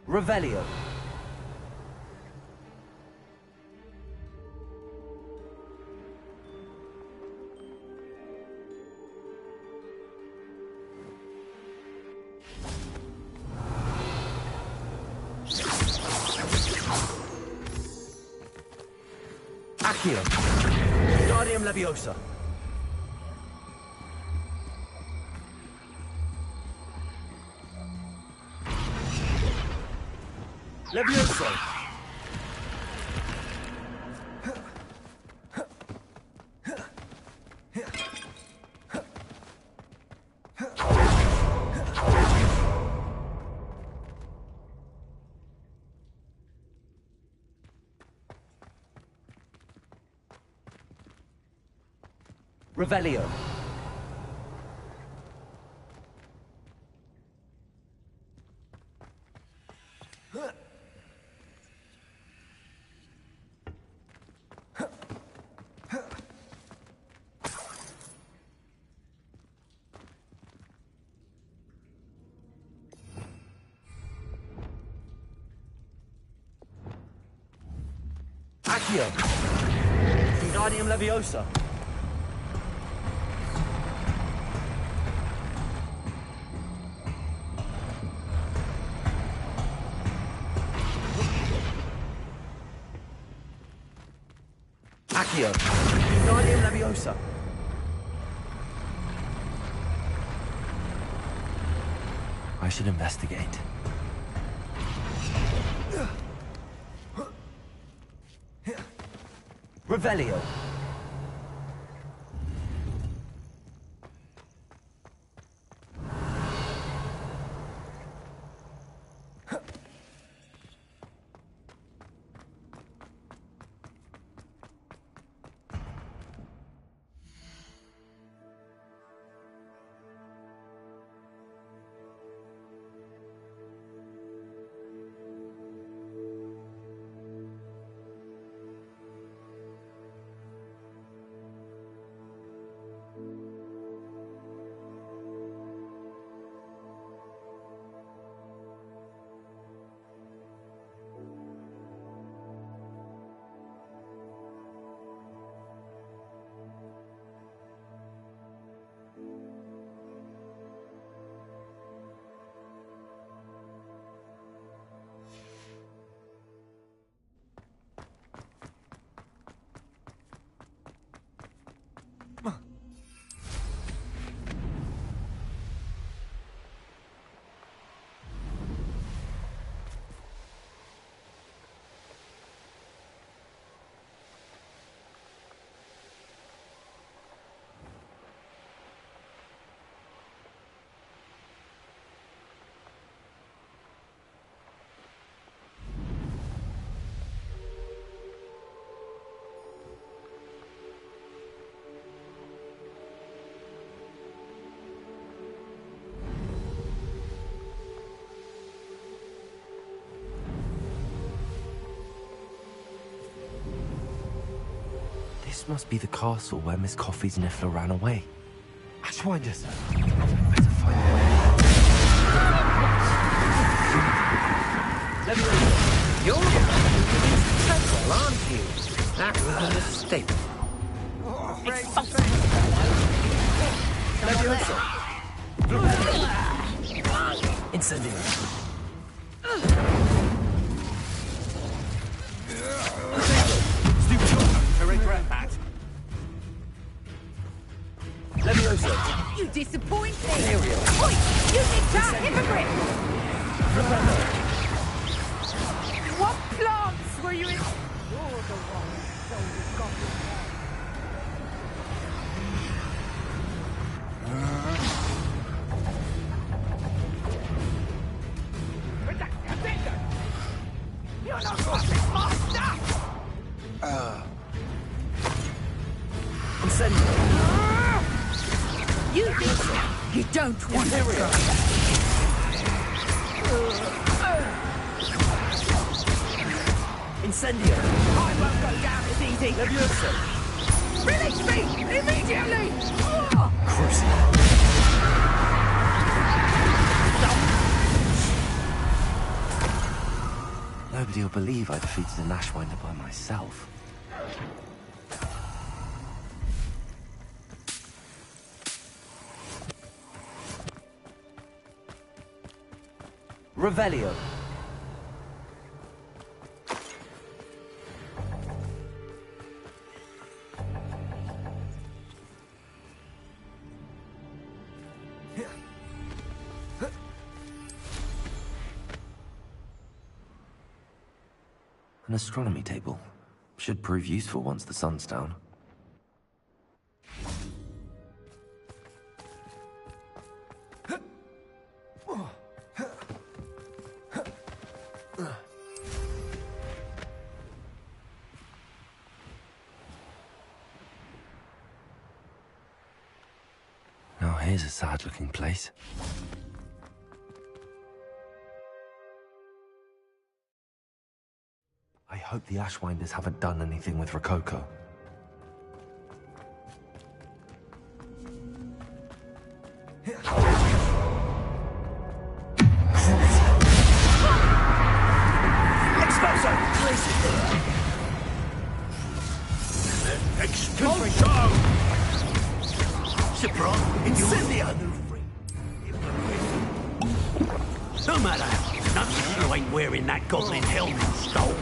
Revelio. Accio! Guardium Leviosa! Leviosa! Revelio. Accio. Wingardium Leviosa. Accio. Wingardium Leviosa. I should investigate. Revelio. This must be the castle where Miss Coffee's Niffler ran away. Ashwinders. Better find a way. Let me know. You're Treadwell, aren't you? That was a mistake. Incendio. I regret that. Leviosa. You disappoint me! Ariel. Oi! You dictate hypocrite! What plants were you in? You're the one who sold the goblin. You're not fucking master! Incendio. You think so? You don't want to go. Incendio. I won't go down as easy. Leviosa. Release me immediately! Crucible. Nobody will believe I defeated an Ashwinder by myself. Revelio. An astronomy table. Should prove useful once the sun's down. here's a sad-looking place. I hope the Ashwinders haven't done anything with Rococo. Expulso! Expulso! Surprise! Incendio! No matter. Nothing you ain't wearing that goblin helmet, Skull.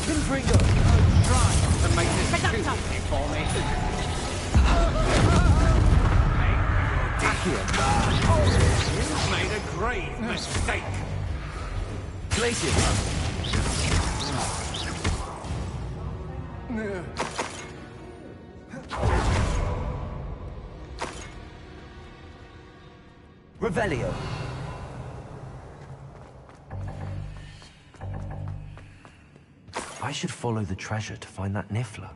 Confringo! Try to make this stupid for me. You've made a grave mistake. Glacier! Revelio. I should follow the treasure to find that Niffler.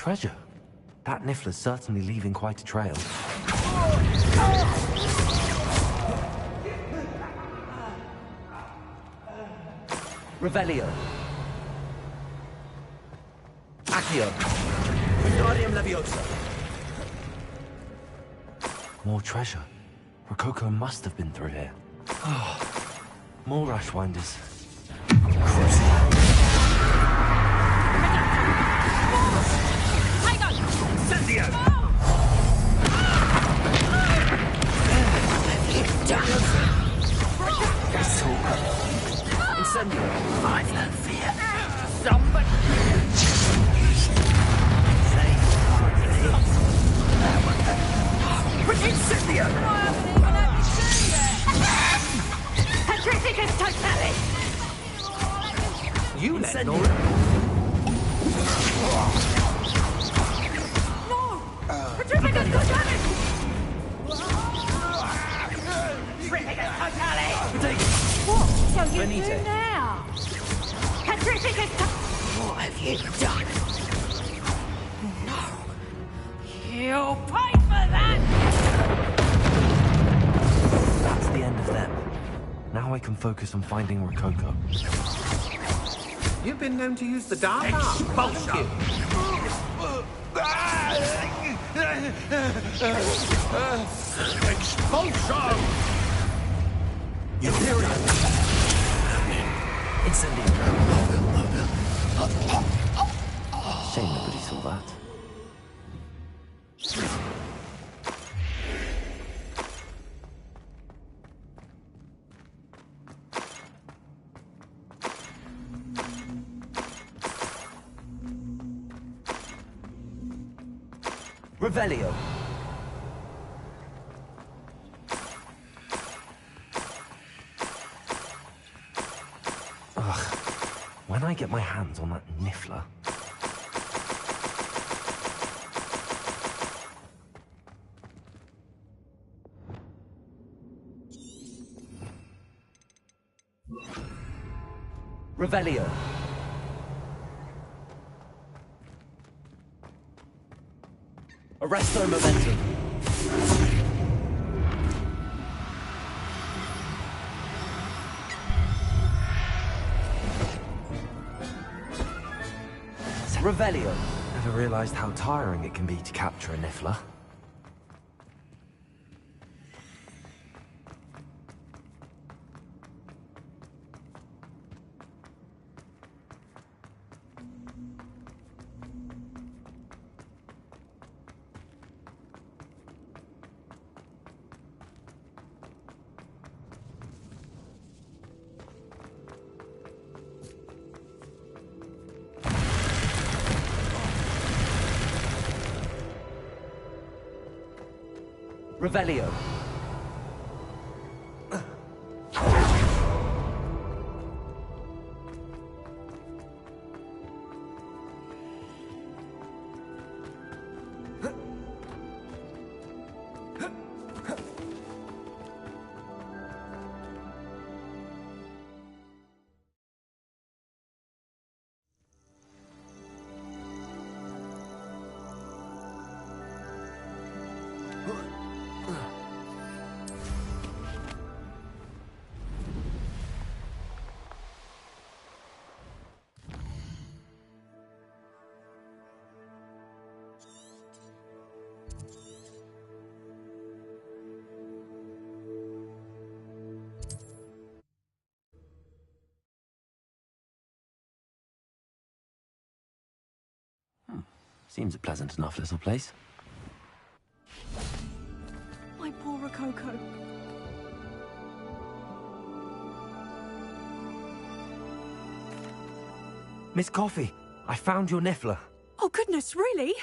Treasure? That Niffler's certainly leaving quite a trail. Revelio. Accio. Wingardium Leviosa. More treasure. Rococo must have been through here. More Ashwinders. Incendio! Incendio! I've no fear. Somebody... Incendio! Petrificus totalis! You let Incendio! Petrificus totalis! Petrificus totalis! What shall you Benite. do now? Petrificus What have you done? No. You'll pay for that! That's the end of them. Now I can focus on finding Rococo. You've been known to use the dark art. Expulso! Expulso! Imperial! Incendio! Shame nobody saw that. Revelio. Ugh. When I get my hands on that Niffler... Revelio. Arresto momentum. Revelio. Never realized how tiring it can be to capture a Niffler. Revelio. Seems a pleasant enough little place. My poor Rococo. Miss Coffee, I found your niffler. Oh, goodness, really?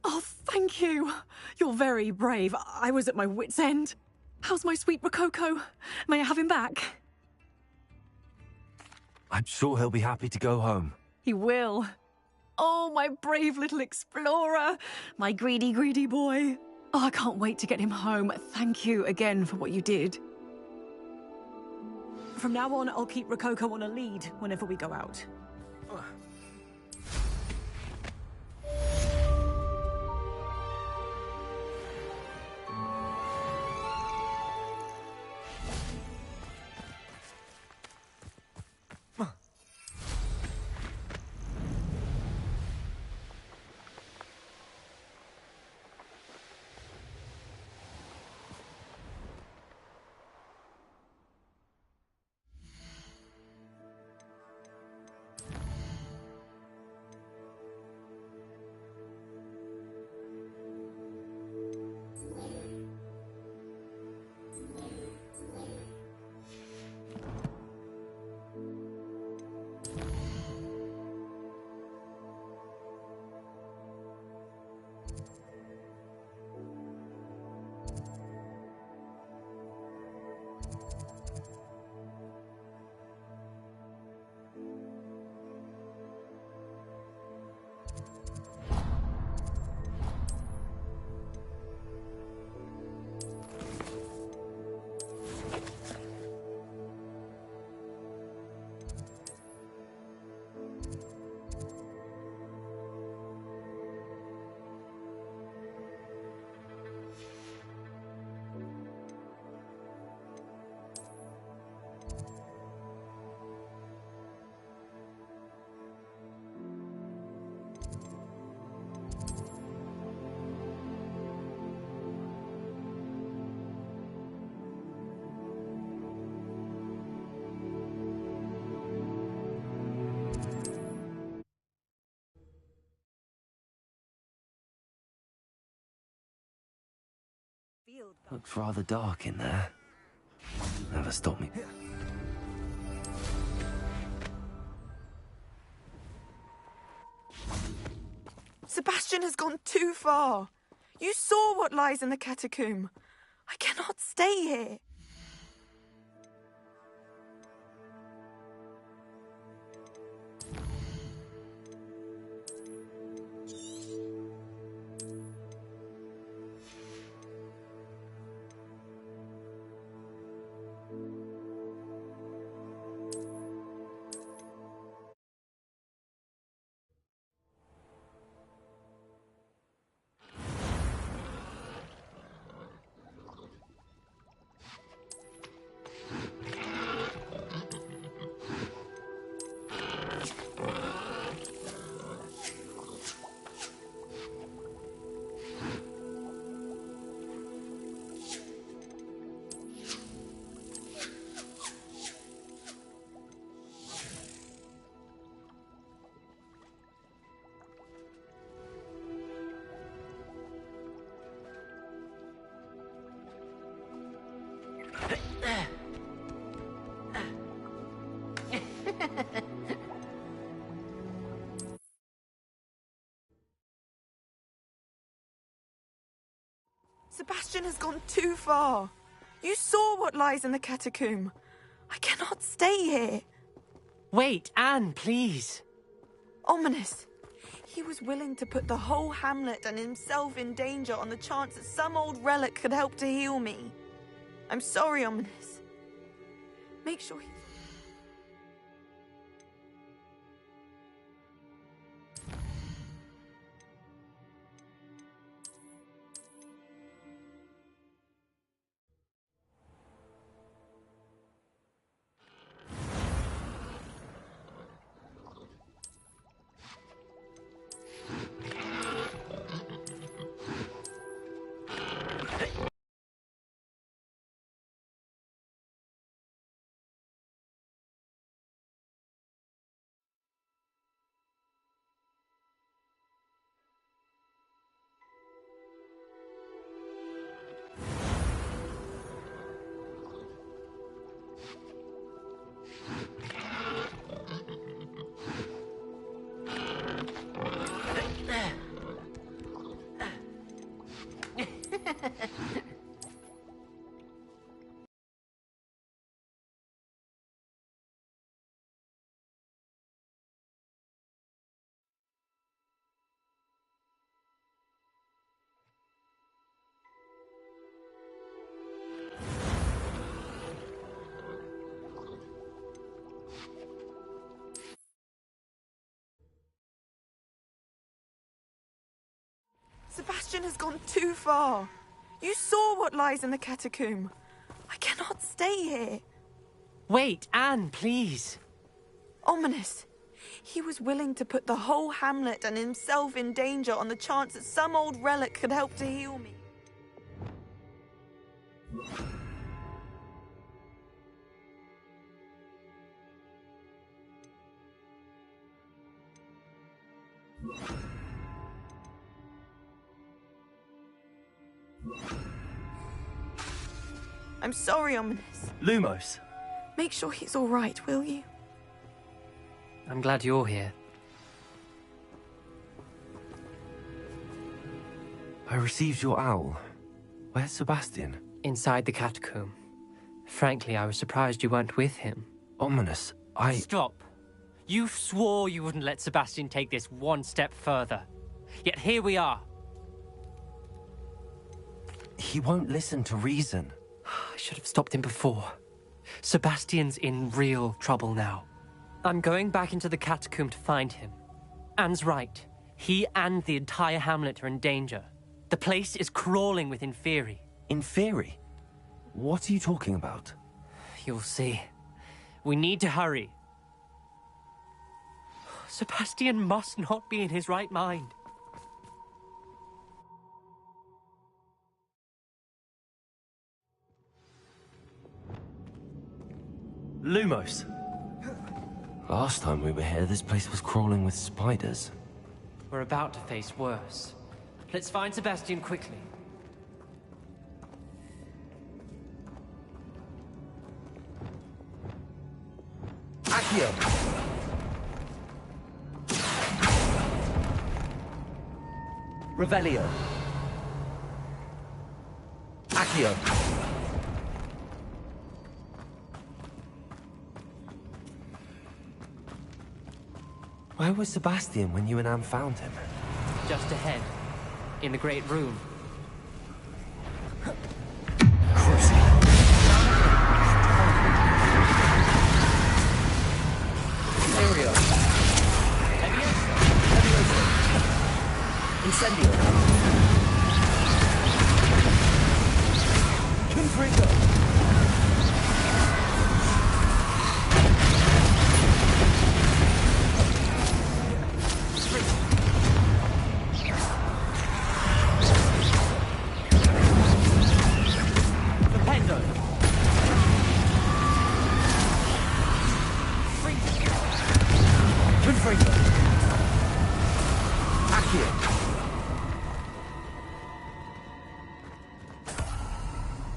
Oh, thank you. You're very brave. I was at my wit's end. How's my sweet Rococo? May I have him back? I'm sure he'll be happy to go home. He will. Oh, my brave little explorer. My greedy, greedy boy. Oh, I can't wait to get him home. Thank you again for what you did. From now on, I'll keep Rococo on a lead whenever we go out. Looks rather dark in there. Never stopped me. Sebastian has gone too far. You saw what lies in the catacomb. I cannot stay here. Sebastian has gone too far. You saw what lies in the catacomb. I cannot stay here. Wait, Anne, please. Ominous. He was willing to put the whole hamlet and himself in danger on the chance that some old relic could help to heal me. I'm sorry, Ominous. Make sure he... Sebastian has gone too far. You saw what lies in the catacomb. I cannot stay here. Wait, Anne, please. Ominous. He was willing to put the whole hamlet and himself in danger on the chance that some old relic could help to heal me. I'm sorry, Ominous. Lumos. Make sure he's all right, will you? I'm glad you're here. I received your owl. Where's Sebastian? Inside the catacomb. Frankly, I was surprised you weren't with him. Ominous, Stop. You swore you wouldn't let Sebastian take this one step further. Yet here we are. He won't listen to reason. I should have stopped him before. Sebastian's in real trouble now. I'm going back into the catacomb to find him. Anne's right. He and the entire hamlet are in danger. The place is crawling with Inferi. Inferi? What are you talking about? You'll see. We need to hurry. Sebastian must not be in his right mind. Lumos. Last time we were here, this place was crawling with spiders. We're about to face worse. Let's find Sebastian quickly. Accio! Revelio. Accio. Where was Sebastian when you and Anne found him? Just ahead. In the great room. Aereo. Incendio. Confringo.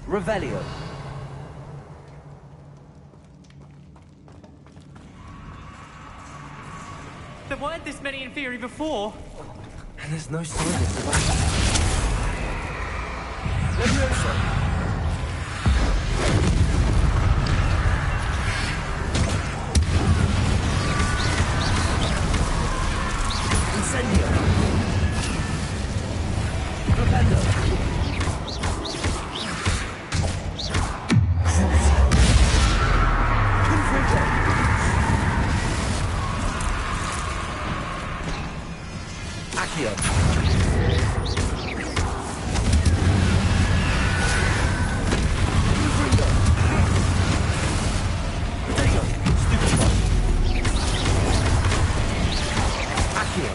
Revelio. There weren't this many Inferi before. And there's no sign of Sebastian. Leviosa. Incendio. Propendo. Accio.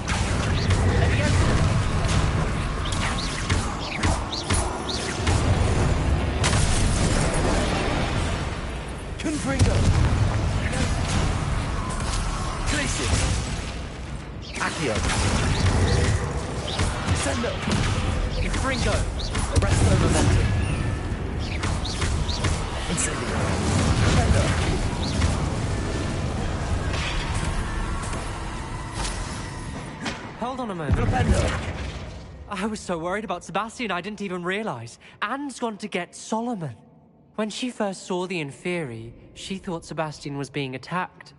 Confringo. Glacius. Accio. Sendo. Confringo. Arresto momentum. Incendio. Sendo. Hold on a moment. Propendo. I was so worried about Sebastian I didn't even realize. Anne's gone to get Solomon. When she first saw the Inferi, she thought Sebastian was being attacked.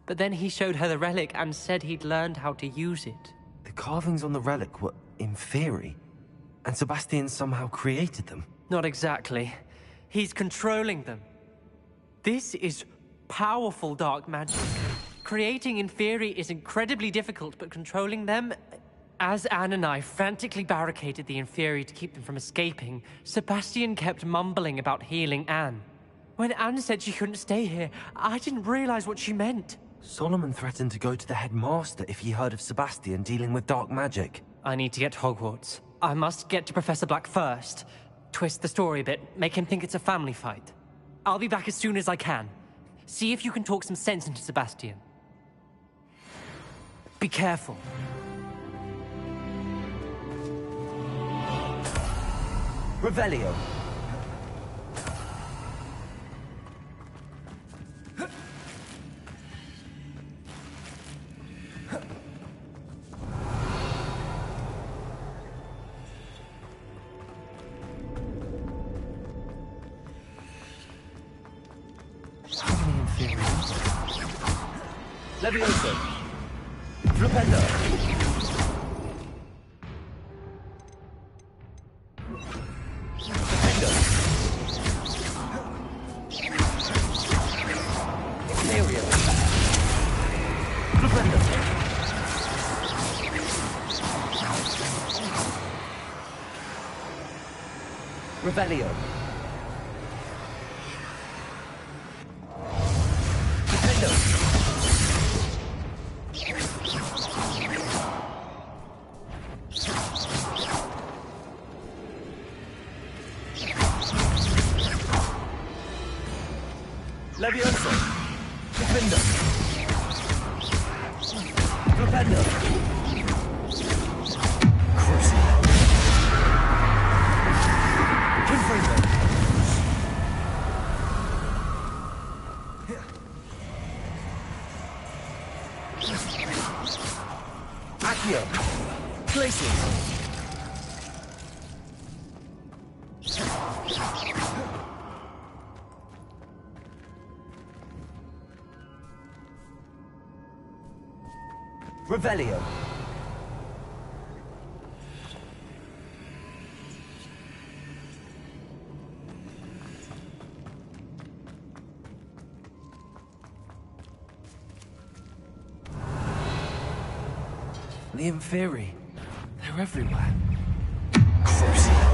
But then he showed her the relic and said he'd learned how to use it. The carvings on the relic were Inferi, and Sebastian somehow created them. Not exactly. He's controlling them. This is powerful dark magic. Creating Inferi is incredibly difficult, but controlling them... As Anne and I frantically barricaded the inferi to keep them from escaping, Sebastian kept mumbling about healing Anne. When Anne said she couldn't stay here, I didn't realize what she meant. Solomon threatened to go to the headmaster if he heard of Sebastian dealing with dark magic. I need to get to Hogwarts. I must get to Professor Black first. Twist the story a bit, make him think it's a family fight. I'll be back as soon as I can. See if you can talk some sense into Sebastian. Be careful. Revelio. Levioso. Flipendo. Flipendo. Imperial. Flipendo. Revelio. Levioso. Defendo. Flipendo. Crucible. Confringo. Accio. Glacius. Revelio. The inferi. They're everywhere. Crucible.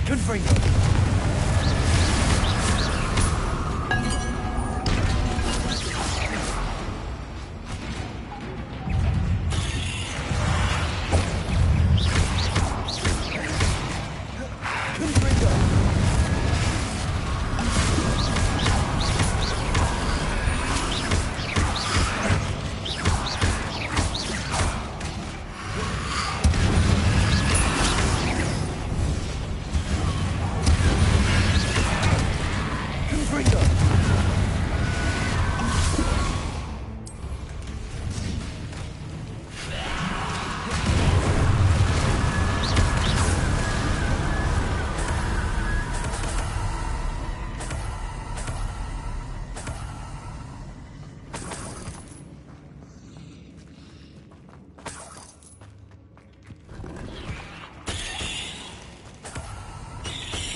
Confringo.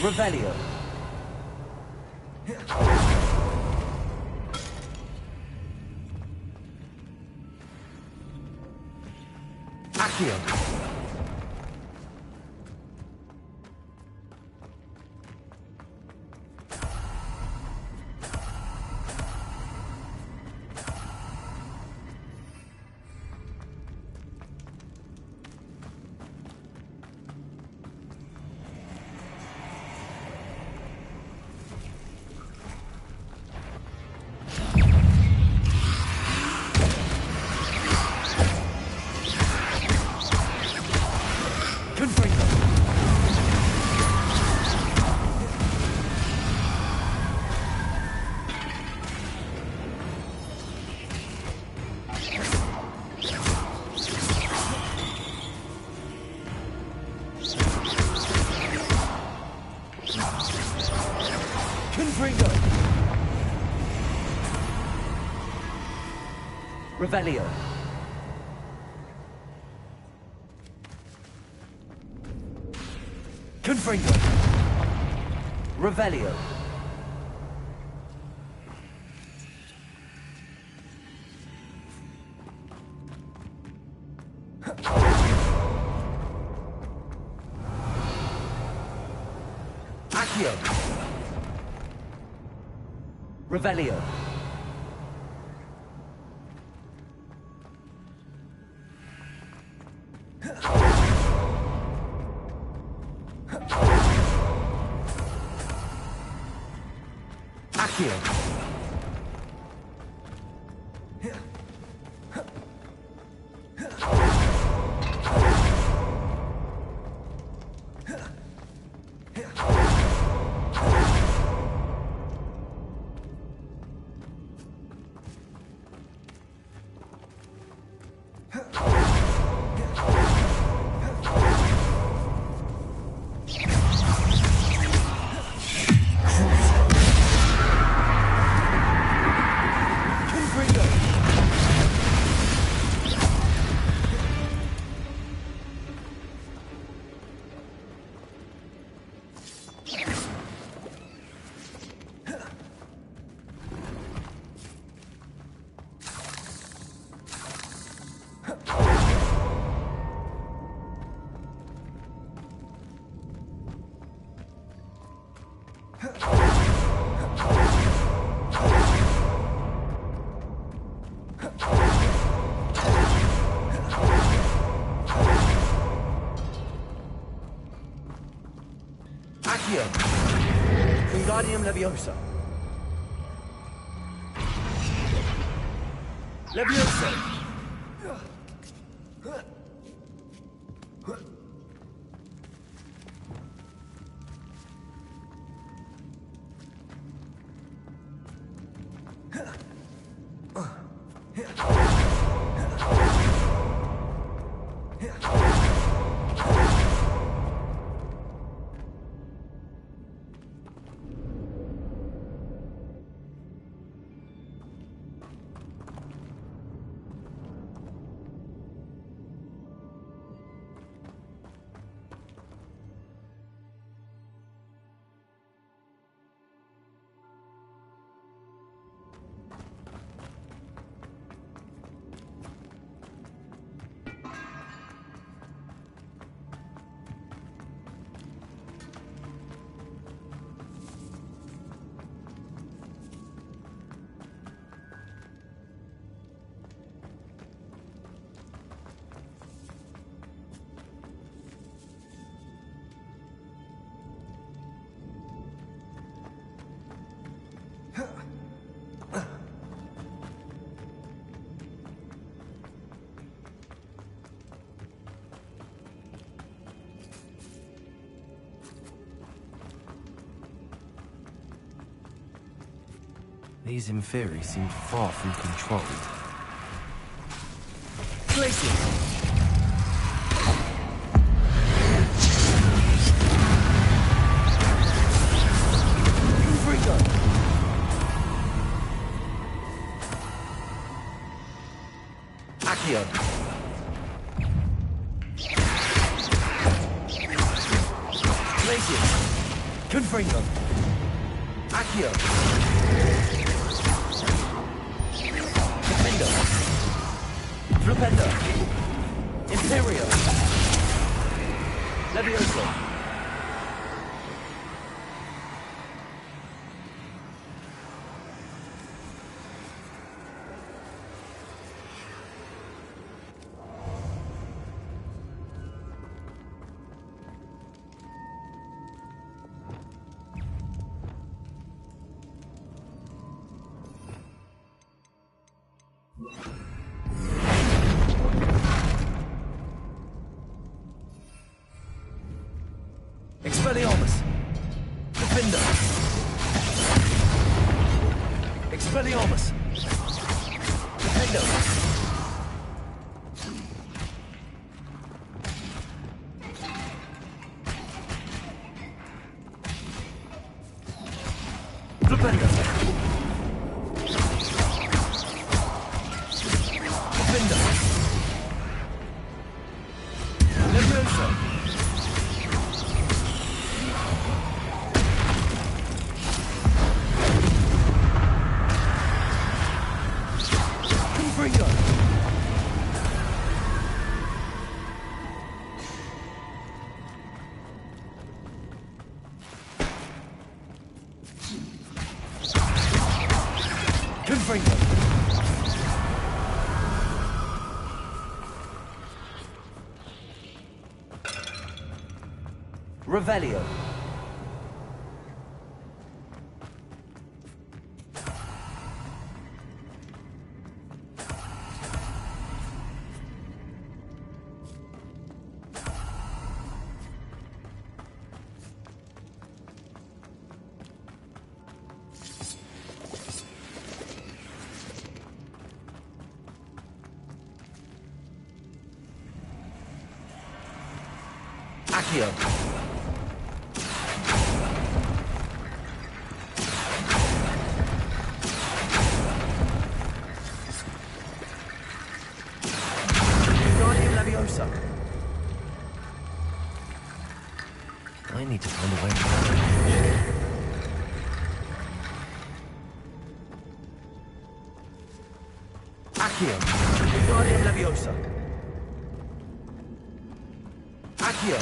Revelio. Accio. Confringo. Revelio. Confringo. Revelio. Accio. Revelio. Accio. Accio. Wingardium Leviosa. Leviosa. These Inferi seem far from controlled. Glacier! Accio. Glacier. Confringo. Accio. Defendo. Flipendo. Imperio. Levioso. Expelliarmus! Defender! Expelliarmus! Defender! Flipendo! Confringo. Revelio. Accio. Guardian Leviosa. I need to find a way. Accio. Guardian Leviosa. Accio.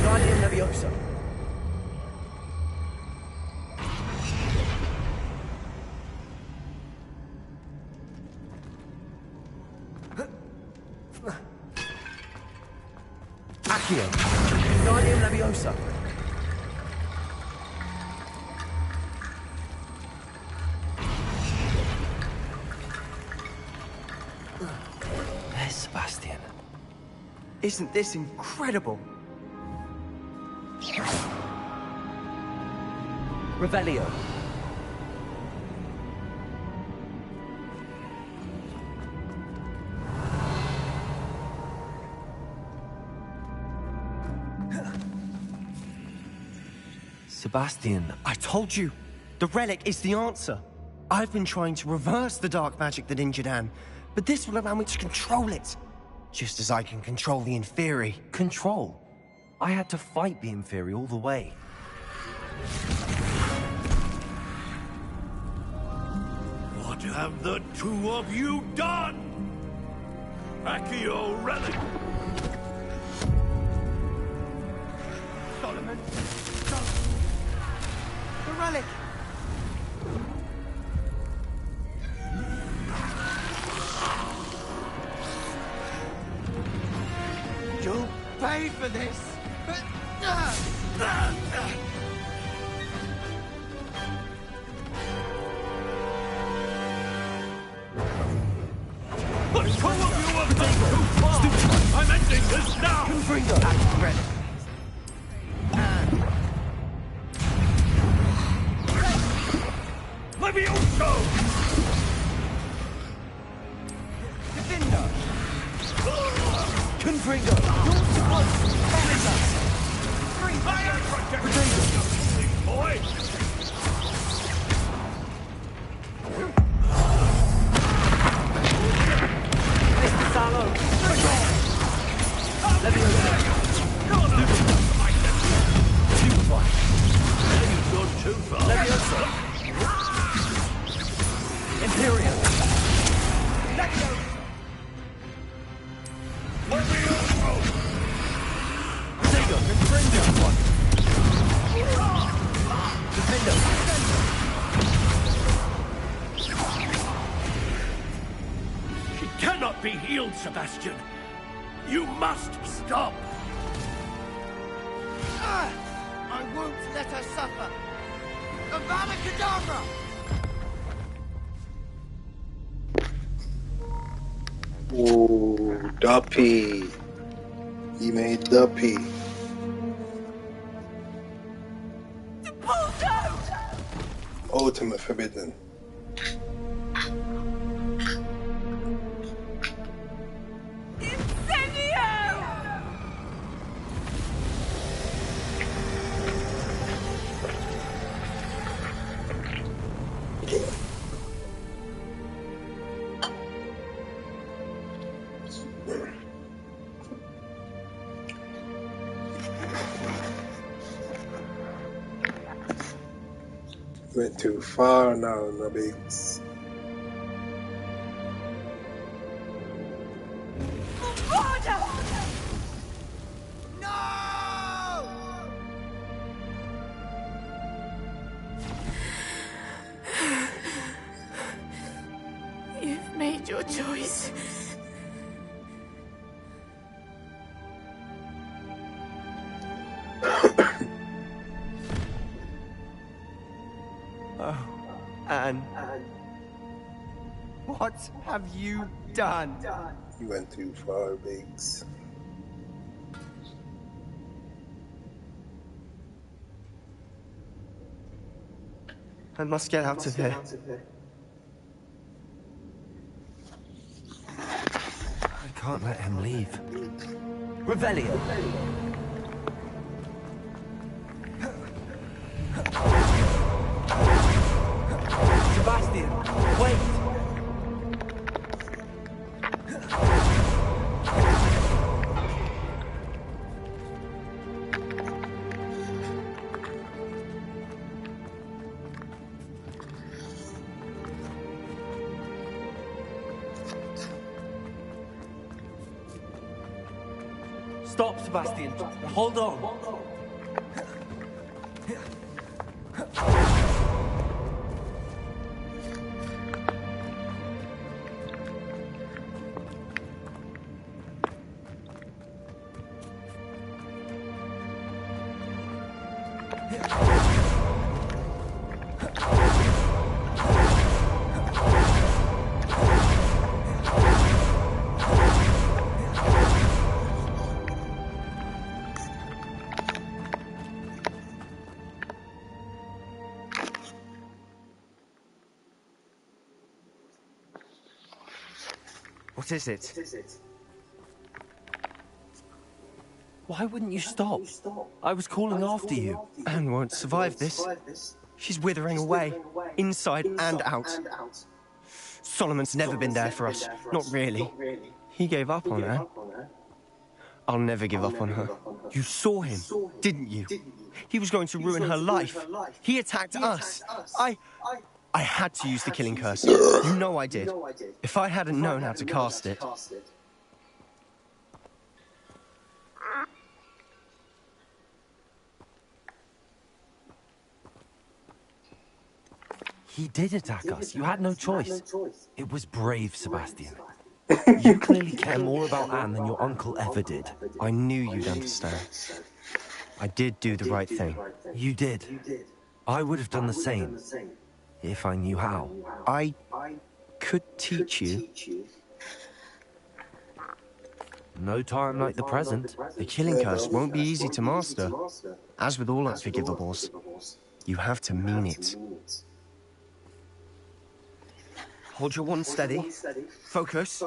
Guardian Leviosa. Accio. Guardian Leviosa. There's Sebastian. Isn't this incredible? Revelio. Sebastian, I told you. The relic is the answer. I've been trying to reverse the dark magic that injured Anne, but this will allow me to control it. Just as I can control the Inferi. Control? I had to fight the Inferi all the way. What have the two of you done? Accio relic! Solomon! The relic! You'll pay for this! The two of you have gone too far! I'm ending this now! Confringo! Relic. Levioso! Defender! Confringo! Fire protection! Boy! Mr. Salo! Leviosa! Stupefy! You've gone too far. Leviosa! Imperium! Sega! Confringo! Defender! She cannot be healed, Sebastian. You must stop. I won't let her suffer. Avada Kedavra! Ooh, Duppy. He made Duppy. Ultimate Forbidden. Went too far now, Nubbies. your choice. Oh, Anne. What have you done? You went too far, Biggs. I must get out of here. I can't let him leave. Revelio! Sebastian, wait! Stop, Sebastian. Hold on. What is it? Why wouldn't you stop? I was calling after you. Anne won't survive this. She's withering away, inside and out. Solomon's never been there for us. Not really. He gave up on her. I'll never give up on her. You saw him, didn't you? He was going to ruin her life. He attacked us. I had to use the killing curse. You know I did. If I hadn't known how to cast it... He did attack us. You had no choice. It was brave, Sebastian. You clearly care more about Anne than your uncle ever did. I knew you'd understand. I did do the right thing. You did. I would have done the same, if I knew how. I could teach you. No time like the present. The killing curse won't be easy to master. As with all unforgivables, you have to mean it. Hold your wand steady. Focus.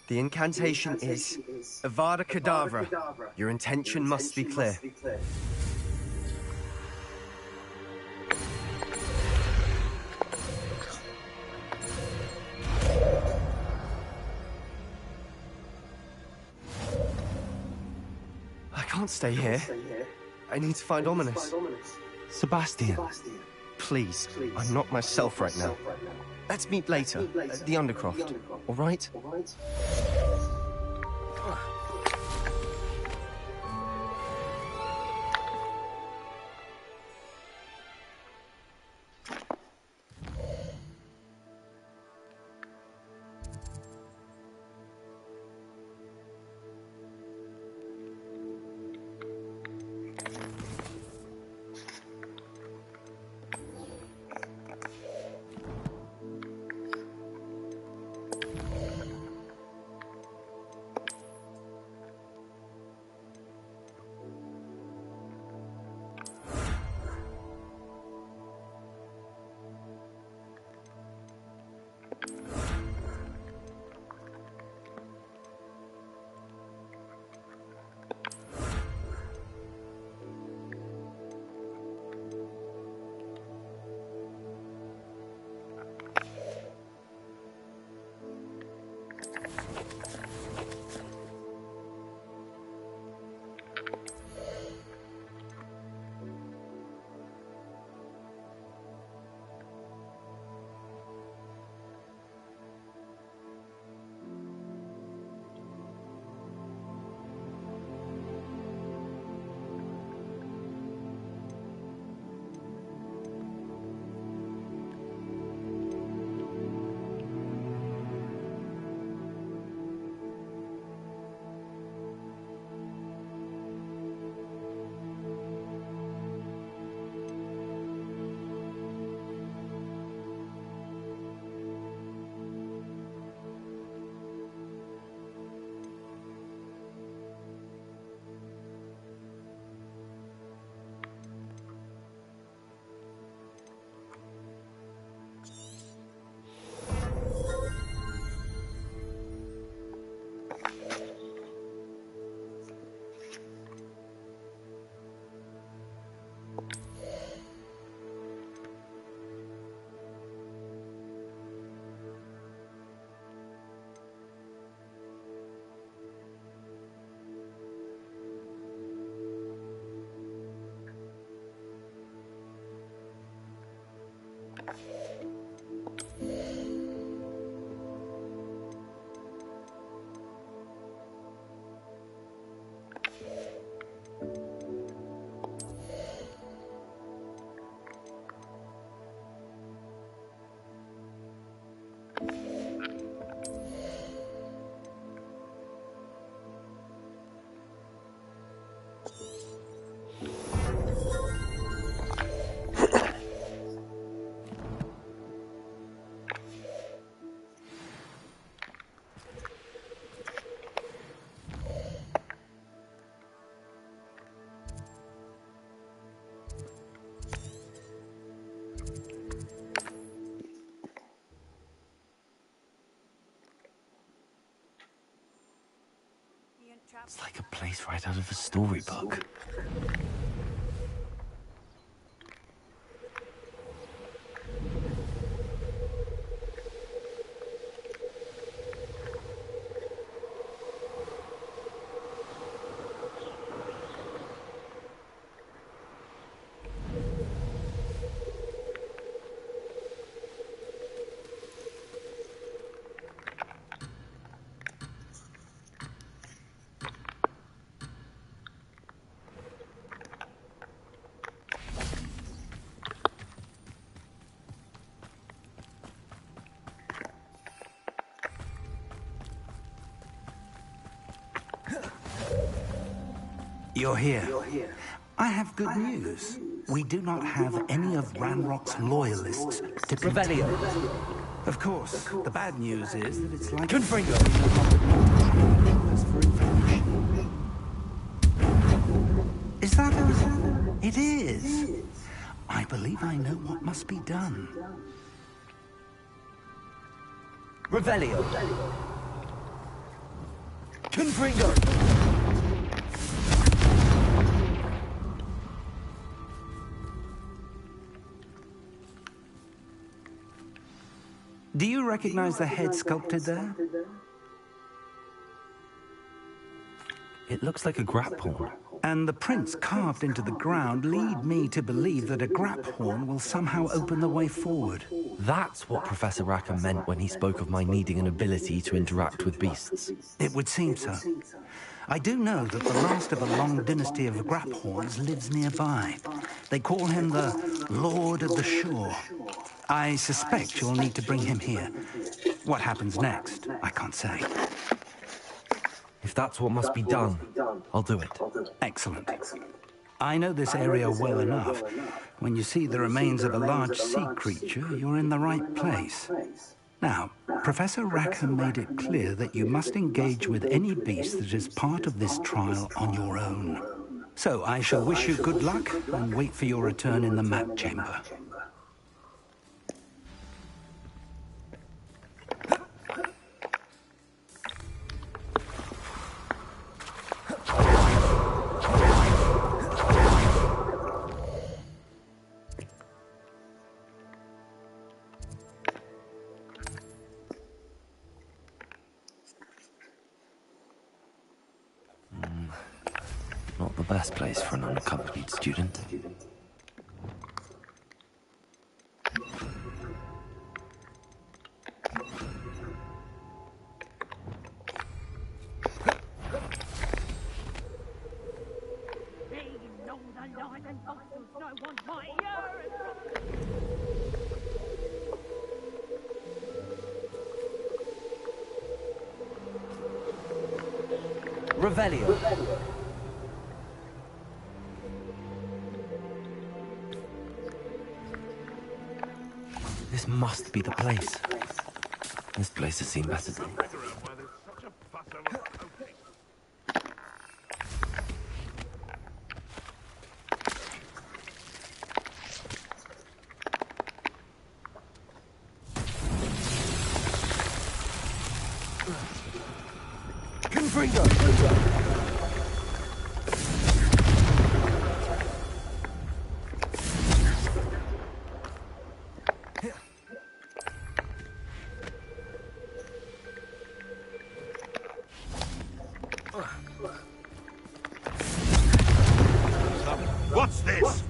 The incantation is Avada Kedavra. Your intention must be clear. I can't stay here. I need to find Ominous. Sebastian. Please, I'm not myself right now. Let's meet later, at the Undercroft, all right? It's like a place right out of a storybook. You're here. I have good news. We do not have any of Ranrock's loyalists to Revelio. Of course. The bad news is that it's like... Confringo! Is that all? It is. I believe I know what must be done. Revelio. Confringo! Do you recognize the head sculpted there? It looks like a grap horn. And the prints carved into the ground lead me to believe that a grap horn will somehow open the way forward. That's what Professor Rackham meant when he spoke of my needing an ability to interact with beasts. It would seem so. I do know that the last of a long dynasty of grap horns lives nearby. They call him the Lord of the Shore. I suspect you'll need to bring him here. What happens next, I can't say. If that's what must be done, I'll do it. Excellent. I know this area well enough. When you see the remains of a large sea creature, you're in the right place. Now, Professor Rackham made it clear that you must engage with any beast that is part of this trial on your own. So I shall wish you good luck and wait for your return in the map chamber. Not the best place for an unaccompanied student. Revelio. This must be the place. This place has seen better days. What's this?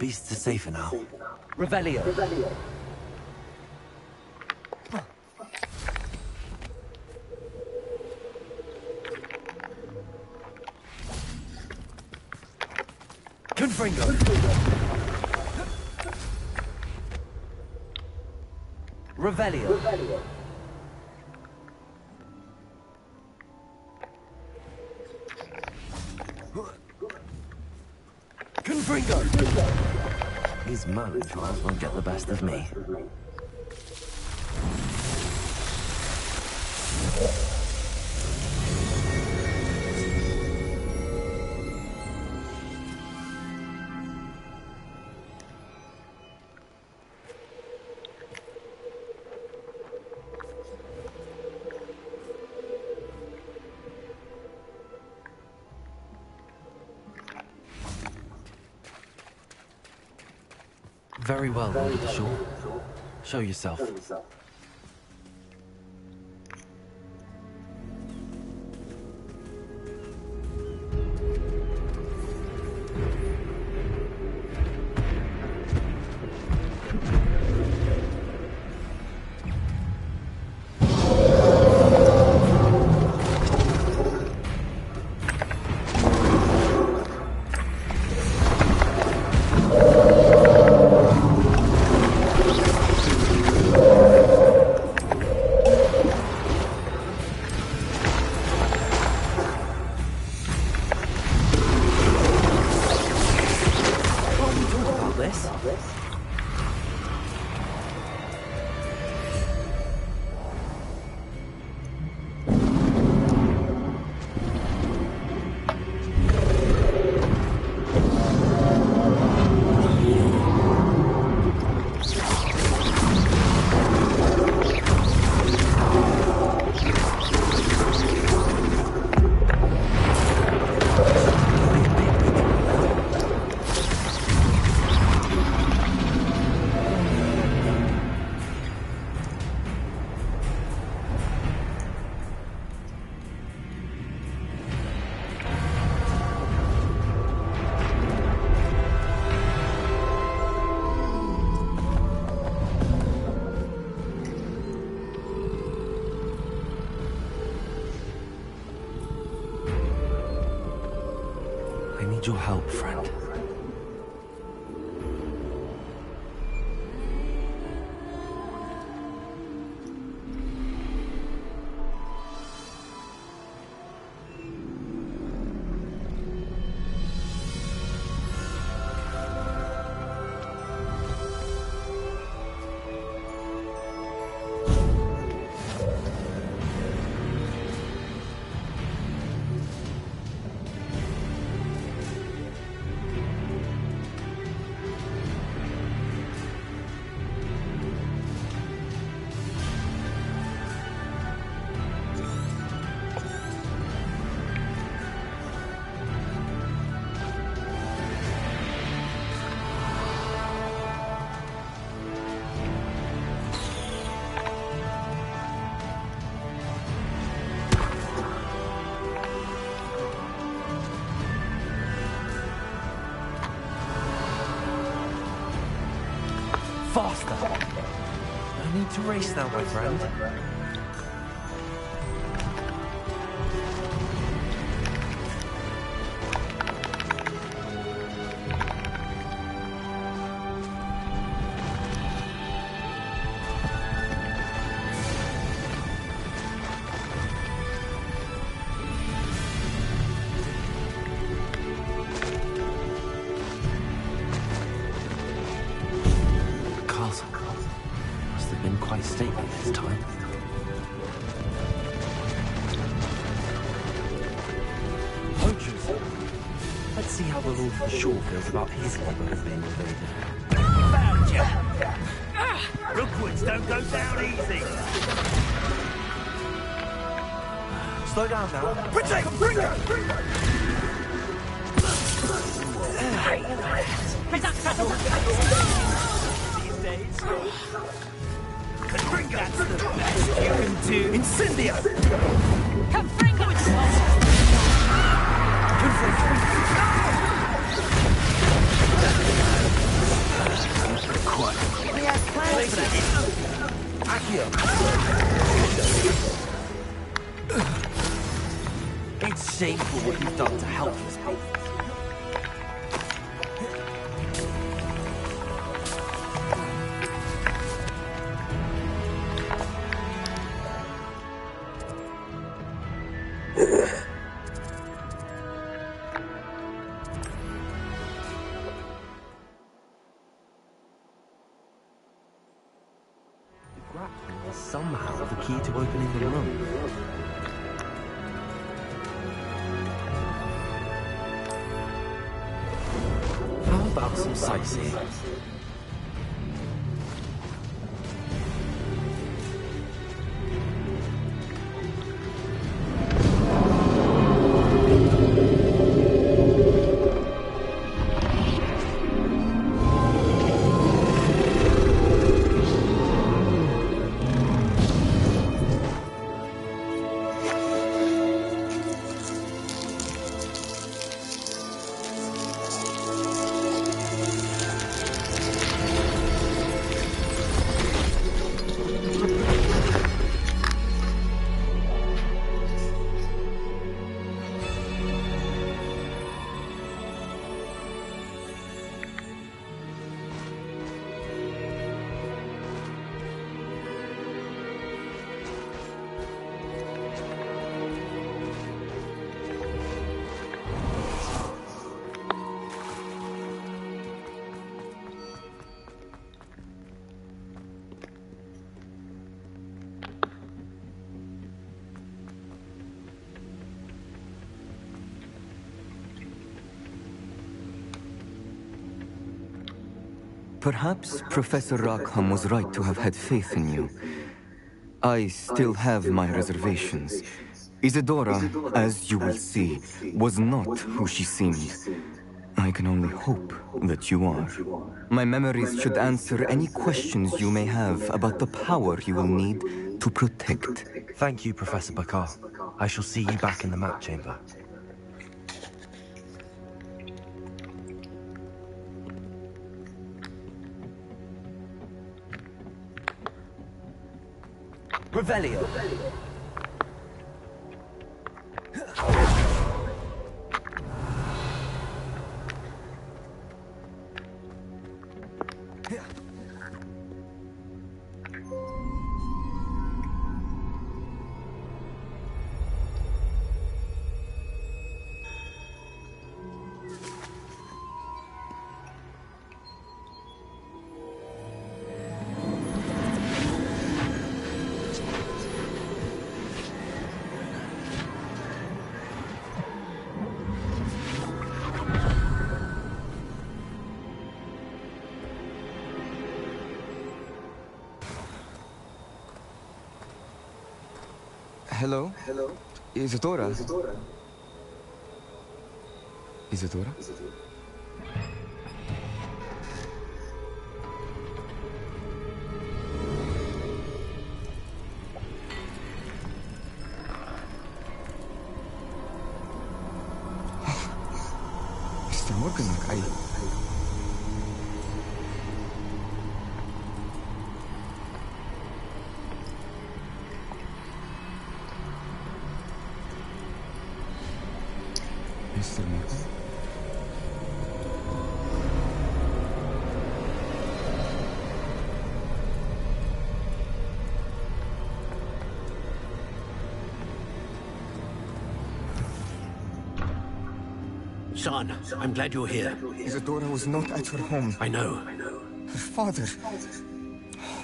beasts are safer now. Revelio. Confringo. Revelio. Confringo. These Merlin trials won't get the best of me. Very well, Lord Shaw. Show yourself. I need your help, friend. Faster! I need to race now, my friend. Must have been quite stately this time. Poachers! Let's see how the Lord of the Shore feels about his neighborhood being invaded. Found you! Rookwoods don't go down easy! Slow down now. Protect! Bring her! These days. Confringo! That's the best you can do. Incendio! Confringo! Quiet. We had plans for this. Accio. It's shameful what you've done to help us. Somehow the key to opening the room. How about some sightseeing? Perhaps Professor Rackham was right to have had faith in you. I still have my reservations. Isadora, as you will see, was not who she seemed. I can only hope that you are. My memories should answer any questions you may have about the power you will need to protect. Thank you, Professor Bakar. I shall see you back in the map chamber. Revelio. Hello? Hello? Isadora? Isadora? Isadora? Mr. Morganak, Mr. Morgan? Son, I'm glad you're here. Isadora was not at her home. I know. Her father.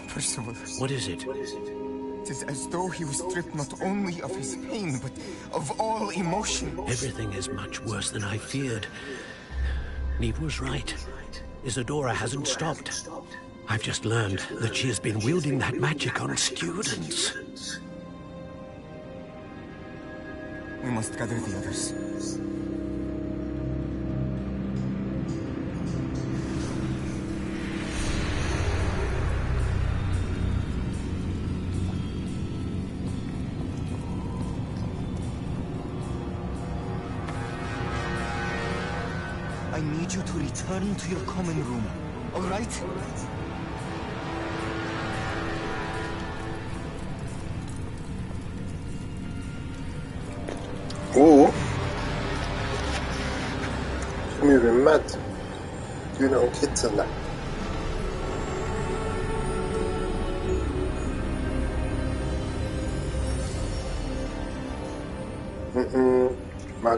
Percival. What is it? It is as though he was stripped not only of his pain, but of all emotion. Everything is much worse than I feared. Neve was right. Isadora hasn't stopped. I've just learned that she has been wielding that magic on students. We must gather the others. I need you to return to your common room. all right? Oh! Som är rymmet. Du know kidsen där.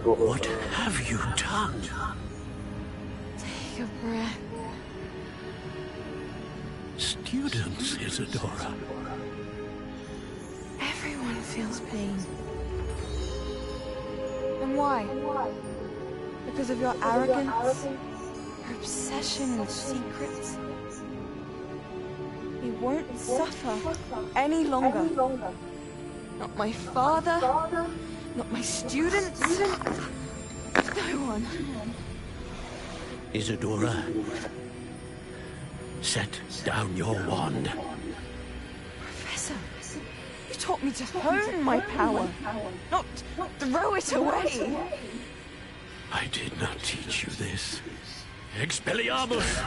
What have you done? Take a breath. Students, Isadora. Everyone feels pain. And why? Because of your arrogance? Your obsession with secrets? You won't suffer any longer. Not my father, not my students, no one. Isadora, set down your wand. Professor, you taught me to hone my power, not throw it away. I did not teach you this. Expelliarmus!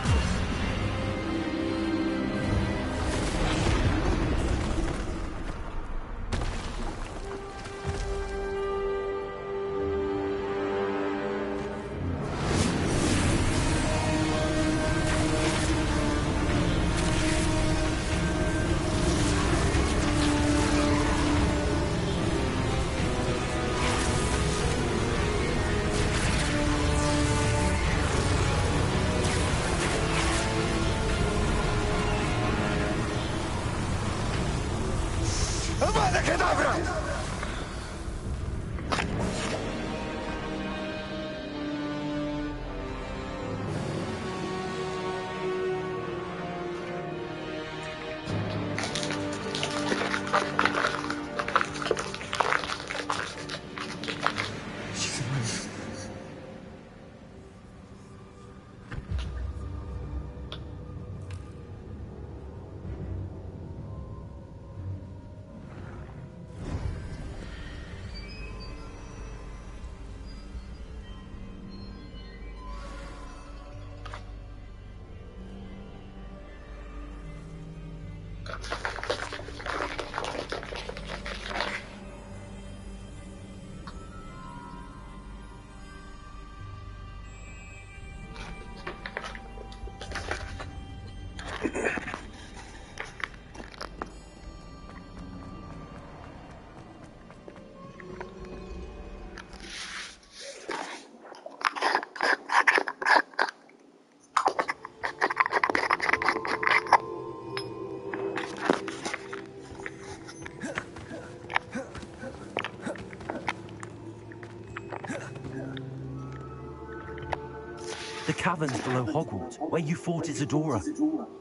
The caverns below Hogwarts, where you fought Isadora.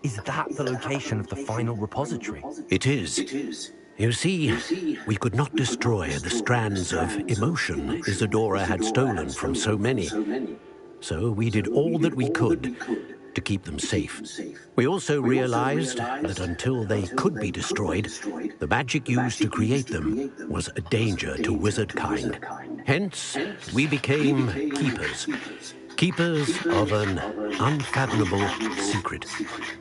Is that the location of the final repository? It is. You see, we could not destroy the strands of emotion Isadora had stolen from so many. So we did all that we could to keep them safe. We also realized that until they could be destroyed, the magic used to create them was a danger to wizard kind. Hence, we became keepers. Keepers of an unfathomable secret.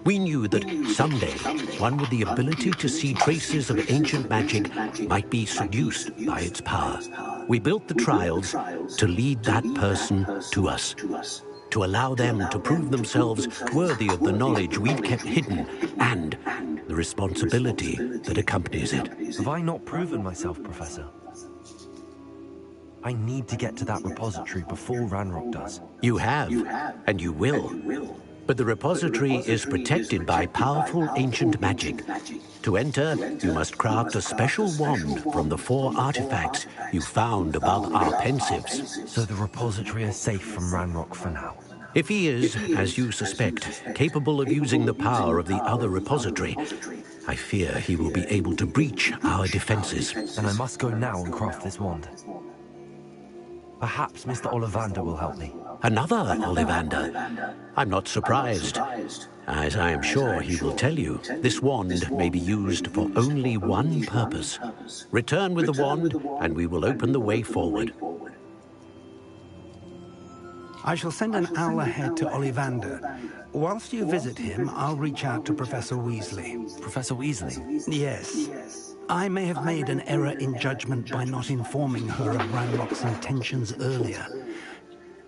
We knew that someday, one with the ability to see traces of ancient magic might be seduced by its power. We built the trials to lead that person to us, to allow them to prove themselves worthy of the knowledge we'd kept hidden and the responsibility that accompanies it. Have I not proven myself, Professor? I need to get to that repository before Ranrock does. You have, and you will. But the repository is protected by powerful ancient magic. To enter, you must craft a special wand from the 4 artifacts you found above our pensives. So the repository is safe from Ranrock for now. If he is, as you suspect, capable of using the power of the other repository, I fear he will be able to breach our defenses. Then I must go now and craft this wand. Perhaps Mr. Ollivander will help me. Another Ollivander? I'm not surprised. As I am sure he will tell you, this wand may be used for only one purpose. Return with the wand, and we will open the way forward. I shall send an owl ahead to Ollivander. Whilst you visit him, I'll reach out to Professor Weasley. Professor Weasley? Yes. I may have made an error in judgment by not informing her of Ranrock's intentions earlier.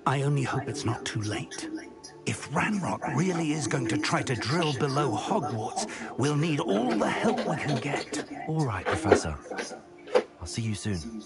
I only hope it's not too late. If Ranrock really is going to try to drill below Hogwarts, we'll need all the help we can get. All right, Professor. I'll see you soon.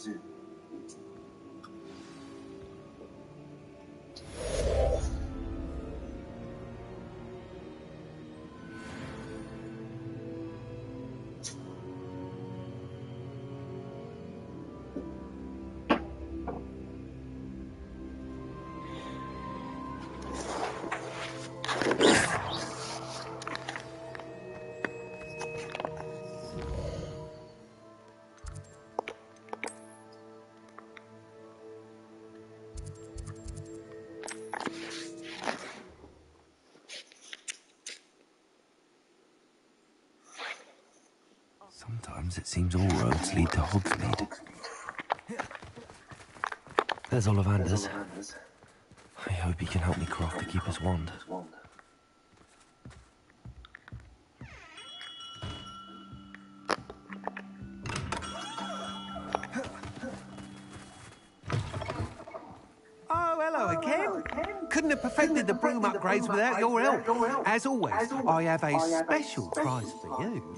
Sometimes it seems all roads lead to Hogsmeade. There's Ollivander's. I hope he can help me craft the Keeper's Wand. Oh, hello again. Couldn't have perfected the broom upgrades without your help. As always, I have a special prize for you.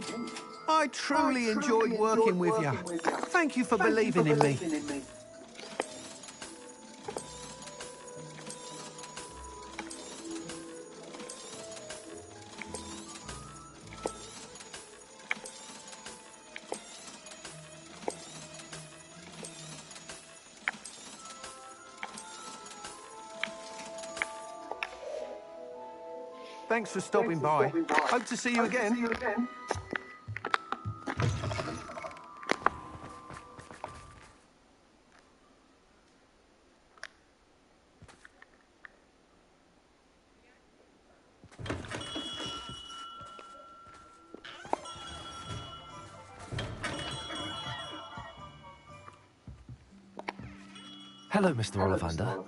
I truly enjoyed working with you. Thank you for believing in me. Thanks for stopping by. Hope to see you again. Hello, Mr. Ollivander.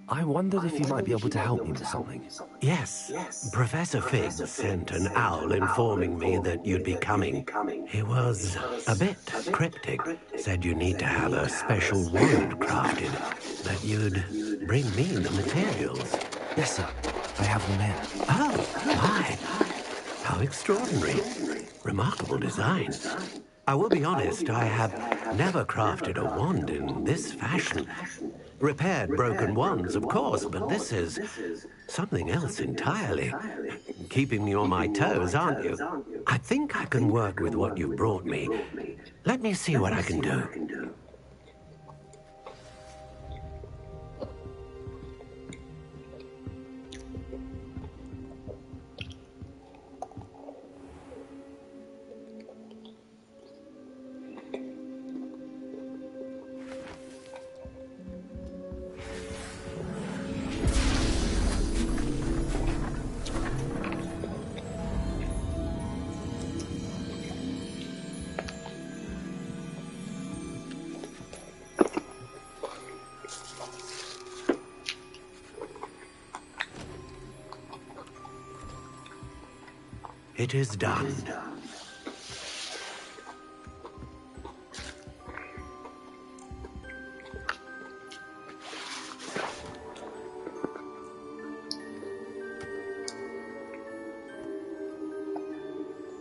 I wondered if you might be able to help me with something. Yes. Professor Fig sent an owl informing me that you'd be coming. He was a bit cryptic. Said you need to have a special wand crafted. That you'd bring me the materials. Yes, sir. I have them here. Oh, my. How extraordinary. Remarkable design. I will be honest, I have never crafted a wand in this fashion. Repaired broken wands, of course, but this is something else entirely. Keeping me on my toes, aren't you? I think I can work with what you've brought me. Let me see what I can do. It is done.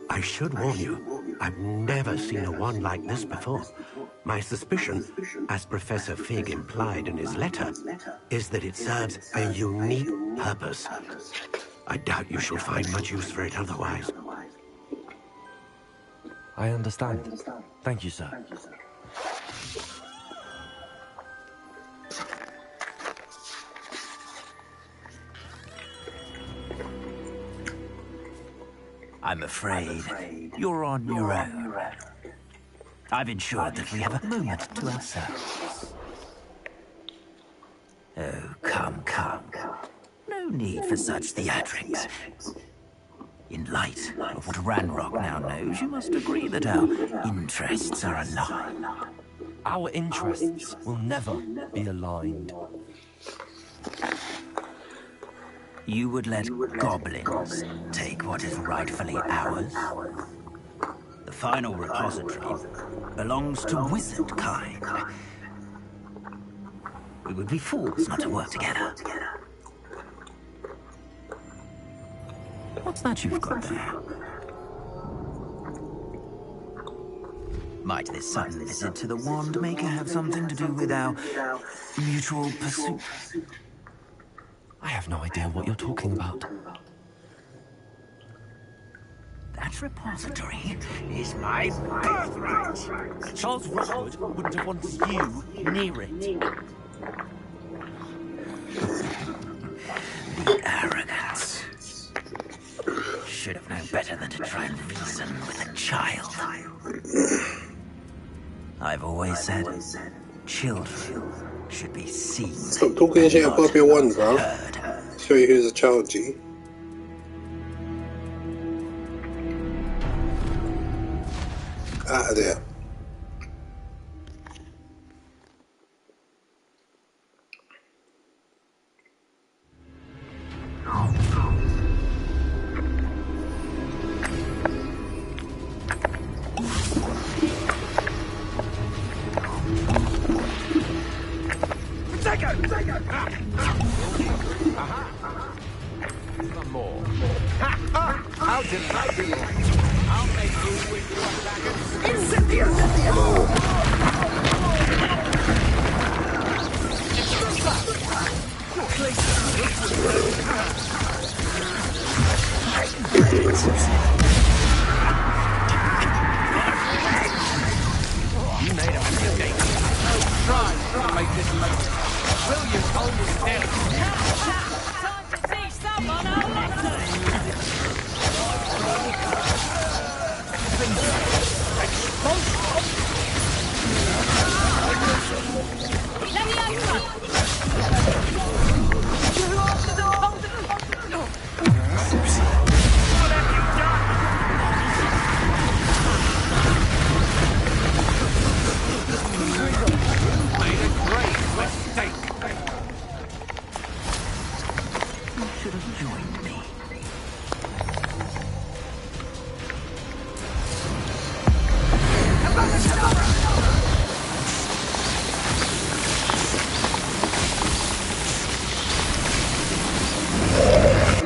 I should warn you, I've never seen a wand like this before. My suspicion, as Professor Fig implied in his letter, is that it serves a unique purpose. I doubt you shall find much use for it otherwise. I understand. Thank you, sir. I'm afraid you're on your own. I've ensured that we have a moment to ourselves. Oh, come. No need for such theatrics. In light of what Ranrock now knows, you must agree that our interests are aligned. Our interests will never be aligned. You would let goblins take what is rightfully ours? The final repository belongs to wizard kind. We would be fools not to work together. What's that you've got there? Might this sudden visit to the Wand Maker have something to do with our mutual pursuit? I have no idea what you're talking about. That repository is my birthright. Charles Rookwood wouldn't have wanted you near it. The arrogance. Should have known better than to try and reason with a child. I've always said, children should be seen. Stop talking shit above your one, bro. Show you who's a child, G. Out of there. Some more. How delightful! I'll make you wish you were back at You made a mistake. Try to make this moment. Will you hold it still? Time to teach someone a lesson! Made a great mistake. You should have joined me.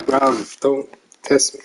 Bruv, don't test me.